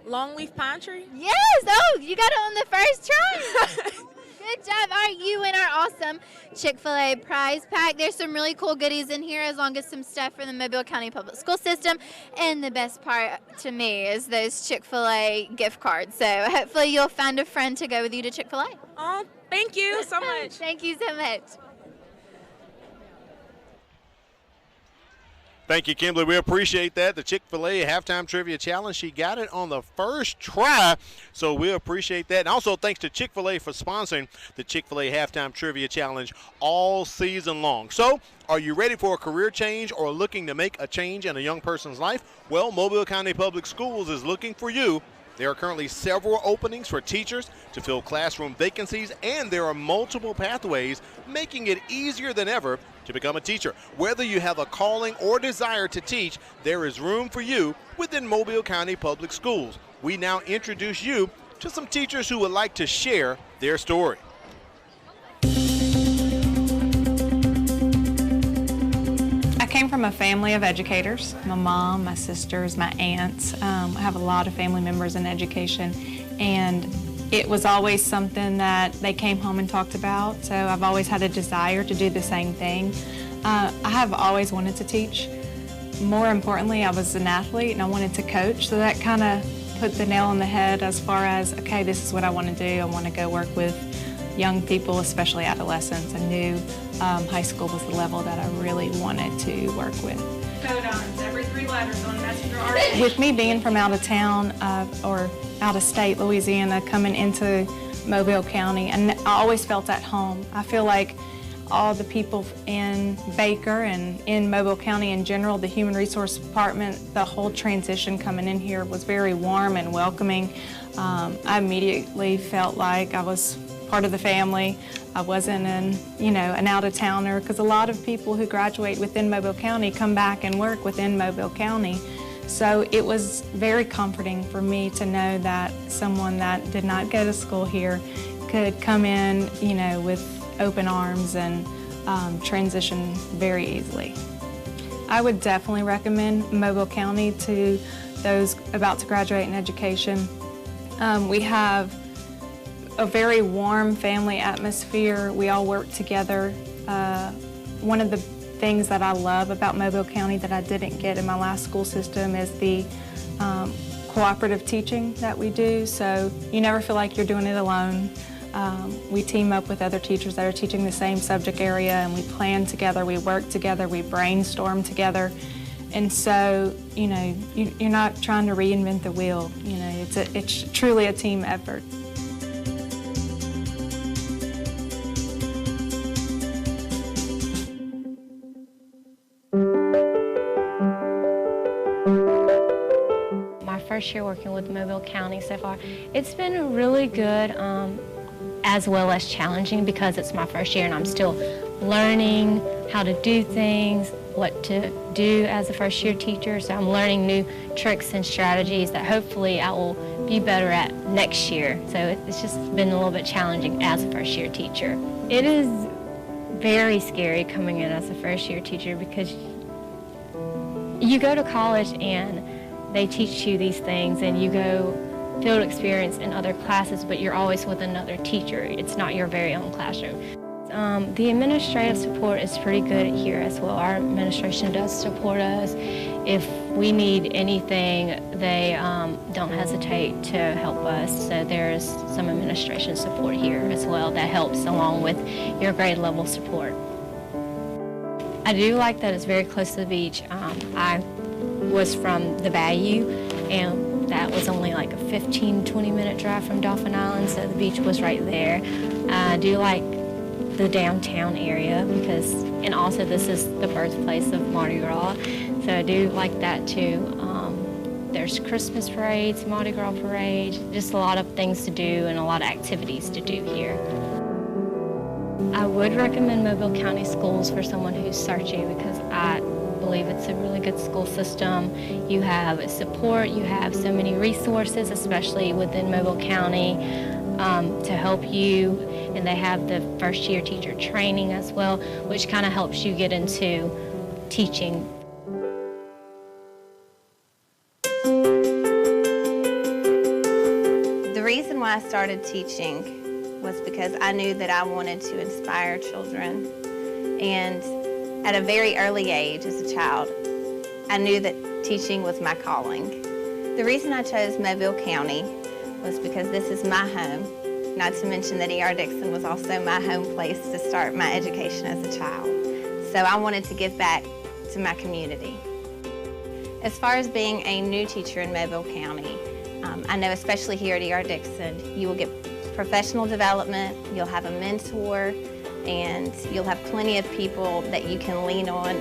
Longleaf pine tree? Yes! Oh, you got it on the first try. Good job. All right, you win our awesome Chick-fil-A prize pack. There's some really cool goodies in here, as long as some stuff for the Mobile County Public School System. And the best part to me is those Chick-fil-A gift cards. So hopefully you'll find a friend to go with you to Chick-fil-A. Oh, thank you so much. Thank you so much. Thank you, Kimberly. We appreciate that. The Chick-fil-A Halftime Trivia Challenge, she got it on the first try, so we appreciate that. And also thanks to Chick-fil-A for sponsoring the Chick-fil-A Halftime Trivia Challenge all season long. So, are you ready for a career change or looking to make a change in a young person's life? Well, Mobile County Public Schools is looking for you. There are currently several openings for teachers to fill classroom vacancies, and there are multiple pathways, making it easier than ever to become a teacher. Whether you have a calling or desire to teach, there is room for you within Mobile County Public Schools. We now introduce you to some teachers who would like to share their story. I came from a family of educators. My mom, my sisters, my aunts. I have a lot of family members in education, and it was always something that they came home and talked about, so I've always had a desire to do the same thing. I have always wanted to teach. More importantly, I was an athlete and I wanted to coach, so that kind of put the nail on the head as far as, okay, this is what I want to do. I want to go work with young people, especially adolescents. I knew high school was the level that I really wanted to work with. Codons, every 3 letters on messenger RNA. With me being from out of town or out of state, Louisiana, coming into Mobile County, and I always felt at home. I feel like all the people in Baker and in Mobile County in general, the Human Resource Department, the whole transition coming in here was very warm and welcoming. I immediately felt like I was part of the family. I wasn't an out-of-towner, because a lot of people who graduate within Mobile County come back and work within Mobile County. So it was very comforting for me to know that someone that did not go to school here could come in, with open arms and transition very easily. I would definitely recommend Mobile County to those about to graduate in education. We have a very warm family atmosphere. We all work together. One of the things that I love about Mobile County that I didn't get in my last school system is the cooperative teaching that we do. So you never feel like you're doing it alone. We team up with other teachers that are teaching the same subject area, and we plan together, we work together, we brainstorm together. And so, you're not trying to reinvent the wheel. It's truly a team effort. First year working with Mobile County so far. It's been really good, as well as challenging, because it's my first year and I'm still learning how to do things, what to do as a first year teacher. So I'm learning new tricks and strategies that hopefully I will be better at next year. So it's just been a little bit challenging as a first year teacher. It is very scary coming in as a first year teacher, because you go to college and they teach you these things, and you go field experience in other classes, but you're always with another teacher. It's not your very own classroom. The administrative support is pretty good here as well. Our administration does support us. If we need anything, they don't hesitate to help us. So there's some administration support here as well that helps along with your grade level support. I do like that it's very close to the beach. I was from the Bayou, and that was only like a 15-20 minute drive from Dauphin Island, so the beach was right there. I do like the downtown area because, and also this is the birthplace of Mardi Gras, so I do like that too. There's Christmas parades, Mardi Gras parade, just a lot of things to do and a lot of activities to do here. I would recommend Mobile County Schools for someone who's searching because I believe it's a really good school system. You have support, you have so many resources, especially within Mobile County, to help you, and they have the first year teacher training as well, which kind of helps you get into teaching. The reason why I started teaching was because I knew that I wanted to inspire children, and at a very early age as a child, I knew that teaching was my calling. The reason I chose Mobile County was because this is my home, not to mention that E.R. Dixon was also my home place to start my education as a child. So I wanted to give back to my community. As far as being a new teacher in Mobile County, I know especially here at E.R. Dixon, you will get professional development, you'll have a mentor, and you'll have plenty of people that you can lean on,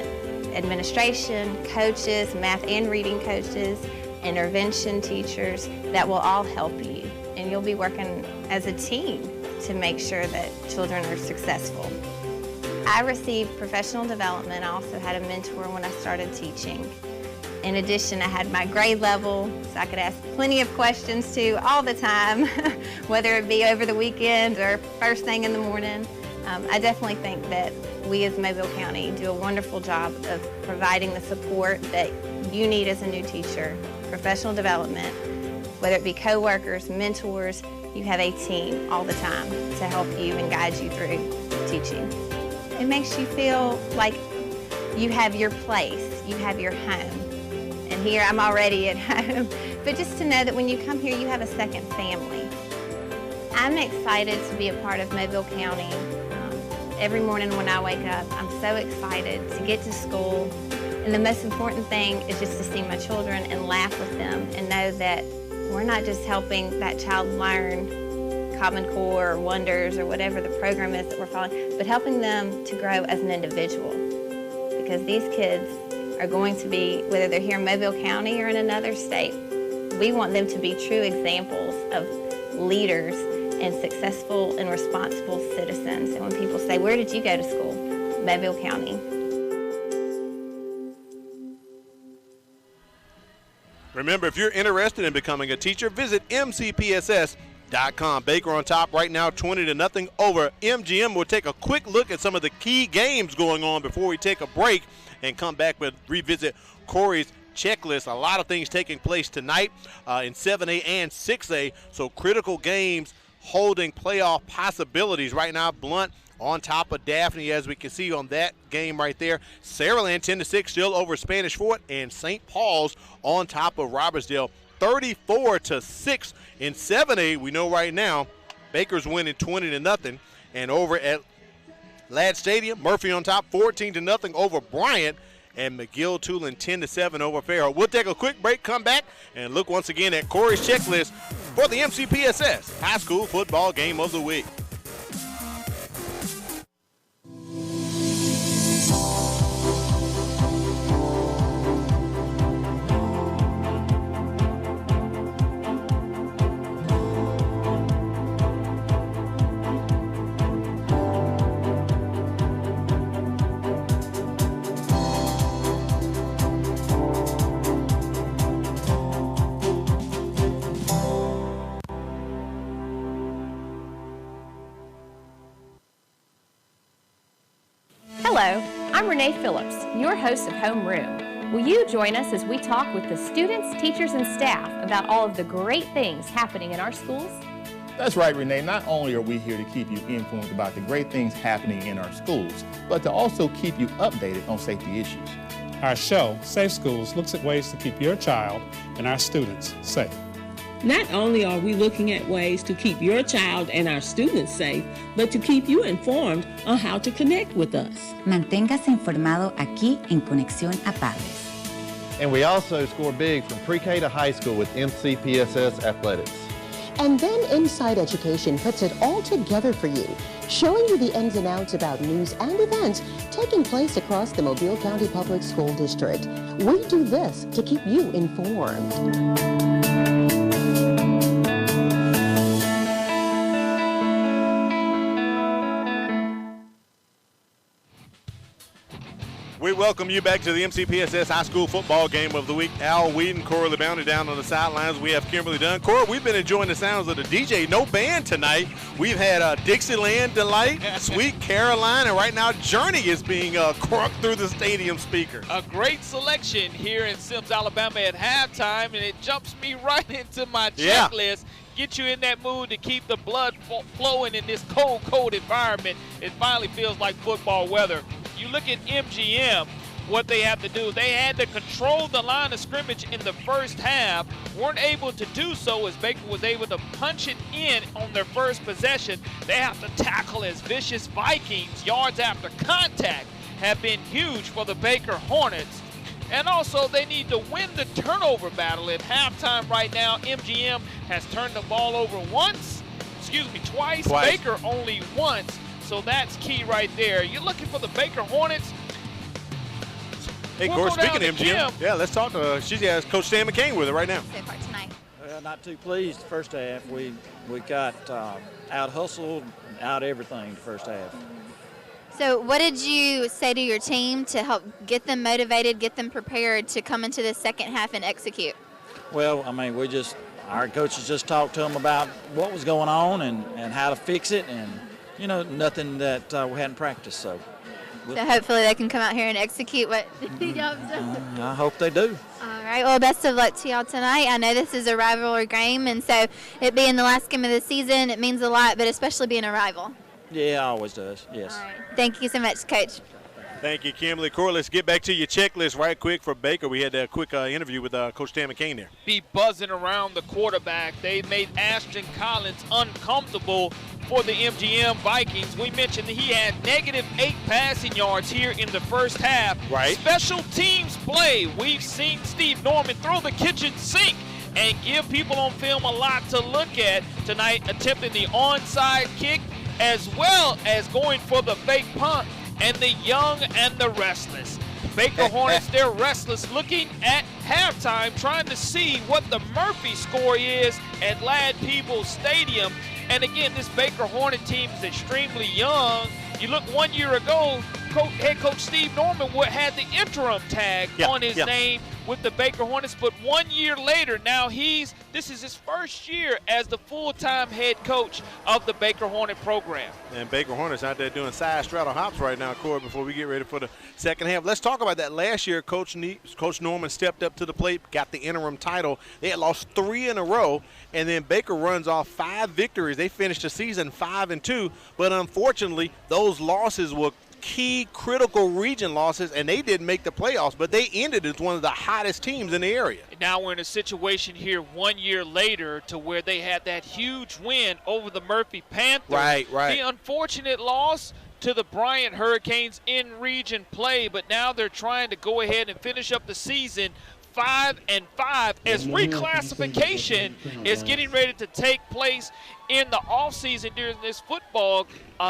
administration, coaches, math and reading coaches, intervention teachers that will all help you. And you'll be working as a team to make sure that children are successful. I received professional development. I also had a mentor when I started teaching. In addition, I had my grade level, so I could ask plenty of questions to all the time, whether it be over the weekend or first thing in the morning. I definitely think that we as Mobile County do a wonderful job of providing the support that you need as a new teacher, professional development, whether it be co-workers, mentors, you have a team all the time to help you and guide you through teaching. It makes you feel like you have your place, you have your home. And here I'm already at home, but just to know that when you come here, you have a second family. I'm excited to be a part of Mobile County. Every morning when I wake up, I'm so excited to get to school. And the most important thing is just to see my children and laugh with them and know that we're not just helping that child learn Common Core or Wonders or whatever the program is that we're following, but helping them to grow as an individual. Because these kids are going to be, whether they're here in Mobile County or in another state, we want them to be true examples of leaders and successful and responsible citizens. And when people say, where did you go to school? Mobile County. Remember, if you're interested in becoming a teacher, visit mcpss.com. Baker on top right now, 20-0 over MGM. We'll take a quick look at some of the key games going on before we take a break and come back with revisit Corey's checklist. A lot of things taking place tonight in 7A and 6A, so critical games holding playoff possibilities. Right now, Blount on top of Daphne, as we can see on that game right there. Saraland 10-6 still over Spanish Fort, and St. Paul's on top of Robertsdale 34-6 in 7A. We know right now Baker's winning 20-0, and over at Ladd Stadium, Murphy on top 14-0 over Bryant, and McGill-Tulane 10-7 over Farrell. We'll take a quick break, come back, and look once again at Corey's checklist for the MCPSS High School Football Game of the Week. Hello, I'm Renee Phillips, your host of Homeroom. Will you join us as we talk with the students, teachers, and staff about all of the great things happening in our schools? That's right, Renee. Not only are we here to keep you informed about the great things happening in our schools, but to also keep you updated on safety issues. Our show, Safe Schools, looks at ways to keep your child and our students safe. Not only are we looking at ways to keep your child and our students safe, but to keep you informed on how to connect with us. Manténgase informado aquí en Conexión a Padres. And we also score big from pre-K to high school with MCPSS athletics. And then Inside Education puts it all together for you, showing you the ins and outs about news and events taking place across the Mobile County Public School District. We do this to keep you informed. We welcome you back to the MCPSS High School Football Game of the Week. Al Whedon, Corey LeBounty down on the sidelines. We have Kimberly Dunn. Corey, we've been enjoying the sounds of the DJ. No band tonight. We've had Dixieland Delight, Sweet Caroline, and right now Journey is being crunk through the stadium speakers. A great selection here in Sims, Alabama at halftime, and it jumps me right into my checklist. Get you in that mood to keep the blood flowing in this cold environment. It finally feels like football weather. You look at MGM, what they have to do. They had to control the line of scrimmage in the first half, weren't able to do so as Baker was able to punch it in on their first possession. They have to tackle as vicious Vikings. Yards after contact have been huge for the Baker Hornets. And also, they need to win the turnover battle at halftime right now. MGM has turned the ball over twice. Baker only once. So that's key right there. You're looking for the Baker Hornets. Hey, Corey, speaking of MGM, yeah, let's talk to her. She has Coach Stan McCain with her right now. So far tonight. Not too pleased the first half. We got out-hustled, out-everything the first half. So what did you say to your team to help get them motivated, get them prepared to come into the second half and execute? Well, I mean, our coaches just talked to them about what was going on and how to fix it, and nothing that we hadn't practiced. So hopefully they can come out here and execute what y'all have done. I hope they do. All right. Well, best of luck to y'all tonight. I know this is a rivalry game, and so it being the last game of the season, it means a lot, but especially being a rival. Yeah, it always does. Yes. All right. Thank you so much, Coach. Thank you, Kimberly. Corey, let's get back to your checklist right quick for Baker. We had a quick interview with Coach Stan McCain there. Be buzzing around the quarterback. They made Ashton Collins uncomfortable for the MGM Vikings. We mentioned that he had -8 passing yards here in the first half. Right. Special teams play. We've seen Steve Norman throw the kitchen sink and give people on film a lot to look at tonight, attempting the onside kick as well as going for the fake punt. And the young and the restless. Baker Hornets, they're restless, looking at halftime, trying to see what the Murphy score is at Ladd Peebles Stadium. And again, this Baker Hornet team is extremely young. You look 1 year ago, head coach Steve Norman had the interim tag on his name with the Baker Hornets, but 1 year later, now this is his first year as the full-time head coach of the Baker Hornet program. And Baker Hornets out there doing side straddle hops right now, Corey, before we get ready for the second half. Let's talk about that. Last year, Coach Norman stepped up to the plate, got the interim title. They had lost 3 in a row, and then Baker runs off 5 victories. They finished the season 5-2, but unfortunately, those losses were key critical region losses, and they didn't make the playoffs, but they ended as one of the hottest teams in the area. Now we're in a situation here 1 year later to where they had that huge win over the Murphy Panthers. Right. The unfortunate loss to the Bryant Hurricanes in region play, but now they're trying to go ahead and finish up the season 5-5 as reclassification is getting ready to take place in the offseason during this football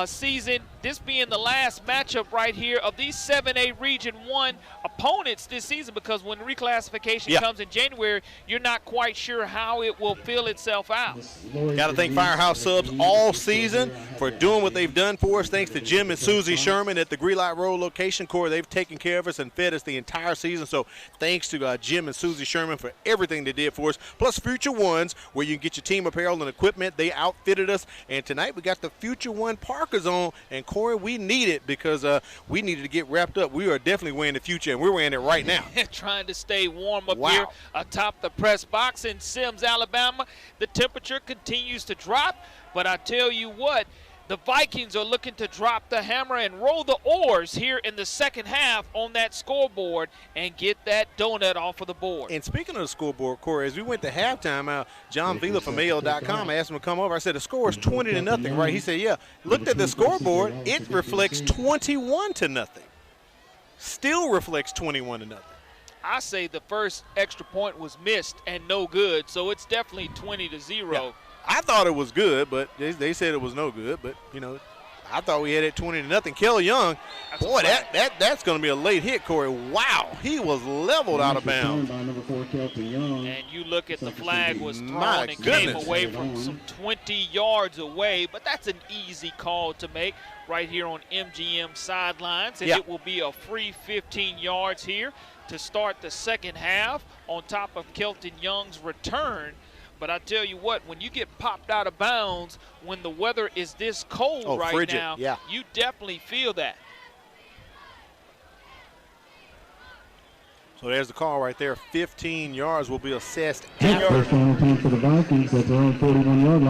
season. This being the last matchup right here of these 7A Region 1 opponents this season, because when reclassification comes in January, you're not quite sure how it will fill itself out. Got to thank Firehouse Subs all season for doing what they've done for us. Thanks to Jim and Susie Sherman at the Greenlight Road location. Corey, they've taken care of us and fed us the entire season. So thanks to Jim and Susie Sherman for everything they did for us. Plus Future Ones, where you can get your team apparel and equipment. They outfitted us. And tonight we got the Future One Parkers on. And Corey, we need it because we needed to get wrapped up. We are definitely wearing the future, and we're wearing it right now. Trying to stay warm up here atop the press box in Sims, Alabama. The temperature continues to drop, but I tell you what, The Vikings are looking to drop the hammer and roll the oars here in the second half on that scoreboard and get that donut off of the board. And speaking of the scoreboard, Corey, as we went to halftime, John Vila from AL.com asked him to come over. I said, the score is 20-0, right? He said, yeah. Looked at the scoreboard. It reflects 21-0. Still reflects 21-0. I say the first extra point was missed and no good, so it's definitely 20-0. Yeah. I thought it was good, but they said it was no good. But, you know, I thought we had it 20-0. Kelly Young, boy, that's going to be a late hit, Corey. Wow, he was leveled out of bounds. And you look at the flag was thrown and came away from some 20 yards away, but that's an easy call to make right here on MGM sidelines. And it will be a free 15 yards here to start the second half on top of Kelton Young's return. But I tell you what, when you get popped out of bounds, when the weather is this cold frigid. now, you definitely feel that. So there's the call right there. 15 yards will be assessed. First down for the Vikings at their own 41-yard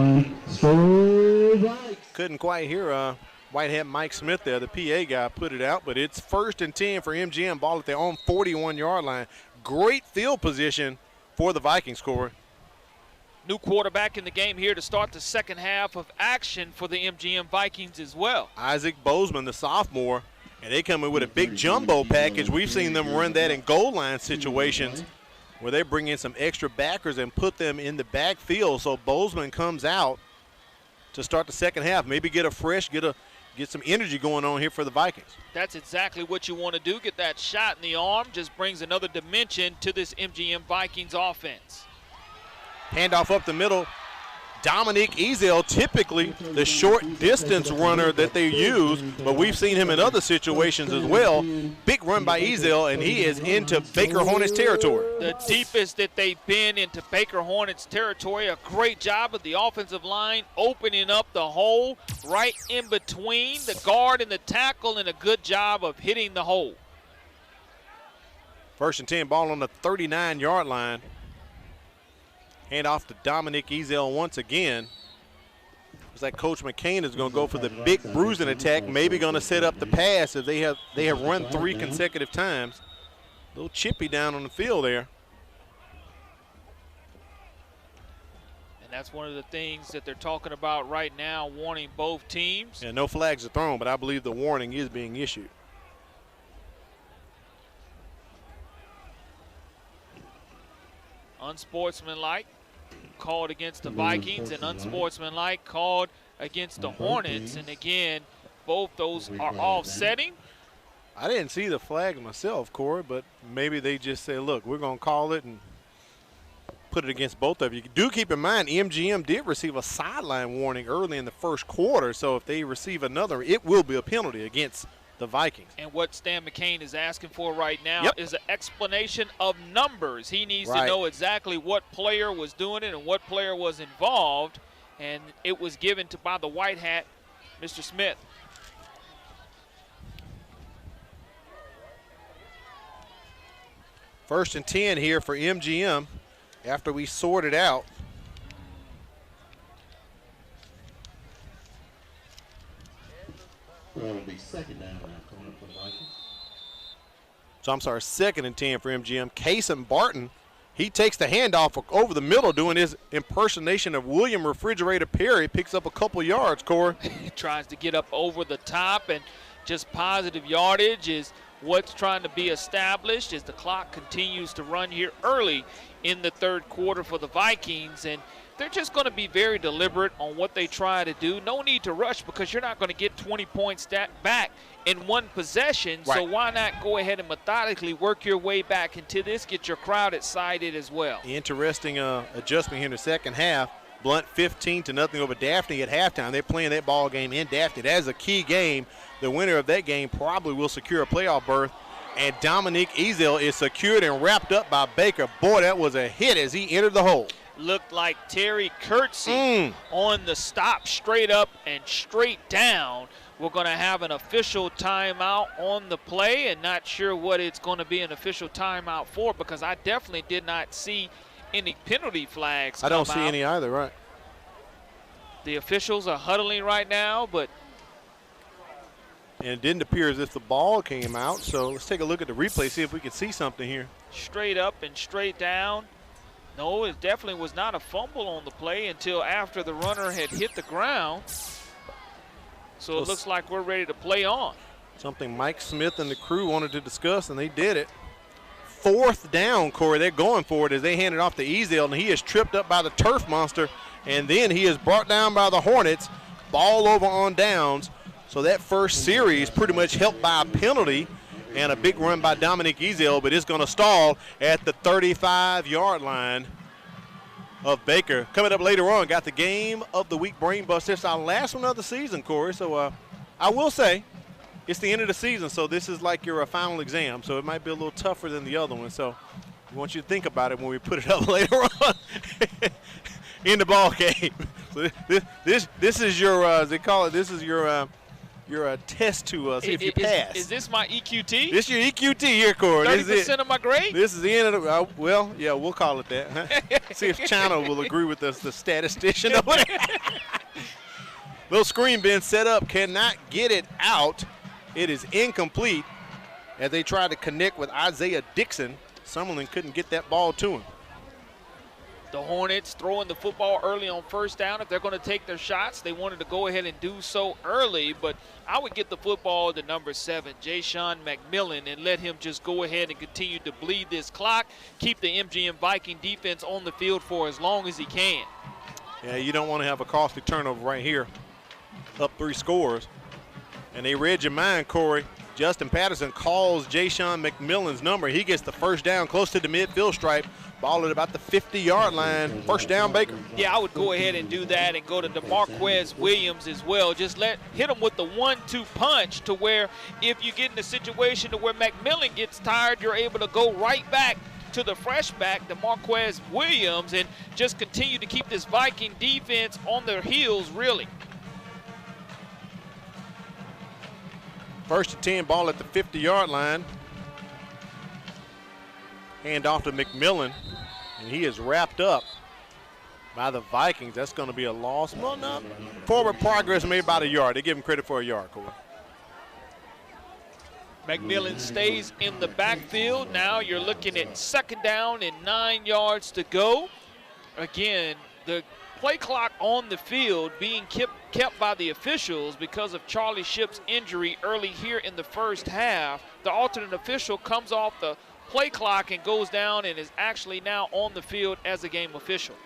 line. Couldn't quite hear Whitehead Mike Smith there. The PA guy put it out, but it's 1st and 10 for MGM. Ball at their own 41-yard line. Great field position for the Vikings, Corey. New quarterback in the game here to start the second half of action for the MGM Vikings as well. Isaac Bozeman, the sophomore, and they come in with a big jumbo package. We've seen them run that in goal line situations where they bring in some extra backers and put them in the backfield. So Bozeman comes out to start the second half. Maybe get some energy going on here for the Vikings. That's exactly what you want to do. Get that shot in the arm. Just brings another dimension to this MGM Vikings offense. Handoff up the middle. Dominique Ezel, typically the short distance runner that they use, but we've seen him in other situations as well. Big run by Ezel, and he is into Baker Hornets territory. The deepest that they've been into Baker Hornets territory. A great job of the offensive line opening up the hole right in between the guard and the tackle, and a good job of hitting the hole. 1st and 10, ball on the 39-yard line. Hand off to Dominic Ezel once again. Looks like Coach McCain is going to go for the big bruising attack, maybe going to set up the pass as they have run 3 consecutive times. A little chippy down on the field there. And that's one of the things that they're talking about right now, warning both teams. Yeah, no flags are thrown, but I believe the warning is being issued. Unsportsmanlike called against the Vikings, and unsportsmanlike called against the Hornets. And again, both those are offsetting. I didn't see the flag myself, Corey, but maybe they just say, look, we're going to call it and put it against both of you. Do keep in mind, MGM did receive a sideline warning early in the first quarter, so if they receive another, it will be a penalty against the Vikings. And what Stan McCain is asking for right now is an explanation of numbers. He needs to know exactly what player was doing it and what player was involved, and it was given by the white hat, Mr. Smith. First and 10 here for MGM after we sort it out. It'll be second down coming up for the Vikings. So I'm sorry, 2nd and 10 for MGM. Kason Barton, he takes the handoff over the middle doing his impersonation of William Refrigerator Perry. Picks up a couple yards, Corey. He tries to get up over the top, and just positive yardage is what's trying to be established as the clock continues to run here early in the third quarter for the Vikings. And they're just going to be very deliberate on what they try to do. No need to rush because you're not going to get 20 points back in one possession. So why not go ahead and methodically work your way back into this, get your crowd excited as well. Interesting adjustment here in the second half. Blunt 15-0 over Daphne at halftime. They're playing that ball game in Daphne. That is a key game. The winner of that game probably will secure a playoff berth. And Dominique Ezel is secured and wrapped up by Baker. Boy, that was a hit as he entered the hole. Looked like Terry Curtsey on the stop, straight up and straight down. We're going to have an official timeout on the play, and not sure what it's going to be an official timeout for, because I definitely did not see any penalty flags. I don't see any either, right? The officials are huddling right now, but and it didn't appear as if the ball came out. So let's take a look at the replay, see if we can see something here. Straight up and straight down. No, it definitely was not a fumble on the play until after the runner had hit the ground. So it looks like we're ready to play on. Something Mike Smith and the crew wanted to discuss, and they did it. 4th down, Corey. They're going for it as they hand it off to Ezel, and he is tripped up by the turf monster, and then he is brought down by the Hornets. Ball over on downs. So that first series pretty much helped by a penalty and a big run by Dominic Ezel, but it's going to stall at the 35-yard line of Baker. Coming up later on, got the Game of the Week Brain Buster. It's our last one of the season, Corey. So I will say, it's the end of the season, so this is like your final exam, so it might be a little tougher than the other one. So we want you to think about it when we put it up later on in the ball game. So this is your they call it, this is your test to see if you pass. Is this my EQT? This is your EQT here, Corey. 30% of my grade? This is the end of the, well, yeah, we'll call it that. See if China will agree with us, the statistician over there. Little screen being set up, cannot get it out. It is incomplete as they try to connect with Isaiah Dixon. Summerlin couldn't get that ball to him. The Hornets throwing the football early on 1st down. If they're going to take their shots, they wanted to go ahead and do so early, but I would get the football to number 7, Jashawn McMillan, and let him just go ahead and continue to bleed this clock, keep the MGM Viking defense on the field for as long as he can. Yeah, you don't want to have a costly turnover right here. Up 3 scores. And they read your mind, Corey. Justin Patterson calls Jashawn McMillan's number. He gets the 1st down close to the midfield stripe. Ball at about the 50-yard line. 1st down, Baker. Yeah, I would go ahead and do that and go to DeMarquez Williams as well. Just hit him with the 1-2 punch to where if you get in a situation to where McMillan gets tired, you're able to go right back to the fresh back, DeMarquez Williams, and just continue to keep this Viking defense on their heels, really. 1st and 10, ball at the 50-yard line. Hand off to McMillan, and he is wrapped up by the Vikings. That's going to be a loss. Well, no, forward progress made about a yard. They give him credit for a yard, Corey. McMillan stays in the backfield. Now you're looking at 2nd down and 9 yards to go. Again, the play clock on the field being kept by the officials because of Charlie Shipp's injury early here in the 1st half. The alternate official comes off the play clock and goes down and is actually now on the field as a game official.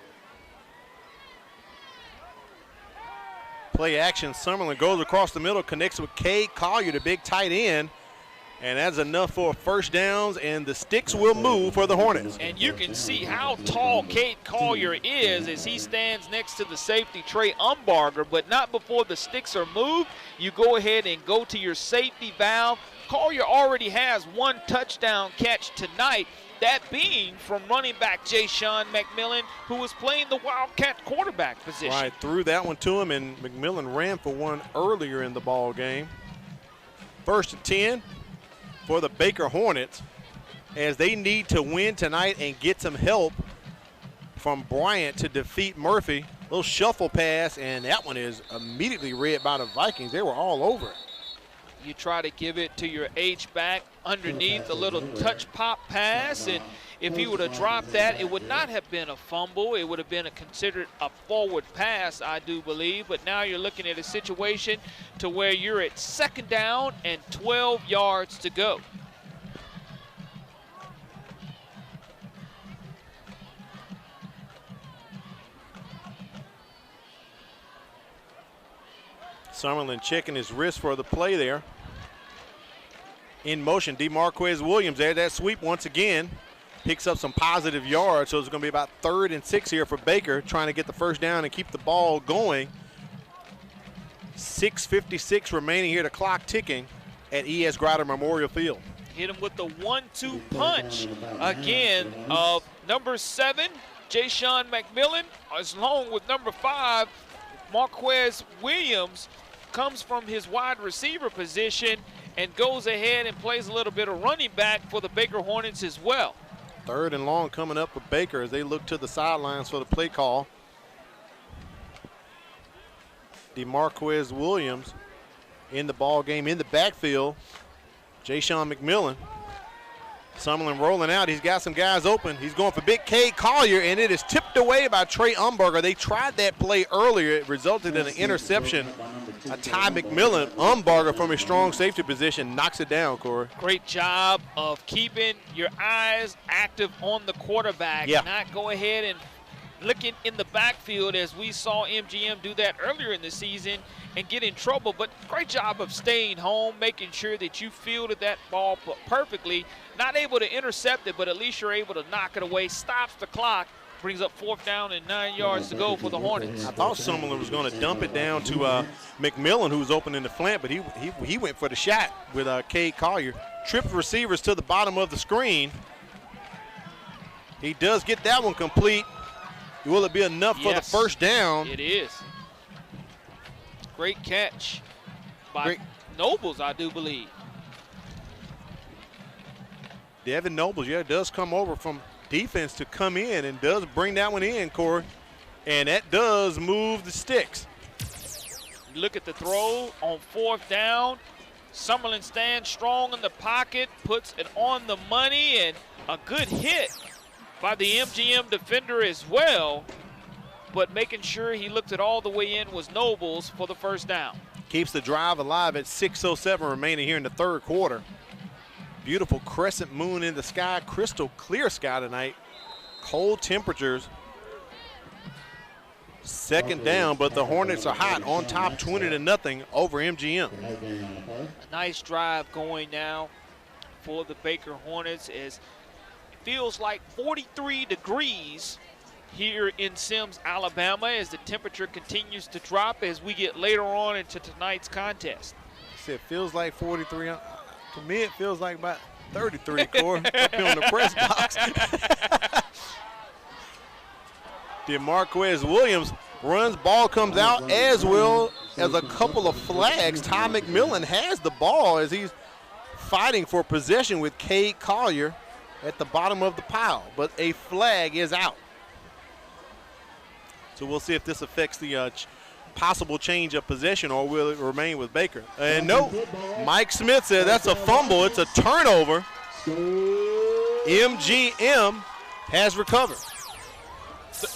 Play action, Summerlin goes across the middle, connects with Cade Collier, the big tight end. And that's enough for 1st downs, and the sticks will move for the Hornets. And you can see how tall Cade Collier is as he stands next to the safety Trey Umbarger, but not before the sticks are moved. You go ahead and go to your safety valve. Collier already has 1 touchdown catch tonight, that being from running back Jashawn McMillan, who was playing the Wildcat quarterback position. Right, threw that one to him, and McMillan ran for one earlier in the ball game. 1st and 10. For the Baker Hornets, as they need to win tonight and get some help from Bryant to defeat Murphy. Little shuffle pass, and that one is immediately read by the Vikings. They were all over it. You try to give it to your H-back underneath, a little touch pop pass, and if he would have dropped that, it would not have been a fumble. It would have been considered a forward pass, I do believe. But now you're looking at a situation to where you're at 2nd down and 12 yards to go. Summerlin checking his wrist for the play there. In motion, DeMarquez Williams there. That sweep once again picks up some positive yards, so it's going to be about 3rd and 6 here for Baker, trying to get the 1st down and keep the ball going. 6:56 remaining here, the clock ticking at E.S. Grider Memorial Field. Hit him with the 1-2 punch again of number 7, Jashawn McMillan, along with number 5, Marquez Williams, comes from his wide receiver position and goes ahead and plays a little bit of running back for the Baker Hornets as well. 3rd and long coming up for Baker as they look to the sidelines for the play call. DeMarquez Williams in the ball game in the backfield. Ja'Shawn McMillan. Summerlin rolling out. He's got some guys open. He's going for big Cade Collier, and it is tipped away by Trey Umberger. They tried that play earlier. It resulted in an interception. Ty McMillan, Umberger from a strong safety position, knocks it down, Corey. Great job of keeping your eyes active on the quarterback. Yeah. Not go ahead and looking in the backfield as we saw MGM do that earlier in the season and get in trouble. But great job of staying home, making sure that you fielded that ball perfectly. Not able to intercept it, but at least you're able to knock it away. Stops the clock. Brings up 4th down and 9 yards to go for the Hornets. I thought Summerlin was going to dump it down to McMillan, who was open in the flank, but he went for the shot with Cade Collier. Tripped receivers to the bottom of the screen. He does get that one complete. Will it be enough for the first down? It is. Great catch by Nobles, I do believe. Devin Nobles, does come over from defense to come in and does bring that one in, Corey. And that does move the sticks. Look at the throw on 4th down. Summerlin stands strong in the pocket, puts it on the money, and a good hit by the MGM defender as well. But making sure he looked it all the way in was Nobles for the first down. Keeps the drive alive at 6:07 remaining here in the 3rd quarter. Beautiful crescent moon in the sky, crystal clear sky tonight. Cold temperatures. 2nd down, but the Hornets are hot on top 20-0 over MGM. A nice drive going now for the Baker Hornets as it feels like 43 degrees here in Sims, Alabama, as the temperature continues to drop as we get later on into tonight's contest. It feels like 43. To me, it feels like about 33, Corey, up here on the press box. DeMarquez Williams runs, ball comes out, as well as a couple of flags. Ty McMillan has the ball as he's fighting for possession with Cade Collier at the bottom of the pile, but a flag is out. So we'll see if this affects the possible change of possession, or will it remain with Baker? And no, Mike Smith said that's a fumble. It's a turnover. MGM has recovered.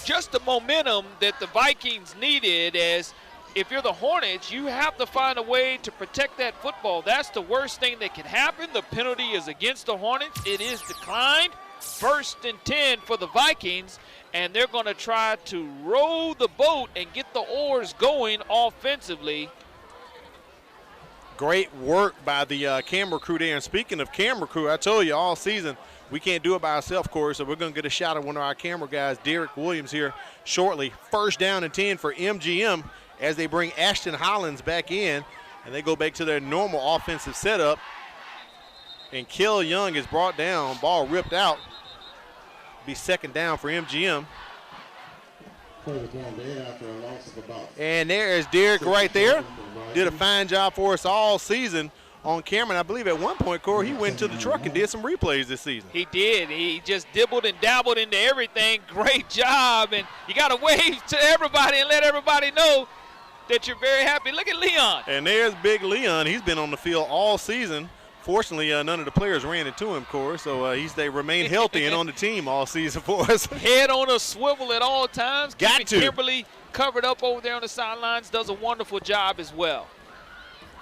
Just the momentum that the Vikings needed, as if you're the Hornets, you have to find a way to protect that football. That's the worst thing that can happen. The penalty is against the Hornets. It is declined. 1st and 10 for the Vikings, and they're going to try to row the boat and get the oars going offensively. Great work by the camera crew there. And speaking of camera crew, I told you all season we can't do it by ourselves, Corey, so we're going to get a shot at one of our camera guys, Derek Williams, here shortly. 1st down and 10 for MGM as they bring Ashton Hollins back in, and they go back to their normal offensive setup. And Kel Young is brought down, ball ripped out. Be 2nd down for MGM. And there is Derek right there. Did a fine job for us all season on camera. And I believe at one point, Corey, he went to the truck and did some replays this season. He did. He just dibbled and dabbled into everything. Great job. And you got to wave to everybody and let everybody know that you're very happy. Look at Leon. And there's big Leon. He's been on the field all season. Fortunately, none of the players ran into him, Corey, so they remain healthy and on the team all season for us. Head on a swivel at all times. Got to. Kimberly covered up over there on the sidelines, does a wonderful job as well.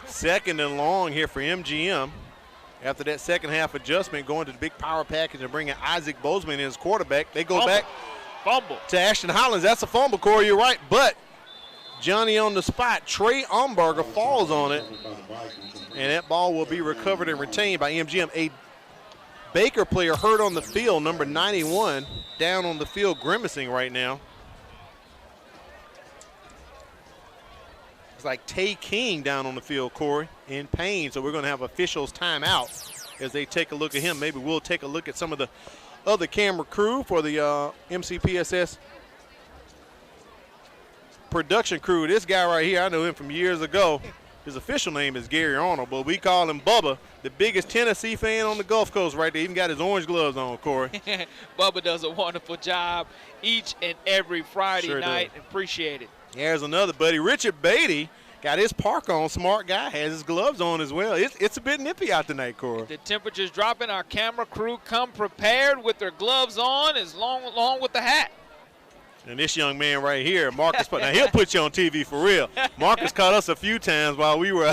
2nd and long here for MGM. After that second half adjustment, going to the big power package and bringing Isaac Bozeman in as quarterback. They go back to Ashton Hollins. That's a fumble, Corey, you're right, but Johnny on the spot. Trey Umberger falls on it. And that ball will be recovered and retained by MGM. A Baker player hurt on the field, number 91, down on the field grimacing right now. It's like Tay King down on the field, Corey, in pain. So we're going to have officials timeout as they take a look at him. Maybe we'll take a look at some of the other camera crew for the MCPSS production crew. This guy right here, I know him from years ago. His official name is Gary Arnold, but we call him Bubba, the biggest Tennessee fan on the Gulf Coast right there. Even got his orange gloves on, Corey. Bubba does a wonderful job each and every Friday night. Appreciate it. Here's another buddy. Richard Beatty got his park on. Smart guy. Has his gloves on as well. It's a bit nippy out tonight, Corey. The temperature's dropping. Our camera crew come prepared with their gloves on along with the hat. And this young man right here, Marcus, now he'll put you on TV for real. Marcus caught us a few times while we were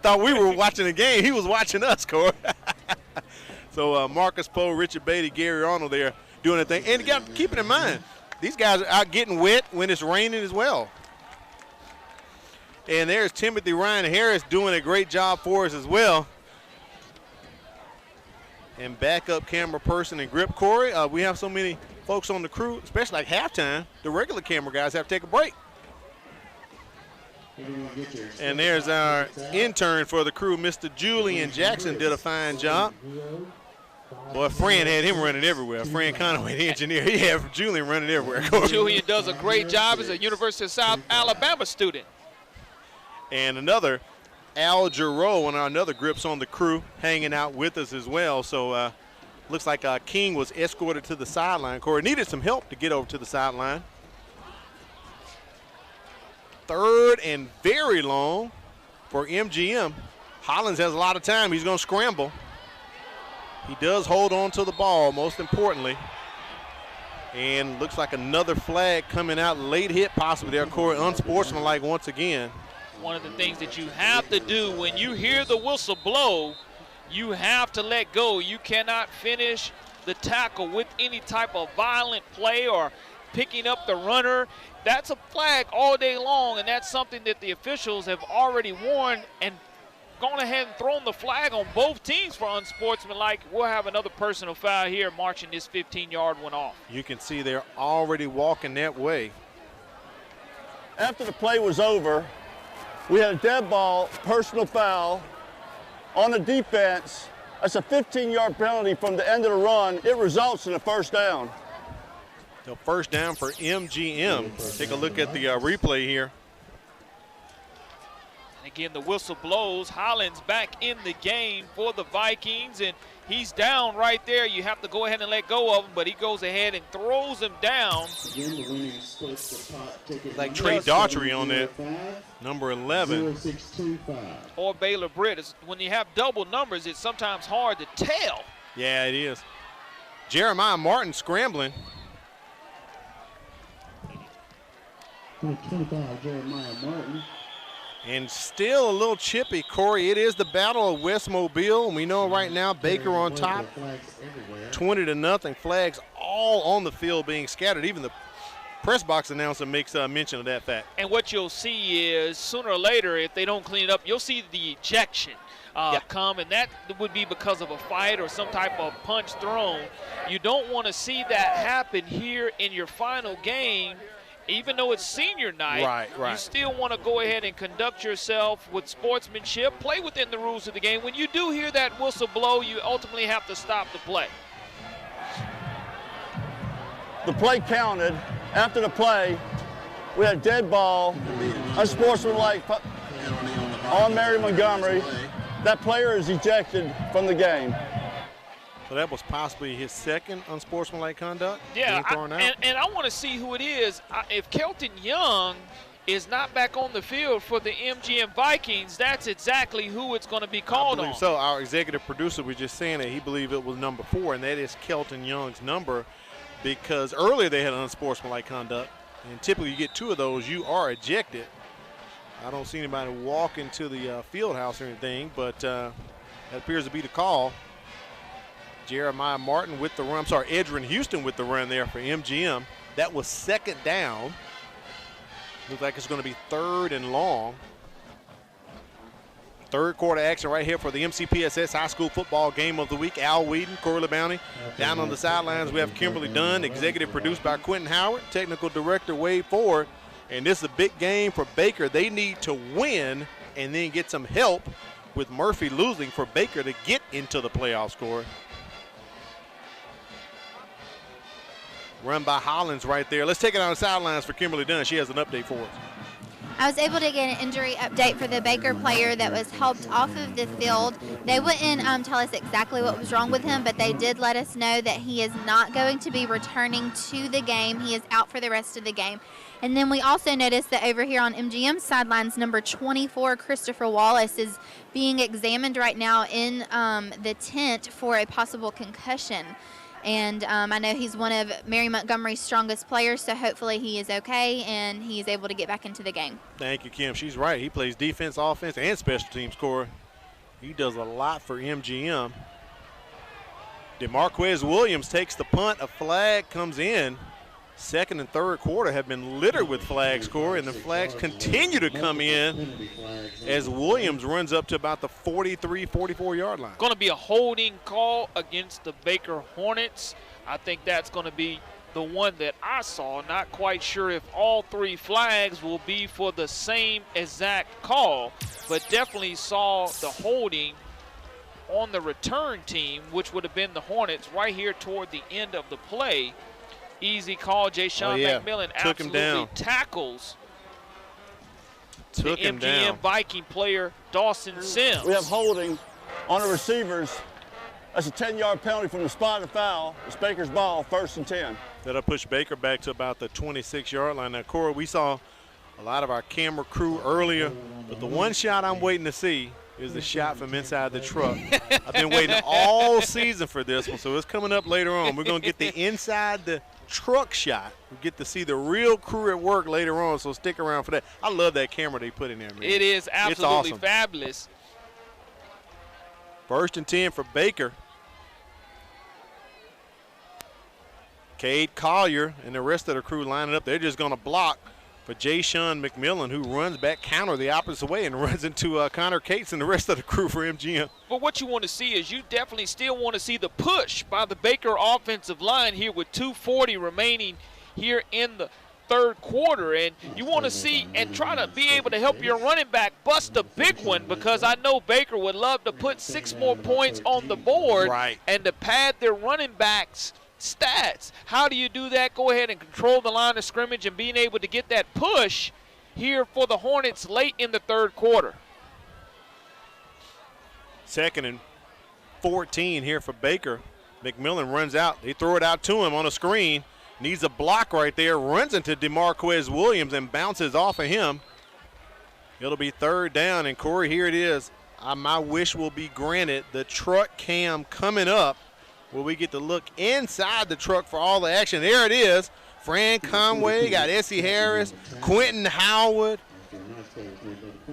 thought we were watching the game. He was watching us, Corey. So Marcus Poe, Richard Beatty, Gary Arnold there doing the thing. And you got to keep it in mind, these guys are out getting wet when it's raining as well. And there's Timothy Ryan Harris doing a great job for us as well. And backup camera person and grip, Corey. We have so many folks on the crew, especially like halftime, the regular camera guys have to take a break. And there's our intern for the crew, Mr. Julian Jackson, did a fine job. Boy, Fran had him running everywhere. Fran Conaway, the engineer, he had Julian running everywhere. Julian does a great job as a University of South Alabama student. And another Al Giroux, one of our another grips on the crew, hanging out with us as well. So looks like King was escorted to the sideline. Corey needed some help to get over to the sideline. 3rd and very long for MGM. Hollins has a lot of time. He's going to scramble. He does hold on to the ball, most importantly. And looks like another flag coming out. Late hit possibly there, Corey. Unsportsmanlike once again. One of the things that you have to do when you hear the whistle blow, you have to let go. You cannot finish the tackle with any type of violent play or picking up the runner. That's a flag all day long, and that's something that the officials have already warned and gone ahead and thrown the flag on both teams for unsportsmanlike. We'll have another personal foul here marching this 15-yard one off. You can see they're already walking that way. After the play was over, we had a dead ball, personal foul on the defense. That's a 15-yard penalty from the end of the run. It results in a first down. So first down for MGM. Take a look at the replay here. And again, the whistle blows. Hollins back in the game for the Vikings, and he's down right there. You have to go ahead and let go of him, but he goes ahead and throws him down. Like Trey Daughtry on that, number 11. Or Baylor Britt. When you have double numbers, it's sometimes hard to tell. Yeah, it is. Jeremiah Martin scrambling. 25, Jeremiah Martin. And still a little chippy, Corey. It is the Battle of West Mobile, and we know right now Baker on top, 20-0. Flags all on the field being scattered. Even the press box announcer makes mention of that fact. And what you'll see is sooner or later, if they don't clean it up, you'll see the ejection come, and that would be because of a fight or some type of punch thrown. You don't want to see that happen here in your final game. Even though it's senior night, you still want to go ahead and conduct yourself with sportsmanship, play within the rules of the game. When you do hear that whistle blow, you ultimately have to stop the play. The play counted. After the play, we had a dead ball, unsportsmanlike on Mary Montgomery. That player is ejected from the game. So that was possibly his second unsportsmanlike conduct. Yeah, and I want to see who it is. If Kelton Young is not back on the field for the MGM Vikings, that's exactly who it's going to be called on. So our executive producer was just saying that he believed it was number 4, and that is Kelton Young's number, because earlier they had an unsportsmanlike conduct, and typically you get 2 of those, you are ejected. I don't see anybody walk into the field house or anything, but that appears to be the call. Jeremiah Martin with the run. I'm sorry, Edrin Houston with the run there for MGM. That was second down. Looks like it's going to be 3rd and long. Third quarter action right here for the MCPSS High School Football Game of the Week. Al Whedon, Corey LeBounty. Down on the sidelines, we have Kimberly Dunn, executive produced by Quentin Howard, technical director Wade Ford. And this is a big game for Baker. They need to win and then get some help with Murphy losing for Baker to get into the playoff score. Run by Hollins right there. Let's take it on the sidelines for Kimberly Dunn. She has an update for us. I was able to get an injury update for the Baker player that was helped off of the field. They wouldn't tell us exactly what was wrong with him, but they did let us know that he is not going to be returning to the game. He is out for the rest of the game. And then we also noticed that over here on MGM sidelines, number 24, Christopher Wallace, is being examined right now in the tent for a possible concussion. And I know he's one of Mary Montgomery's strongest players, so hopefully he is okay and he's able to get back into the game. Thank you, Kim. She's right. He plays defense, offense, and special teams, Corey. He does a lot for MGM. DeMarquez Williams takes the punt. A flag comes in. Second and third quarter have been littered with flags, Corey, and the flags continue to come in as Williams runs up to about the 43, 44-yard line. Going to be a holding call against the Baker Hornets. I think that's going to be the one that I saw. Not quite sure if all three flags will be for the same exact call, but definitely saw the holding on the return team, which would have been the Hornets right here toward the end of the play. Easy call. Jayshawn McMillan absolutely tackles the MGM Viking player Dawson Sims. We have holding on the receivers. That's a 10-yard penalty from the spot of foul. It's Baker's ball, 1st and 10. That'll push Baker back to about the 26-yard line. Now, Corey, we saw a lot of our camera crew earlier, but the one shot I'm waiting to see is the shot from inside the truck. I've been waiting all season for this one, so it's coming up later on. We're going to get the inside the truck shot. We get to see the real crew at work later on, so stick around for that. I love that camera they put in there, man. It is absolutely fabulous. 1st and 10 for Baker. Cade Collier and the rest of the crew lining up. They're just going to block for Jayshawn McMillan, who runs back counter the opposite way and runs into Connor Cates and the rest of the crew for MGM. But what you want to see is you definitely still want to see the push by the Baker offensive line here with 2:40 remaining here in the third quarter. And you want to see and try to be able to help your running back bust a big one, because I know Baker would love to put 6 more points on the board and to pad their running backs' stats. How do you do that? Go ahead and control the line of scrimmage and being able to get that push here for the Hornets late in the third quarter. 2nd and 14 here for Baker. McMillan runs out. They throw it out to him on a screen. Needs a block right there. Runs into DeMarquez Williams and bounces off of him. It'll be 3rd down, and Corey, here it is. My wish will be granted. The truck cam coming up, where we get to look inside the truck for all the action. There it is. Fran Conway, got Essie Harris, Quentin Howard,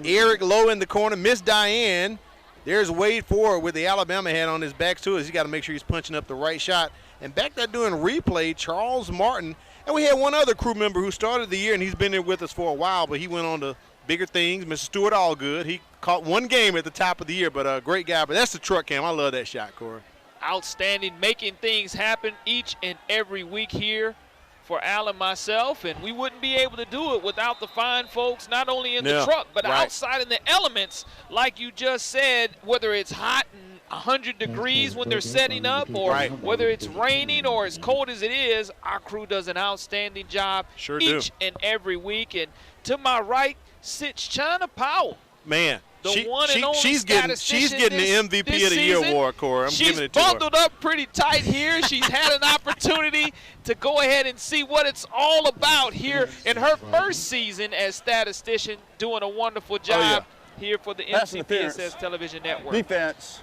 Eric Lowe in the corner, Miss Diane. There's Wade Ford with the Alabama hat on his back too. He's got to make sure he's punching up the right shot. And back there doing replay, Charles Martin. And we had one other crew member who started the year, and he's been there with us for a while, but he went on to bigger things. Mr. Stewart Allgood. He caught one game at the top of the year, but a great guy. But that's the truck cam. I love that shot, Corey. Outstanding, making things happen each and every week here for Al and myself, and we wouldn't be able to do it without the fine folks, not only in the truck, but outside in the elements, like you just said, whether it's hot and 100 degrees when they're setting up, or whether it's raining or as cold as it is, our crew does an outstanding job each and every week. And to my right sits China Powell. Man. She's getting the MVP of the Year award, Corey. I'm giving it to her. She's bundled up pretty tight here. She's had an opportunity to go ahead and see what it's all about here in her first season as statistician, doing a wonderful job here for the MCPSS Television Network. Defense.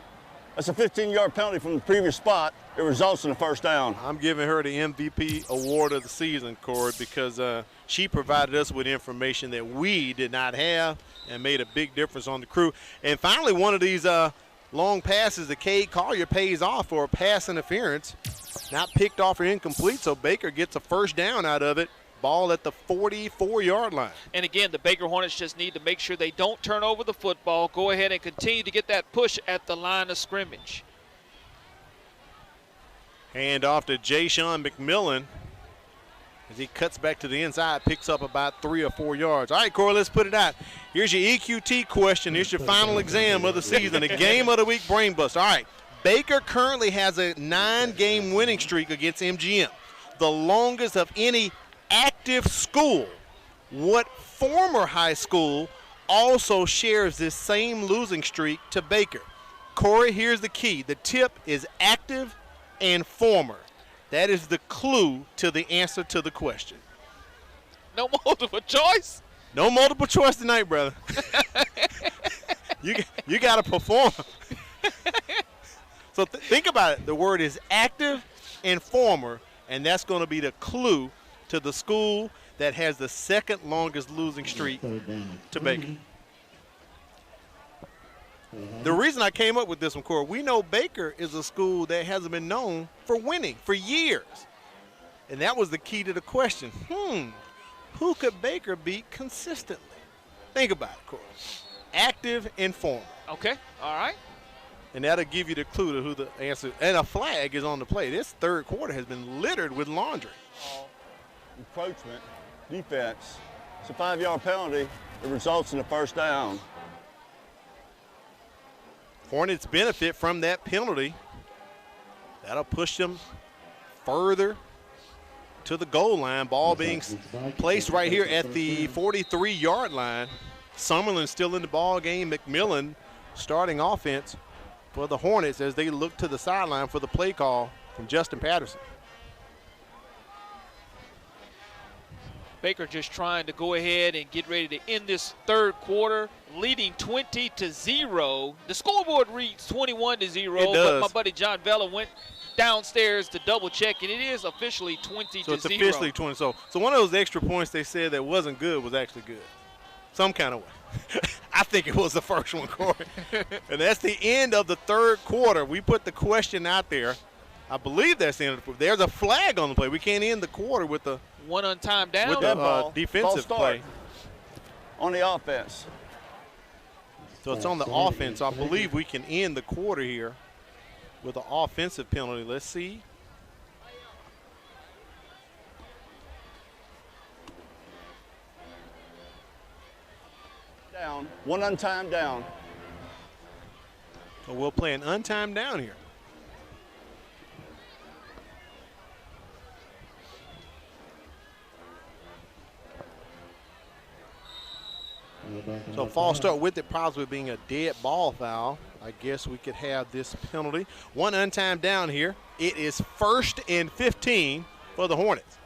That's a 15-yard penalty from the previous spot. It results in a 1st down. I'm giving her the MVP award of the season, Corey, because she provided us with information that we did not have and made a big difference on the crew. And finally, one of these long passes that Cade Collier pays off for a pass interference, not picked off or incomplete, so Baker gets a 1st down out of it. Ball at the 44-yard line. And again, the Baker Hornets just need to make sure they don't turn over the football. Go ahead and continue to get that push at the line of scrimmage. Hand off to Jayshawn McMillan as he cuts back to the inside, picks up about 3 or 4 yards. All right, Corey, let's put it out. Here's your EQT question. Here's your final exam of the season, a game of the week brain bust. All right, Baker currently has a 9-game winning streak against MGM, the longest of any active school. What former high school also shares this same losing streak to Baker. Corey, here's the key. The tip is active and former. That is the clue to the answer to the question. No multiple choice? No multiple choice tonight, brother. You got to perform. So think about it. The word is active and former, and that's going to be the clue to the school that has the second longest losing streak to Baker. The reason I came up with this one, Corey, we know Baker is a school that hasn't been known for winning for years. And that was the key to the question. Who could Baker beat consistently? Think about it, Corey. Active and former. Okay, all right. And that'll give you the clue to who the answer. And a flag is on the play. This third quarter has been littered with laundry. Encroachment, defense. It's a 5-yard penalty. It results in a first down. Hornets benefit from that penalty. That'll push them further to the goal line. Ball being placed right here at the 43-yard line. Summerlin still in the ball game. McMillan starting offense for the Hornets as they look to the sideline for the play call from Justin Patterson. Baker just trying to go ahead and get ready to end this third quarter, leading 20-0. The scoreboard reads 21-0, but my buddy John Vella went downstairs to double check, and it is officially 20-0. So it's officially 20. So one of those extra points they said that wasn't good was actually good, some kind of way. I think it was the first one, Corey. And that's the end of the third quarter. We put the question out there. I believe that's the end of the. There's a flag on the play. We can't end the quarter with the one on time down. With the defensive play on the offense. So it's on the offense. I believe we can end the quarter here with an offensive penalty. Let's see. Down. One untimed down. So we'll play an untimed down here. So false start with it possibly being a dead ball foul. I guess we could have this penalty. One untimed down here. It is 1st and 15 for the Hornets.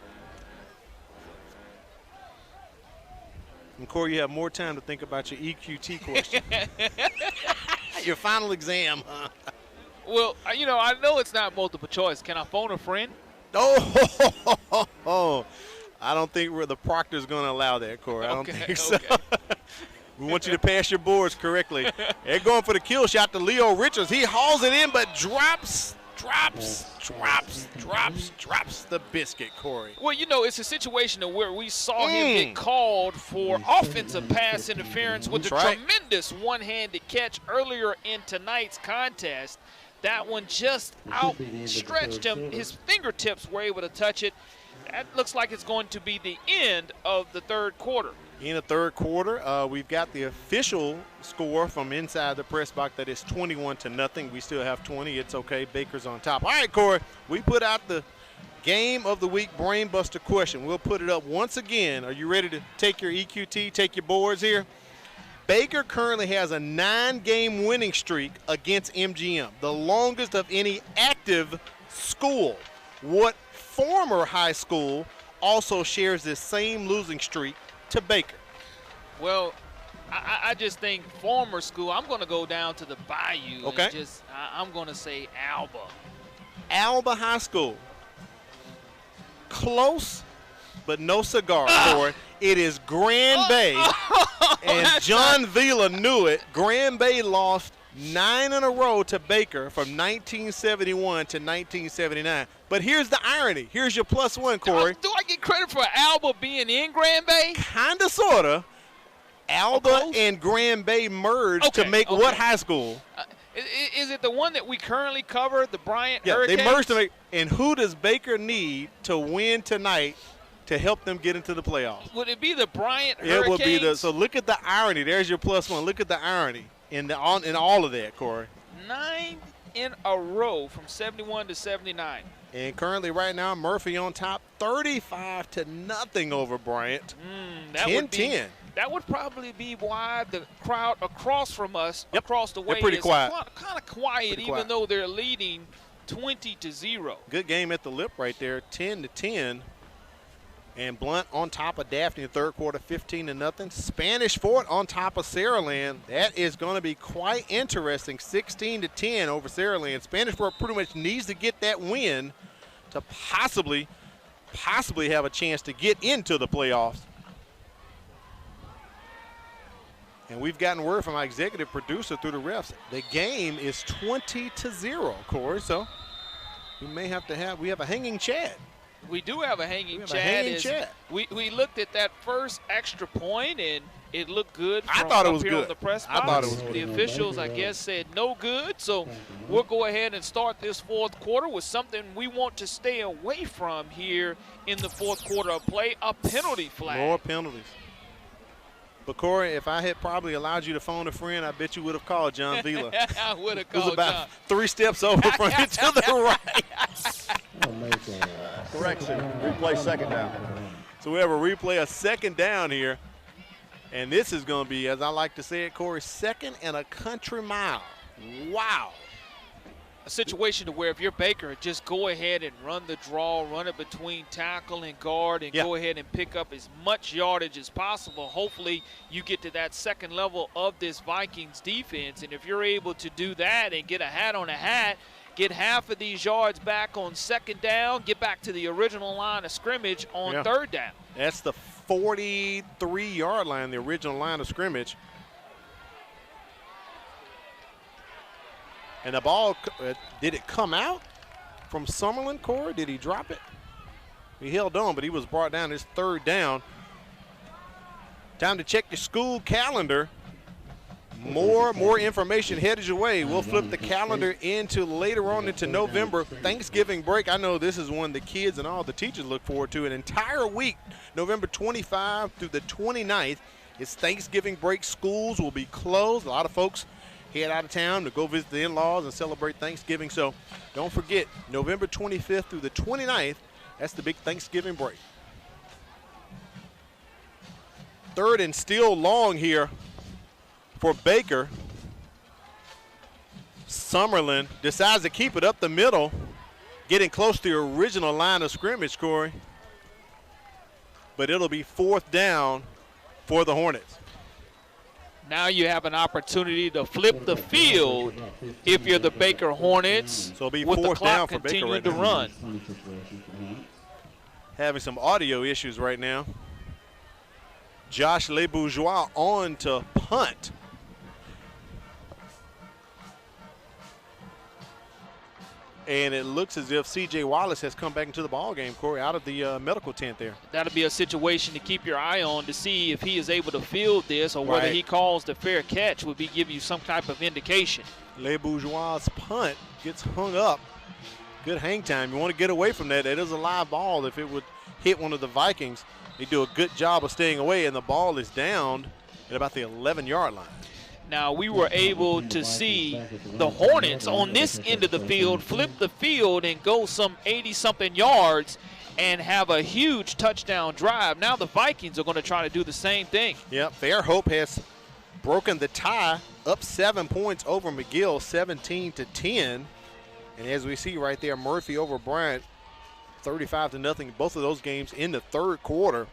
And Corey, you have more time to think about your EQT question. Your final exam, huh? Well, you know, I know it's not multiple choice. Can I phone a friend? Oh, I don't think the proctor's going to allow that, Corey. I don't think so. Okay. We want you to pass your boards correctly. They're going for the kill shot to Leo Richards. He hauls it in, but drops the biscuit, Corey. Well, you know, it's a situation where we saw him get called for offensive pass interference with a tremendous one-handed catch earlier in tonight's contest. That one just outstretched him. His fingertips were able to touch it. That looks like it's going to be the end of the third quarter. In the third quarter, we've got the official score from inside the press box that is 21-0. We still have 20. It's okay. Baker's on top. All right, Corey, we put out the Game of the Week Brainbuster question. We'll put it up once again. Are you ready to take your EQT, take your boards here? Baker currently has a 9-game winning streak against MGM, the longest of any active school. What former high school also shares this same losing streak to Baker? Well, I just think former school, I'm going to go down to the Bayou. Okay. And I'm going to say Alba. Alba High School. Close, but no cigar for it. It is Grand Bay. And John Vila knew it. Grand Bay lost 9 in a row to Baker from 1971 to 1979. But here's the irony. Here's your +1, Corey. Do I get credit for Alba being in Grand Bay? Kind of, sort of. Alba and Grand Bay merged to make what high school? Is it the one that we currently cover, the Bryant Hurricanes? They merged to make. And who does Baker need to win tonight to help them get into the playoffs? Would it be the Bryant Hurricanes? It would be the. So look at the irony. There's your +1. Look at the irony in all of that, Corey. 9 in a row from 71 to 79. And currently right now, Murphy on top 35-0 over Bryant. 10-10. That would probably be why the crowd across from us, across the way, they're pretty quiet. Kind of quiet, even though they're leading 20-0. Good game at the lip right there, 10-10. And Blunt on top of Daphne in the third quarter, 15-0. Spanish Fort on top of Saraland. That is going to be quite interesting, 16-10 over Saraland. Spanish Fort pretty much needs to get that win to possibly have a chance to get into the playoffs. And we've gotten word from our executive producer through the refs. The game is 20-0, Corey. So we have a hanging Chad. We do have a hanging Chad. We looked at that first extra point, and it looked good. I thought it was good. On the press box. I thought it was good. The officials, I guess, said no good. So we'll go ahead and start this fourth quarter with something we want to stay away from here in the fourth quarter of play, a penalty flag. More penalties. But, Corey, if I had probably allowed you to phone a friend, I bet you would have called John Vila. I would have called John. It was about 3 steps over from you to the right. Correction, replay second down. So we have a replay of second down here. And this is going to be, as I like to say it, Corey, second and a country mile. Wow. A situation to where if you're Baker, just go ahead and run the draw, run it between tackle and guard, and go ahead and pick up as much yardage as possible. Hopefully you get to that second level of this Vikings defense. And if you're able to do that and get a hat on a hat, get half of these yards back on second down, get back to the original line of scrimmage on third down. That's the 43-yard line, the original line of scrimmage. And the ball, did it come out from Summerlin, Corey? Did he drop it? He held on, but he was brought down. His third down. Time to check your school calendar. More information headed your way. We'll flip the calendar later on into November. Thanksgiving break. I know this is one the kids and all the teachers look forward to. An entire week, November 25 through the 29th. It's Thanksgiving break. Schools will be closed. A lot of folks head out of town to go visit the in-laws and celebrate Thanksgiving. So don't forget, November 25th through the 29th, that's the big Thanksgiving break. Third and still long here for Baker. Summerlin decides to keep it up the middle, getting close to the original line of scrimmage, Corey. But it'll be fourth down for the Hornets. Now you have an opportunity to flip the field if you're the Baker Hornets. So it'll be with fourth the clock down for Baker continuing to run. Having some audio issues right now. Josh LeBourgeois on to punt. And it looks as if C.J. Wallace has come back into the ball game, Corey, out of the medical tent there. That'll be a situation to keep your eye on to see if he is able to field this or whether he calls the fair catch would be give you some type of indication. LeBourgeois' punt gets hung up. Good hang time. You want to get away from that. It is a live ball. If it would hit one of the Vikings, they do a good job of staying away, and the ball is down at about the 11-yard line. Now, we were able to see the Hornets on this end of the field flip the field and go some 80-something yards and have a huge touchdown drive. Now the Vikings are going to try to do the same thing. Yep, Fairhope has broken the tie, up 7 points over McGill, 17-10. And as we see right there, Murphy over Bryant, 35-0. Both of those games in the third quarter.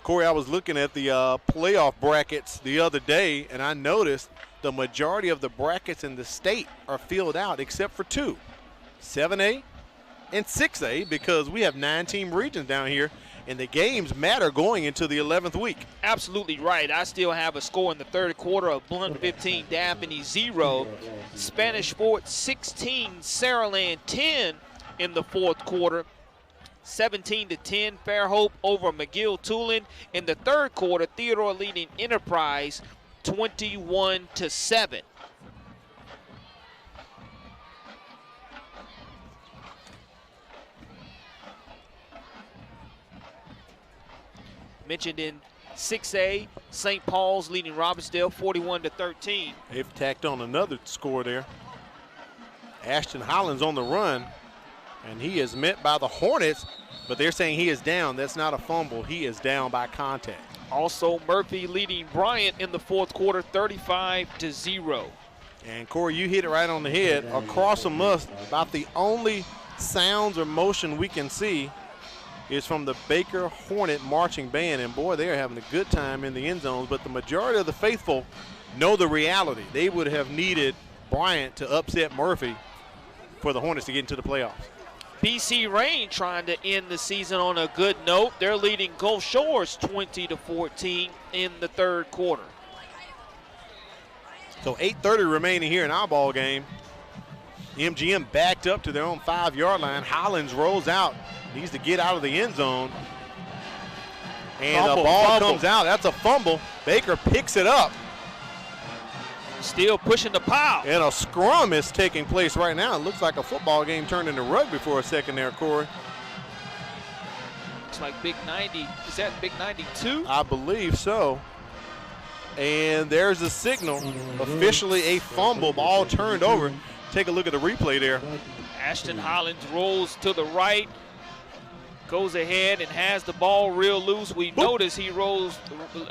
Corey, I was looking at the playoff brackets the other day, and I noticed the majority of the brackets in the state are filled out except for 2, 7A and 6A, because we have 9-team regions down here, and the games matter going into the 11th week. Absolutely right. I still have a score in the third quarter of Blunt 15, Daphne 0, Spanish Fort 16, Saraland 10 in the fourth quarter. 17-10, Fairhope over McGill-Tulane. In the third quarter, Theodore leading Enterprise 21-7. Mentioned in 6A, St. Paul's leading Robbinsdale 41-13. They've tacked on another score there. Ashton Hollins on the run. And he is met by the Hornets, but they're saying he is down. That's not a fumble. He is down by contact. Also, Murphy leading Bryant in the fourth quarter, 35-0. And Corey, you hit it right on the head. Across from us, about the only sounds or motion we can see is from the Baker Hornet marching band. And boy, they're having a good time in the end zones. But the majority of the faithful know the reality. They would have needed Bryant to upset Murphy for the Hornets to get into the playoffs. BC Rain trying to end the season on a good note. They're leading Gulf Shores 20-14 in the third quarter. So 8:30 remaining here in our ball game. MGM backed up to their own 5-yard line. Hollins rolls out, needs to get out of the end zone. And the ball comes out. That's a fumble. Baker picks it up. Still pushing the pile. And a scrum is taking place right now. It looks like a football game turned into rugby for a second there, Corey. Looks like Big 90. Is that Big 92? I believe so. And there's the signal. Officially a fumble. Ball turned over. Take a look at the replay there. Ashton Hollins rolls to the right, goes ahead and has the ball real loose. We notice he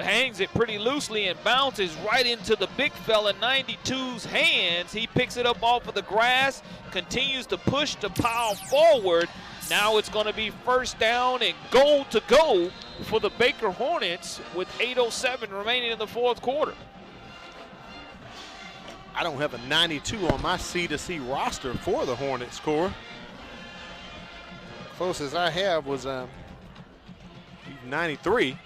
hangs it pretty loosely and bounces right into the big fella 92's hands. He picks it up off of the grass, continues to push the pile forward. Now it's going to be first down and goal to go for the Baker Hornets with 8:07 remaining in the fourth quarter. I don't have a 92 on my C2C roster for the Hornets, Corey. Closest I have was 93.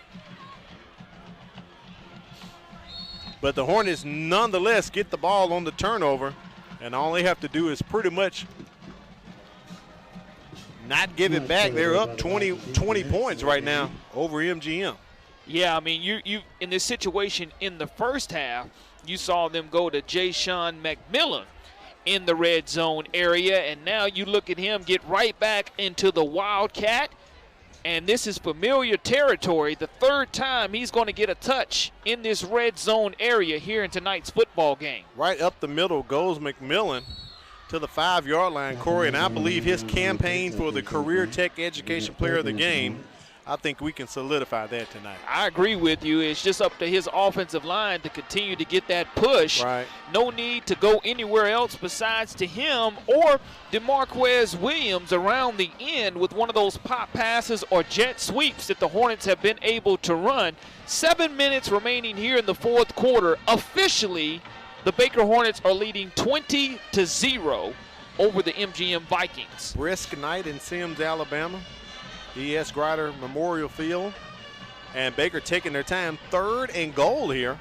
But the Hornets nonetheless get the ball on the turnover, and all they have to do is pretty much not give it back. They're up 20 points right now over MGM. Yeah, I mean, you in this situation in the first half, you saw them go to Jayshon McMillan in the red zone area, and now you look at him get right back into the Wildcat, and this is familiar territory. The third time he's going to get a touch in this red zone area here in tonight's football game. Right up the middle goes McMillan to the 5-yard line, Corey, and I believe his campaign for the Career Tech Education Player of the Game, I think we can solidify that tonight. I agree with you. It's just up to his offensive line to continue to get that push. Right. No need to go anywhere else besides to him or DeMarquez Williams around the end with one of those pop passes or jet sweeps that the Hornets have been able to run. 7 minutes remaining here in the fourth quarter. Officially, the Baker Hornets are leading 20-0 over the MGM Vikings. Brisk night in Sims, Alabama. E.S. Grider Memorial Field, and Baker taking their time. 3rd and goal here.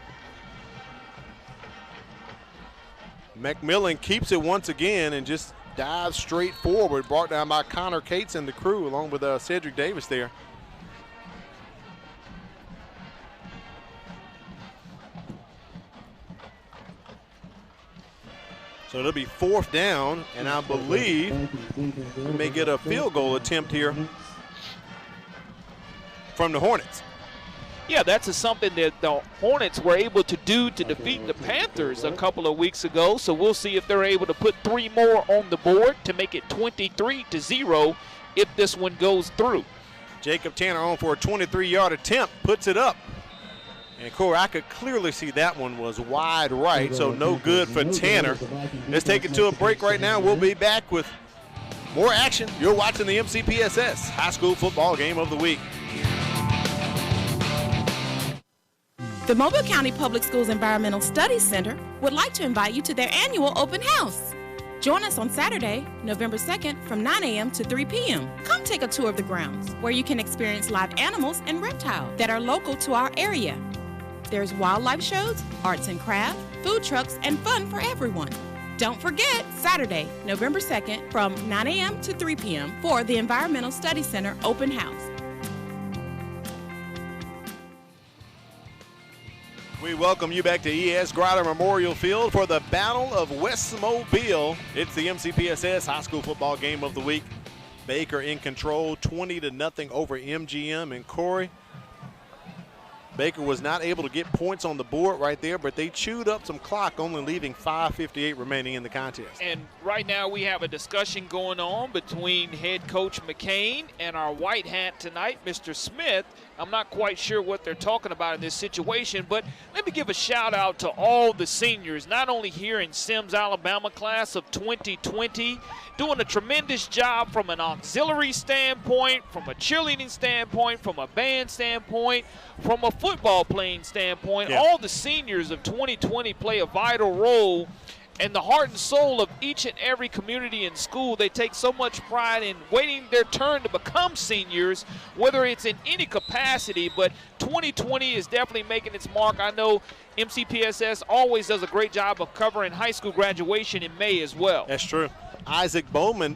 McMillan keeps it once again and just dives straight forward, brought down by Connor Cates and the crew along with Cedric Davis there. So it'll be 4th down, and I believe we may get a field goal attempt here from the Hornets. Yeah, that's something that the Hornets were able to do to defeat the Panthers a couple of weeks ago. So we'll see if they're able to put 3 more on the board to make it 23-0 if this one goes through. Jacob Tanner on for a 23-yard attempt, puts it up. And Corey, I could clearly see that one was wide right, so no good for Tanner. Let's take it to a break right now. We'll be back with more action. You're watching the MCPSS High School Football Game of the Week. The Mobile County Public Schools Environmental Studies Center would like to invite you to their annual open house. Join us on Saturday, November 2nd from 9 a.m. to 3 p.m. Come take a tour of the grounds where you can experience live animals and reptiles that are local to our area. There's wildlife shows, arts and crafts, food trucks, and fun for everyone. Don't forget, Saturday, November 2nd from 9 a.m. to 3 p.m. for the Environmental Studies Center open house. We welcome you back to E.S. Grider Memorial Field for the Battle of West Mobile. It's the MCPSS High School Football Game of the Week. Baker in control, 20-0 over MGM. And Corey, Baker was not able to get points on the board right there, but they chewed up some clock, only leaving 5:58 remaining in the contest. And right now we have a discussion going on between head coach McCain and our white hat tonight, Mr. Smith. I'm not quite sure what they're talking about in this situation, but let me give a shout out to all the seniors, not only here in Sims, Alabama class of 2020, doing a tremendous job from an auxiliary standpoint, from a cheerleading standpoint, from a band standpoint, from a football playing standpoint. Yeah. All the seniors of 2020 play a vital role and the heart and soul of each and every community and school. They take so much pride in waiting their turn to become seniors, whether it's in any capacity, but 2020 is definitely making its mark. I know MCPSS always does a great job of covering high school graduation in May as well. That's true. Isaac Bozeman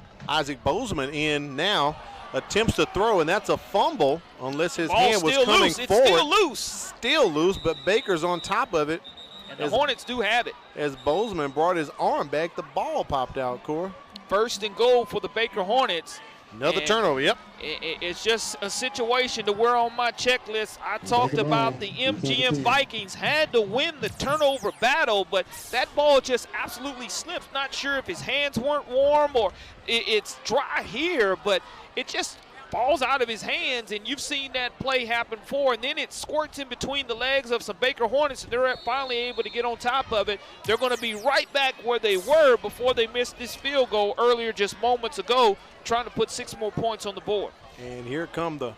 in now, attempts to throw, and that's a fumble unless his hand was coming loose. forward. It's still loose. Still loose, but Baker's on top of it. And the Hornets do have it. As Bozeman brought his arm back, the ball popped out, Corey. 1st and goal for the Baker Hornets. Another turnover, yep. It's just a situation to where on my checklist I talked about the MGM Vikings had to win the turnover battle, but that ball just absolutely slips. Not sure if his hands weren't warm or it's dry here, but it just falls out of his hands, and you've seen that play happen before, and then it squirts in between the legs of some Baker Hornets, and they're finally able to get on top of it. They're going to be right back where they were before they missed this field goal earlier just moments ago, trying to put 6 more points on the board. And here come the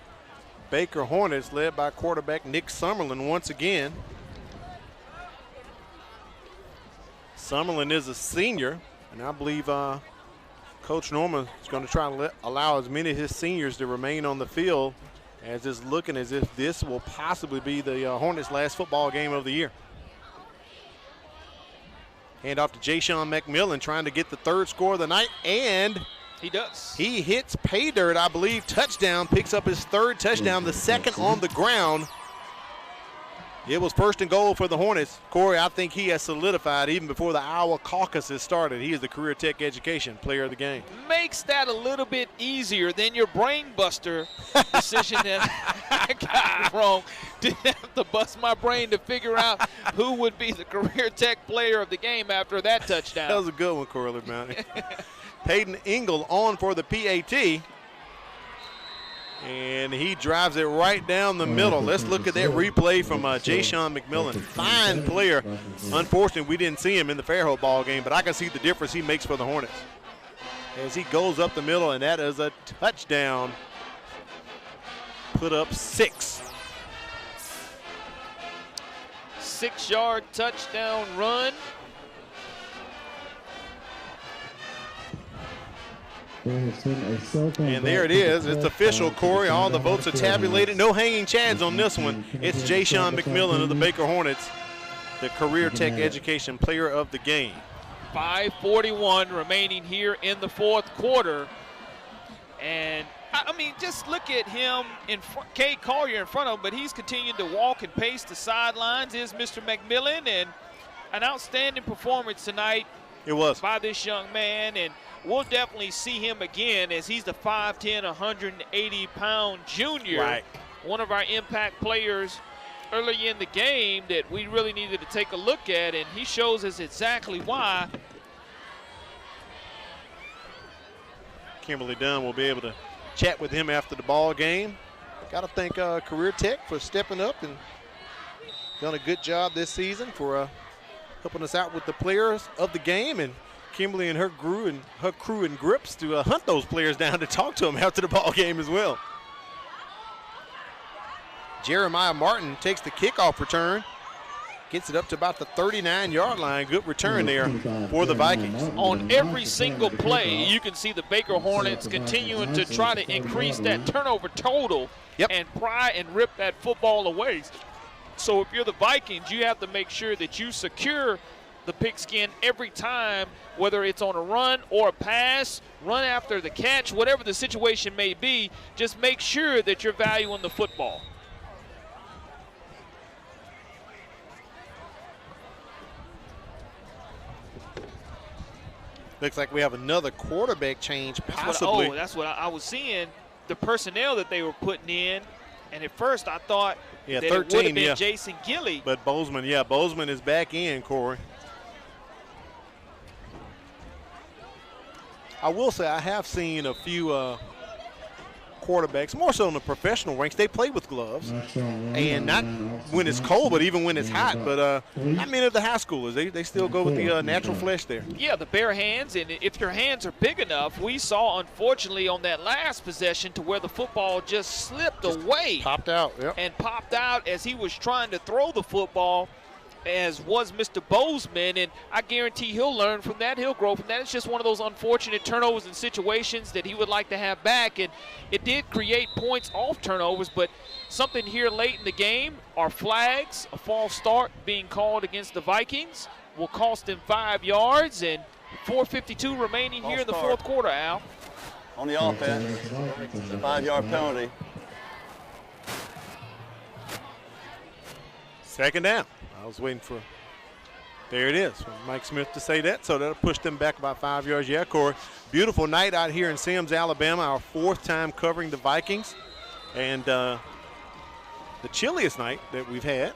Baker Hornets, led by quarterback Nick Summerlin once again. Summerlin is a senior, and I believe Coach Norman is going to try to allow as many of his seniors to remain on the field, as it's looking as if this will possibly be the Hornets' last football game of the year. Hand off to Ja'Shawn McMillan, trying to get the 3rd score of the night, and he does. He hits pay dirt, I believe, touchdown, picks up his 3rd touchdown, the 2nd on the ground. It was 1st and goal for the Hornets. Corey, I think he has solidified even before the Iowa caucuses started. He is the Career Tech Education Player of the Game. Makes that a little bit easier than your brain buster decision that I got wrong. Didn't have to bust my brain to figure out who would be the Career Tech Player of the Game after that touchdown. That was a good one, Corey Mounty. Peyton Engel on for the PAT. And he drives it right down the middle. Let's look at that replay from Ja'Shawn McMillan. Fine player. Unfortunately, we didn't see him in the Fairhope ball game, but I can see the difference he makes for the Hornets. As he goes up the middle, and that is a touchdown. Put up 6. 6-yard touchdown run. And there it is. It's official, Corey. All the votes are tabulated. No hanging chads on this one. It's Ja'Shawn McMillan of the Baker Hornets, the Career Tech Education Player of the Game. 5:41 remaining here in the 4th quarter. And, I mean, just look at him in front. Cade Collier in front of him, but he's continuing to walk and pace the sidelines is Mr. McMillan. And an outstanding performance tonight. It was. By this young man. And we'll definitely see him again as he's the 5'10", 180-pound junior. Right. One of our impact players early in the game that we really needed to take a look at, and he shows us exactly why. Kimberly Dunn will be able to chat with him after the ball game. Got to thank Career Tech for stepping up and done a good job this season for helping us out with the players of the game, and Kimberly and her crew and grips to hunt those players down to talk to them after the ball game as well. Jeremiah Martin takes the kickoff return, gets it up to about the 39-yard line. Good return there for the Vikings. On every single play, you can see the Baker Hornets continuing to try to increase that turnover total and pry and rip that football away. So if you're the Vikings, you have to make sure that you secure the pigskin every time, whether it's on a run or a pass, run after the catch, whatever the situation may be. Just make sure that you're valuing the football. Looks like we have another quarterback change possibly. That's what I was seeing, the personnel that they were putting in. And at first I thought Yeah, that 13, it would have been yeah. Jason Gilly. But Bozeman is back in, Corey. I will say I have seen a few quarterbacks, more so in the professional ranks, they play with gloves. And not when it's cold, but even when it's hot. But not many of the high schoolers, they still go with the natural flesh there. Yeah, the bare hands, and if your hands are big enough, we saw, unfortunately, on that last possession to where the football just slipped away. Popped out, yep. And popped out as he was trying to throw the football, as was Mr. Bozeman, and I guarantee he'll learn from that. He'll grow from that. It's just one of those unfortunate turnovers and situations that he would like to have back, and it did create points off turnovers, but something here late in the game are flags, a false start being called against the Vikings will cost them 5 yards, and 4:52 remaining here in the fourth quarter, Al. On the offense, it's a 5-yard penalty. Second down. I was waiting for, there it is, for Mike Smith to say that, so that'll push them back about 5 yards. Yeah, Corey, beautiful night out here in Sims, Alabama, our 4th time covering the Vikings, and the chilliest night that we've had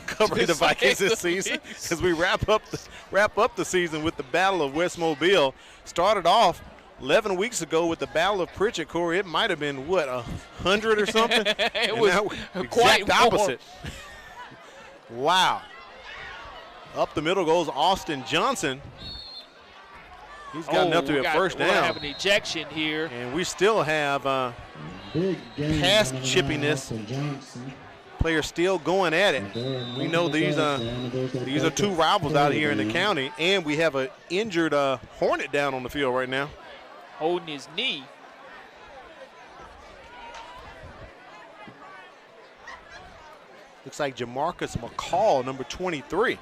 covering the Vikings this season, as we wrap up the season with the Battle of West Mobile. Started off 11 weeks ago with the Battle of Pritchett, Corey. It might have been, what, 100 or something? It was quite exact opposite. Wow. Up the middle goes Austin Johnson. He's got enough to be a first down. We're have an ejection here. And we still have pass chippiness. Players still going at it. We know these are two rivals out here in the county, and we have an injured Hornet down on the field right now. Holding his knee. Looks like Jamarcus McCall, number 23.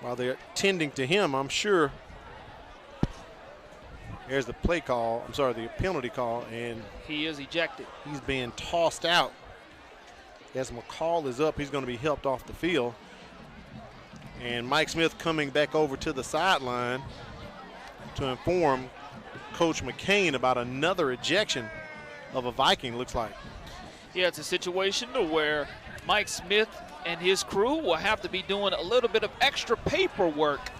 While they're tending to him, I'm sure there's the play call. I'm sorry, the penalty call, and he is ejected. He's being tossed out. As McCall is up, he's going to be helped off the field. And Mike Smith coming back over to the sideline to inform Coach McCain about another ejection of a Viking, looks like. Yeah, it's a situation where Mike Smith and his crew will have to be doing a little bit of extra paperwork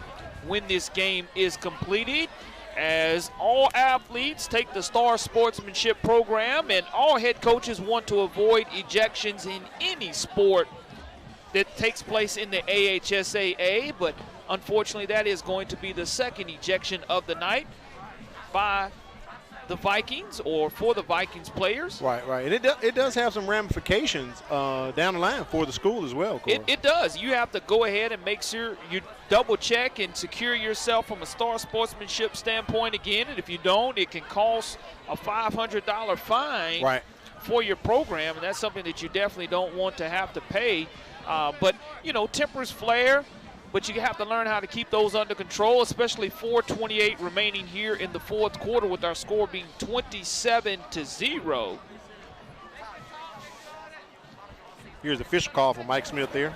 when this game is completed, as all athletes take the Star Sportsmanship program, and all head coaches want to avoid ejections in any sport that takes place in the AHSAA, but unfortunately that is going to be the second ejection of the night by the Vikings, or for the Vikings players. Right. And it does have some ramifications down the line for the school as well, Corey. It does. You have to go ahead and make sure you double check and secure yourself from a Star Sportsmanship standpoint again, and if you don't, it can cost a $500 fine for your program, and that's something that you definitely don't want to have to pay. But, you know, tempers flare, but you have to learn how to keep those under control, especially 4:28 remaining here in the fourth quarter, with our score being 27-0. Here's the official call from Mike Smith there.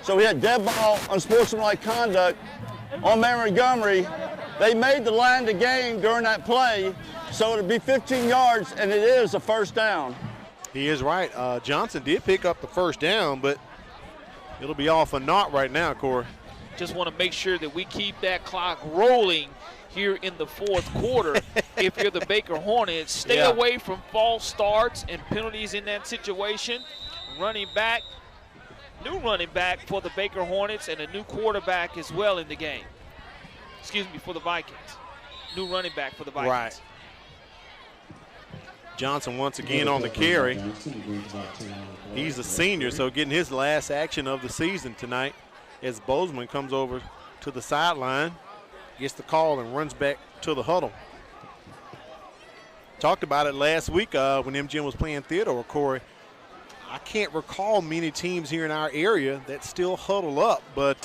So we had dead ball, unsportsmanlike conduct on Montgomery. They made the line to gain during that play, so it'll be 15 yards, and it is a first down. He is right. Johnson did pick up the first down, but it'll be off a knot right now, Corey. Just want to make sure that we keep that clock rolling here in the fourth quarter. If you're the Baker Hornets, stay away from false starts and penalties in that situation. Running back, new running back for the Baker Hornets, and a new quarterback as well in the game. Excuse me, for the Vikings. New running back for the Vikings. Right. Johnson once again on the carry. He's a senior, so getting his last action of the season tonight, as Bozeman comes over to the sideline, gets the call and runs back to the huddle. Talked about it last week when MGM was playing Theodore, Corey. I can't recall many teams here in our area that still huddle up, but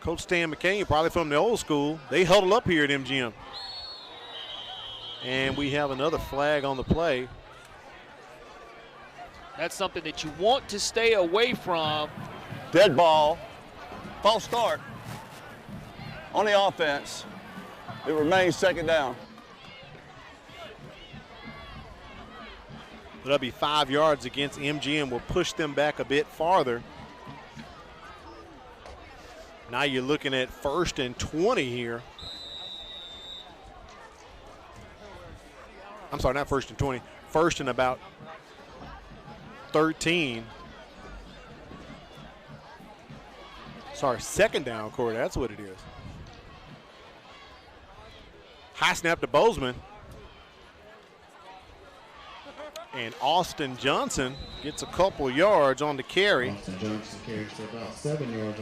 Coach Stan McCain, probably from the old school, they huddle up here at MGM. And we have another flag on the play. That's something that you want to stay away from. Dead ball, false start on the offense. It remains second down. That'll be 5 yards against MGM. Will push them back a bit farther. Now you're looking at 1st and 20 here. I'm sorry, not 1st and 20. 1st and about 13. Sorry, 2nd down, Corey. That's what it is. High snap to Bozeman. And Austin Johnson gets a couple yards on the carry.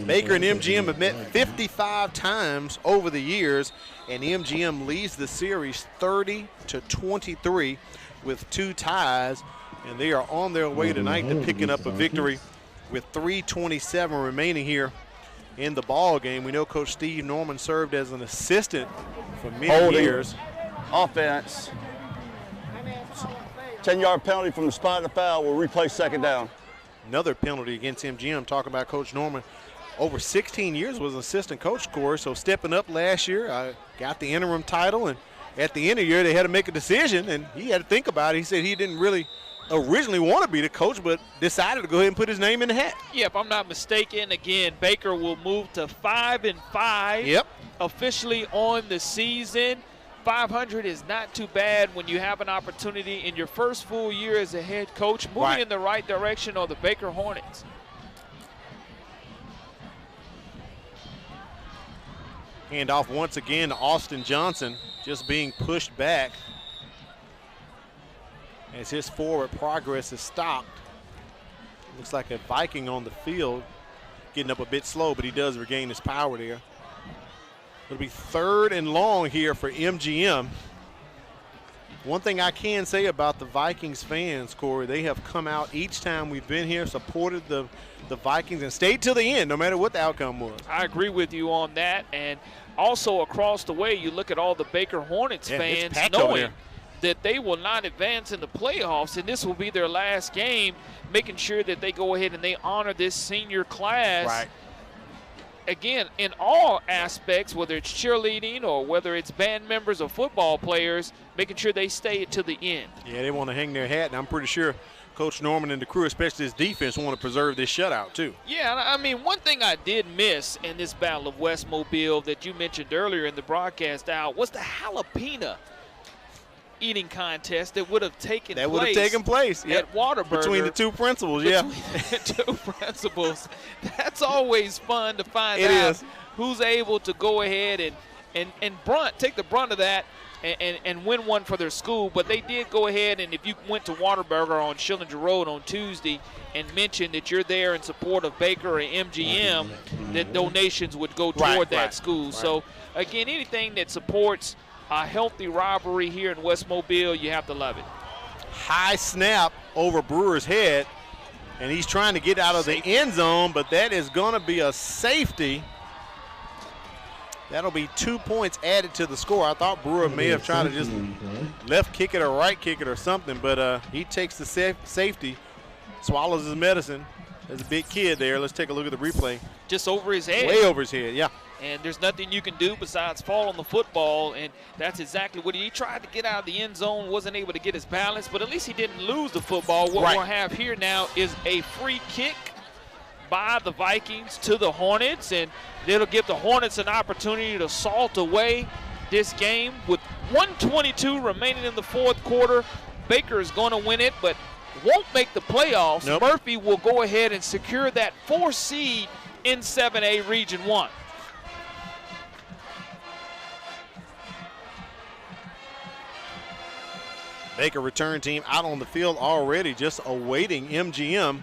Baker and MGM have met 55 times over the years, and MGM leads the series 30-23 with 2 ties, and they are on their way tonight to picking up a victory with 3:27 remaining here in the ball game. We know Coach Steve Norman served as an assistant for many years. Offense. 10-yard penalty from the spot of the foul will replay 2nd down. Another penalty against MGM. Talking about Coach Norman, over 16 years was an assistant coach, Corey, so stepping up last year, got the interim title, and at the end of the year they had to make a decision, and he had to think about it. He said he didn't really originally want to be the coach, but decided to go ahead and put his name in the hat. Yeah, if I'm not mistaken, again, Baker will move to 5-5. Yep. Officially on the season. 500 is not too bad when you have an opportunity in your first full year as a head coach. Moving in the right direction are the Baker Hornets. Hand off once again to Austin Johnson, just being pushed back as his forward progress is stopped. Looks like a Viking on the field, getting up a bit slow, but he does regain his power there. It'll be 3rd and long here for MGM. One thing I can say about the Vikings fans, Corey, they have come out each time we've been here, supported the Vikings, and stayed till the end, no matter what the outcome was. I agree with you on that. And also across the way, you look at all the Baker Hornets fans knowing that they will not advance in the playoffs, and this will be their last game, making sure that they go ahead and they honor this senior class. Right. Again, in all aspects, whether it's cheerleading or whether it's band members or football players, making sure they stay to the end. Yeah, they want to hang their hat, and I'm pretty sure Coach Norman and the crew, especially his defense, want to preserve this shutout too. Yeah, I mean, one thing I did miss in this Battle of West Mobile that you mentioned earlier in the broadcast out was the jalapeno eating contest that would have taken place yep. at Whataburger. Between the two principals, Between the two principals. That's always fun to find out is. Who's able to go ahead and take the brunt of that and win one for their school. But they did go ahead, and if you went to Whataburger on Schillinger Road on Tuesday and mentioned that you're there in support of Baker and MGM, that donations would go toward that school. Right. So, again, anything that supports a healthy rivalry here in West Mobile, you have to love it. High snap over Brewer's head, and he's trying to get out of the end zone, but that is going to be a safety. That'll be 2 points added to the score. I thought Brewer may have tried to just left kick it or right kick it or something, but he takes the safety, swallows his medicine. There's a big kid there. Let's take a look at the replay. Just over his head. Way over his head, yeah. And there's nothing you can do besides fall on the football, and that's exactly what he tried to get out of the end zone, wasn't able to get his balance, but at least he didn't lose the football. What we'll have here now is a free kick by the Vikings to the Hornets, and it'll give the Hornets an opportunity to salt away this game. With 1:22 remaining in the fourth quarter, Baker is going to win it, but won't make the playoffs. Nope. Murphy will go ahead and secure that 4th seed in 7A Region 1. Baker return team out on the field already, just awaiting MGM.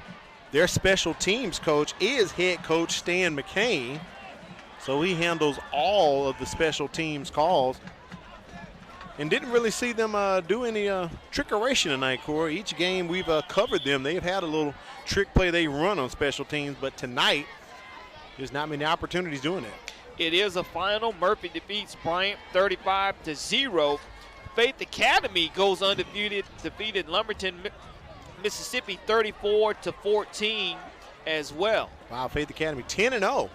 Their special teams coach is head coach Stan McCain, so he handles all of the special teams calls. And didn't really see them do any trickeration tonight, Corey. Each game we've covered them. They've had a little trick play they run on special teams, but tonight there's not many opportunities doing that. It is a final. Murphy defeats Bryant 35-0. Faith Academy goes undefeated, defeated Lumberton, Mississippi 34-14 as well. Wow, Faith Academy 10-0.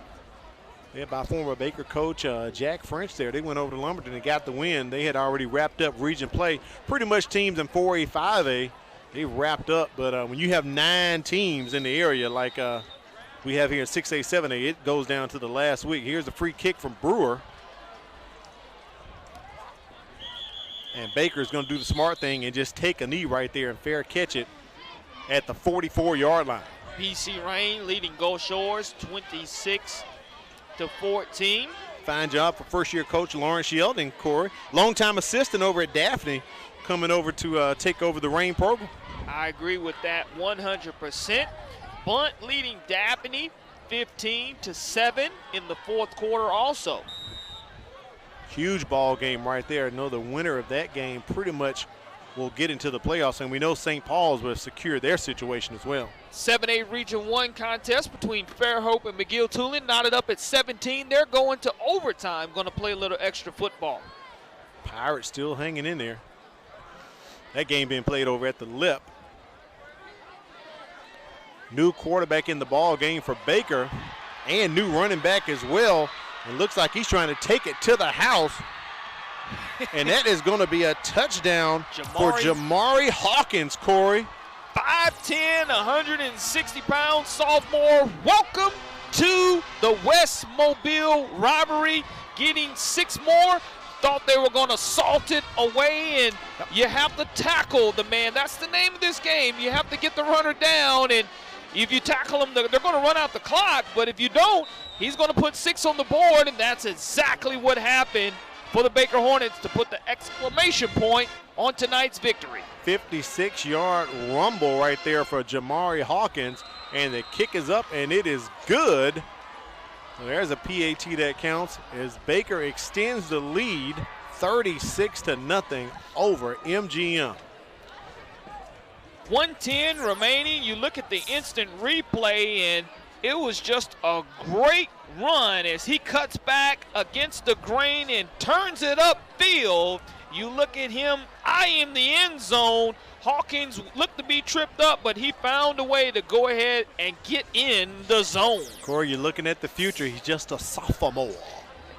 Led by former Baker coach Jack French there. They went over to Lumberton and got the win. They had already wrapped up region play. Pretty much teams in 4A, 5A They wrapped up, but when you have 9 teams in the area like we have here in 6A, 7A, it goes down to the last week. Here's a free kick from Brewer. And Baker's going to do the smart thing and just take a knee right there and fair catch it at the 44-yard line. PC Rain leading Gulf Shores 26-14. Fine job for first-year coach Lawrence Sheldon, Corey. Longtime assistant over at Daphne, coming over to take over the Rain program. I agree with that 100%. Bunt leading Daphne 15-7 in the fourth quarter also. Huge ball game right there. I know the winner of that game pretty much will get into the playoffs, and we know St. Paul's will have secured their situation as well. 7A Region 1 contest between Fairhope and McGill-Tulane knotted up at 17. They're going to overtime, going to play a little extra football. Pirates still hanging in there. That game being played over at the Lip. New quarterback in the ball game for Baker, and new running back as well. It looks like he's trying to take it to the house. And that is going to be a touchdown for Jamari Hawkins, Corey. 5'10", 160-pound sophomore. Welcome to the West Mobile rivalry. Getting 6 more. Thought they were going to salt it away, and you have to tackle the man. That's the name of this game. You have to get the runner down, and if you tackle him, they're going to run out the clock. But if you don't, he's going to put 6 on the board, and that's exactly what happened for the Baker Hornets to put the exclamation point on tonight's victory. 56-yard rumble right there for Jamari Hawkins, and the kick is up, and it is good. So there's a PAT that counts as Baker extends the lead 36-0 over MGM. 1:10 remaining. You look at the instant replay, and it was just a great run as he cuts back against the grain and turns it upfield. You look at him eyeing the end zone. Hawkins looked to be tripped up, but he found a way to go ahead and get in the zone. Corey, you're looking at the future. He's just a sophomore.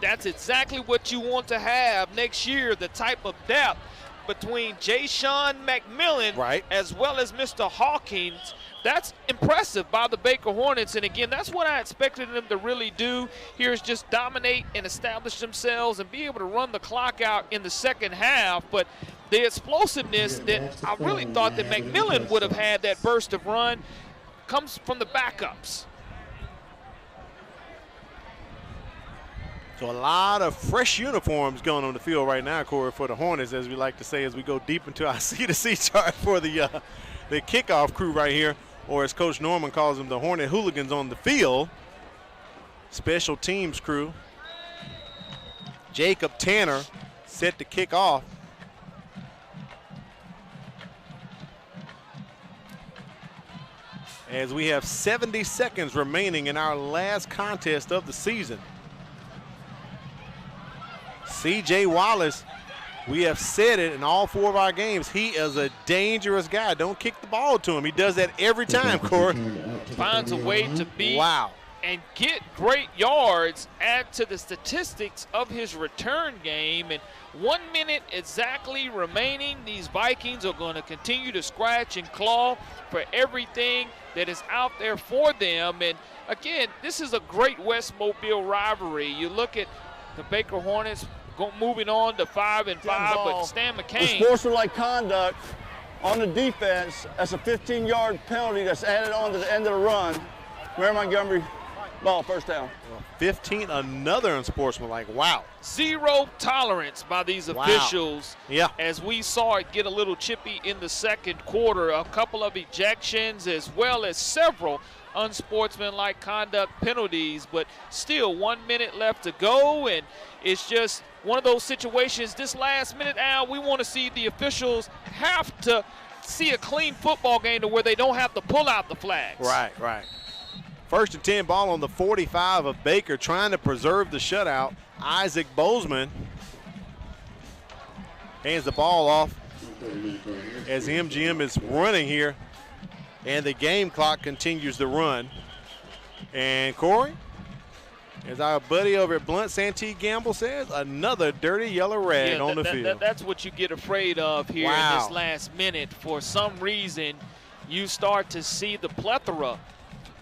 That's exactly what you want to have next year, the type of depth between Jay-Sean McMillan as well as Mr. Hawkins. That's impressive by the Baker Hornets, and again, that's what I expected them to really do here, is just dominate and establish themselves and be able to run the clock out in the second half. But the explosiveness that I really thought that McMillan would have had, that burst of run, comes from the backups. So a lot of fresh uniforms going on the field right now, Corey, for the Hornets, as we like to say, as we go deep into our C-to-C chart for the kickoff crew right here, or as Coach Norman calls them, the Hornet hooligans on the field. Special teams crew. Jacob Tanner set to kick off. As we have 70 seconds remaining in our last contest of the season. C.J. Wallace, we have said it in all 4 of our games, he is a dangerous guy. Don't kick the ball to him. He does that every time, Corey. Finds a way to beat and get great yards, add to the statistics of his return game. And 1 minute exactly remaining. These Vikings are going to continue to scratch and claw for everything that is out there for them. And again, this is a great West Mobile rivalry. You look at the Baker Hornets moving on to 5-5, but Stan McCain. Sportsmanlike conduct on the defense. That's a 15-yard penalty that's added on to the end of the run. Mary Montgomery, ball, first down. 15, another unsportsmanlike. Wow. Zero tolerance by these officials. Yeah. As we saw it get a little chippy in the second quarter. A couple of ejections as well as several unsportsmanlike conduct penalties, but still 1 minute left to go, and it's just one of those situations. This last minute, Al, we want to see the officials have to see a clean football game to where they don't have to pull out the flags. Right. First and 10, ball on the 45 of Baker, trying to preserve the shutout. Isaac Bozeman hands the ball off as MGM is running here. And the game clock continues to run. And Corey, As our buddy over at Blunt, Santee Gamble says, another dirty yellow rag on the field. That's what you get afraid of here in this last minute. For some reason, you start to see the plethora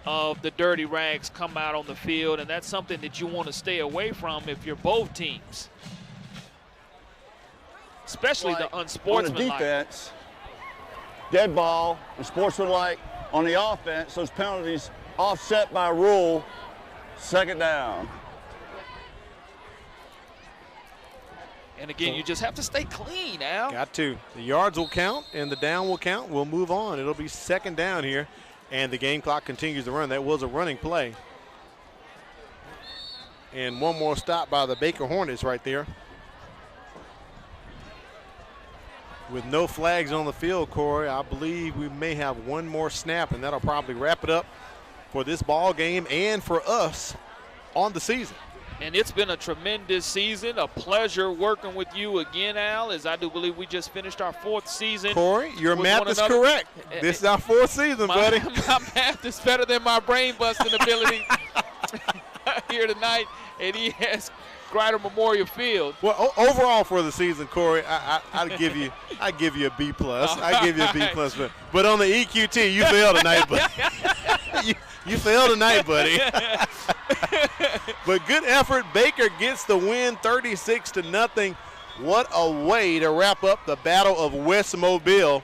of the dirty rags come out on the field, and that's something that you want to stay away from if you're both teams. Especially the unsportsmanlike. On the defense, dead ball, and sportsmanlike. On the offense, those penalties offset by rule. Second down. And again, you just have to stay clean, Al. Got to. The yards will count and the down will count. We'll move on. It'll be second down here, and the game clock continues to run. That was a running play. And one more stop by the Baker Hornets right there. With no flags on the field, Corey, I believe we may have one more snap, and that'll probably wrap it up for this ball game and for us on the season. And it's been a tremendous season. A pleasure working with you again, Al, as I do believe we just finished our 4th season. Corey, your math is correct. This is our 4th season, buddy. My math is better than my brain-busting ability here tonight at ES Grider Memorial Field. Well, overall for the season, Corey, I'd give you a B+. I give you a B+. But on the EQT, you failed tonight, buddy. You failed tonight, buddy. But good effort. Baker gets the win, 36-0. What a way to wrap up the Battle of West Mobile.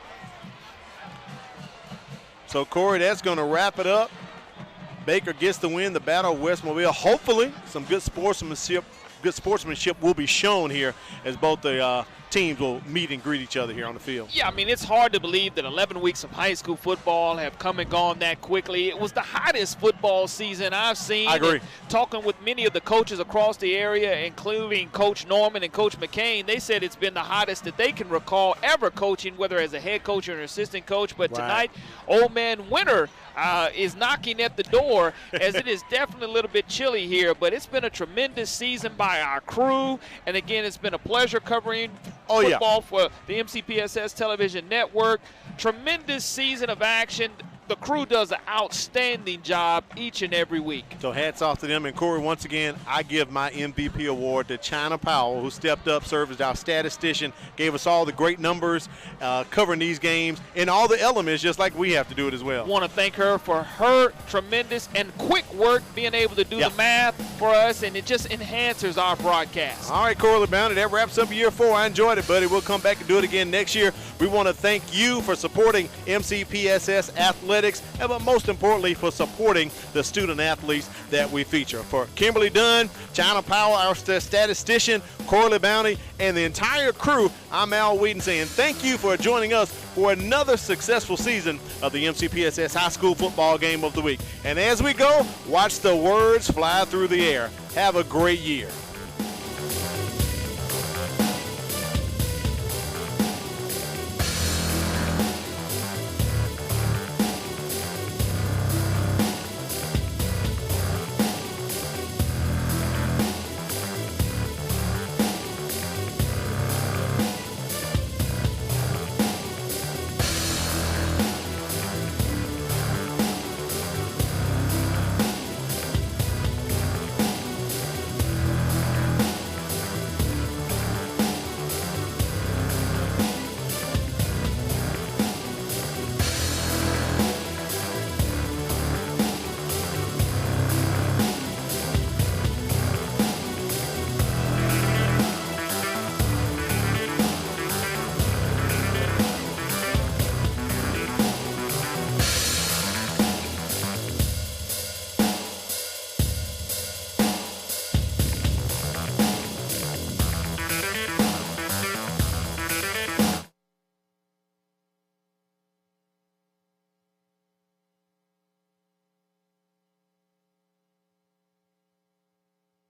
So, Corey, that's going to wrap it up. Baker gets the win, the Battle of West Mobile. Hopefully, some good sportsmanship will be shown here as both the teams will meet and greet each other here on the field. Yeah, I mean, it's hard to believe that 11 weeks of high school football have come and gone that quickly. It was the hottest football season I've seen. I agree. And talking with many of the coaches across the area, including Coach Norman and Coach McCain, they said it's been the hottest that they can recall ever coaching, whether as a head coach or an assistant coach. But tonight, Old Man Winter is knocking at the door, as it is definitely a little bit chilly here. But it's been a tremendous season by our crew. And, again, it's been a pleasure covering football for the MCPSS Television Network. Tremendous season of action. The crew does an outstanding job each and every week. So hats off to them. And, Corey, once again, I give my MVP award to China Powell, who stepped up, served as our statistician, gave us all the great numbers, covering these games, and all the elements just like we have to do it as well. I want to thank her for her tremendous and quick work being able to do the math for us, and it just enhances our broadcast. All right, Corey LeBounty, that wraps up year 4. I enjoyed it, buddy. We'll come back and do it again next year. We want to thank you for supporting MCPSS Athletics, and but most importantly for supporting the student athletes that we feature. For Kimberly Dunn, China Powell, our statistician, Corey LeBounty, and the entire crew, I'm Al Wheaton saying thank you for joining us for another successful season of the MCPSS High School Football Game of the Week. And as we go, watch the words fly through the air. Have a great year.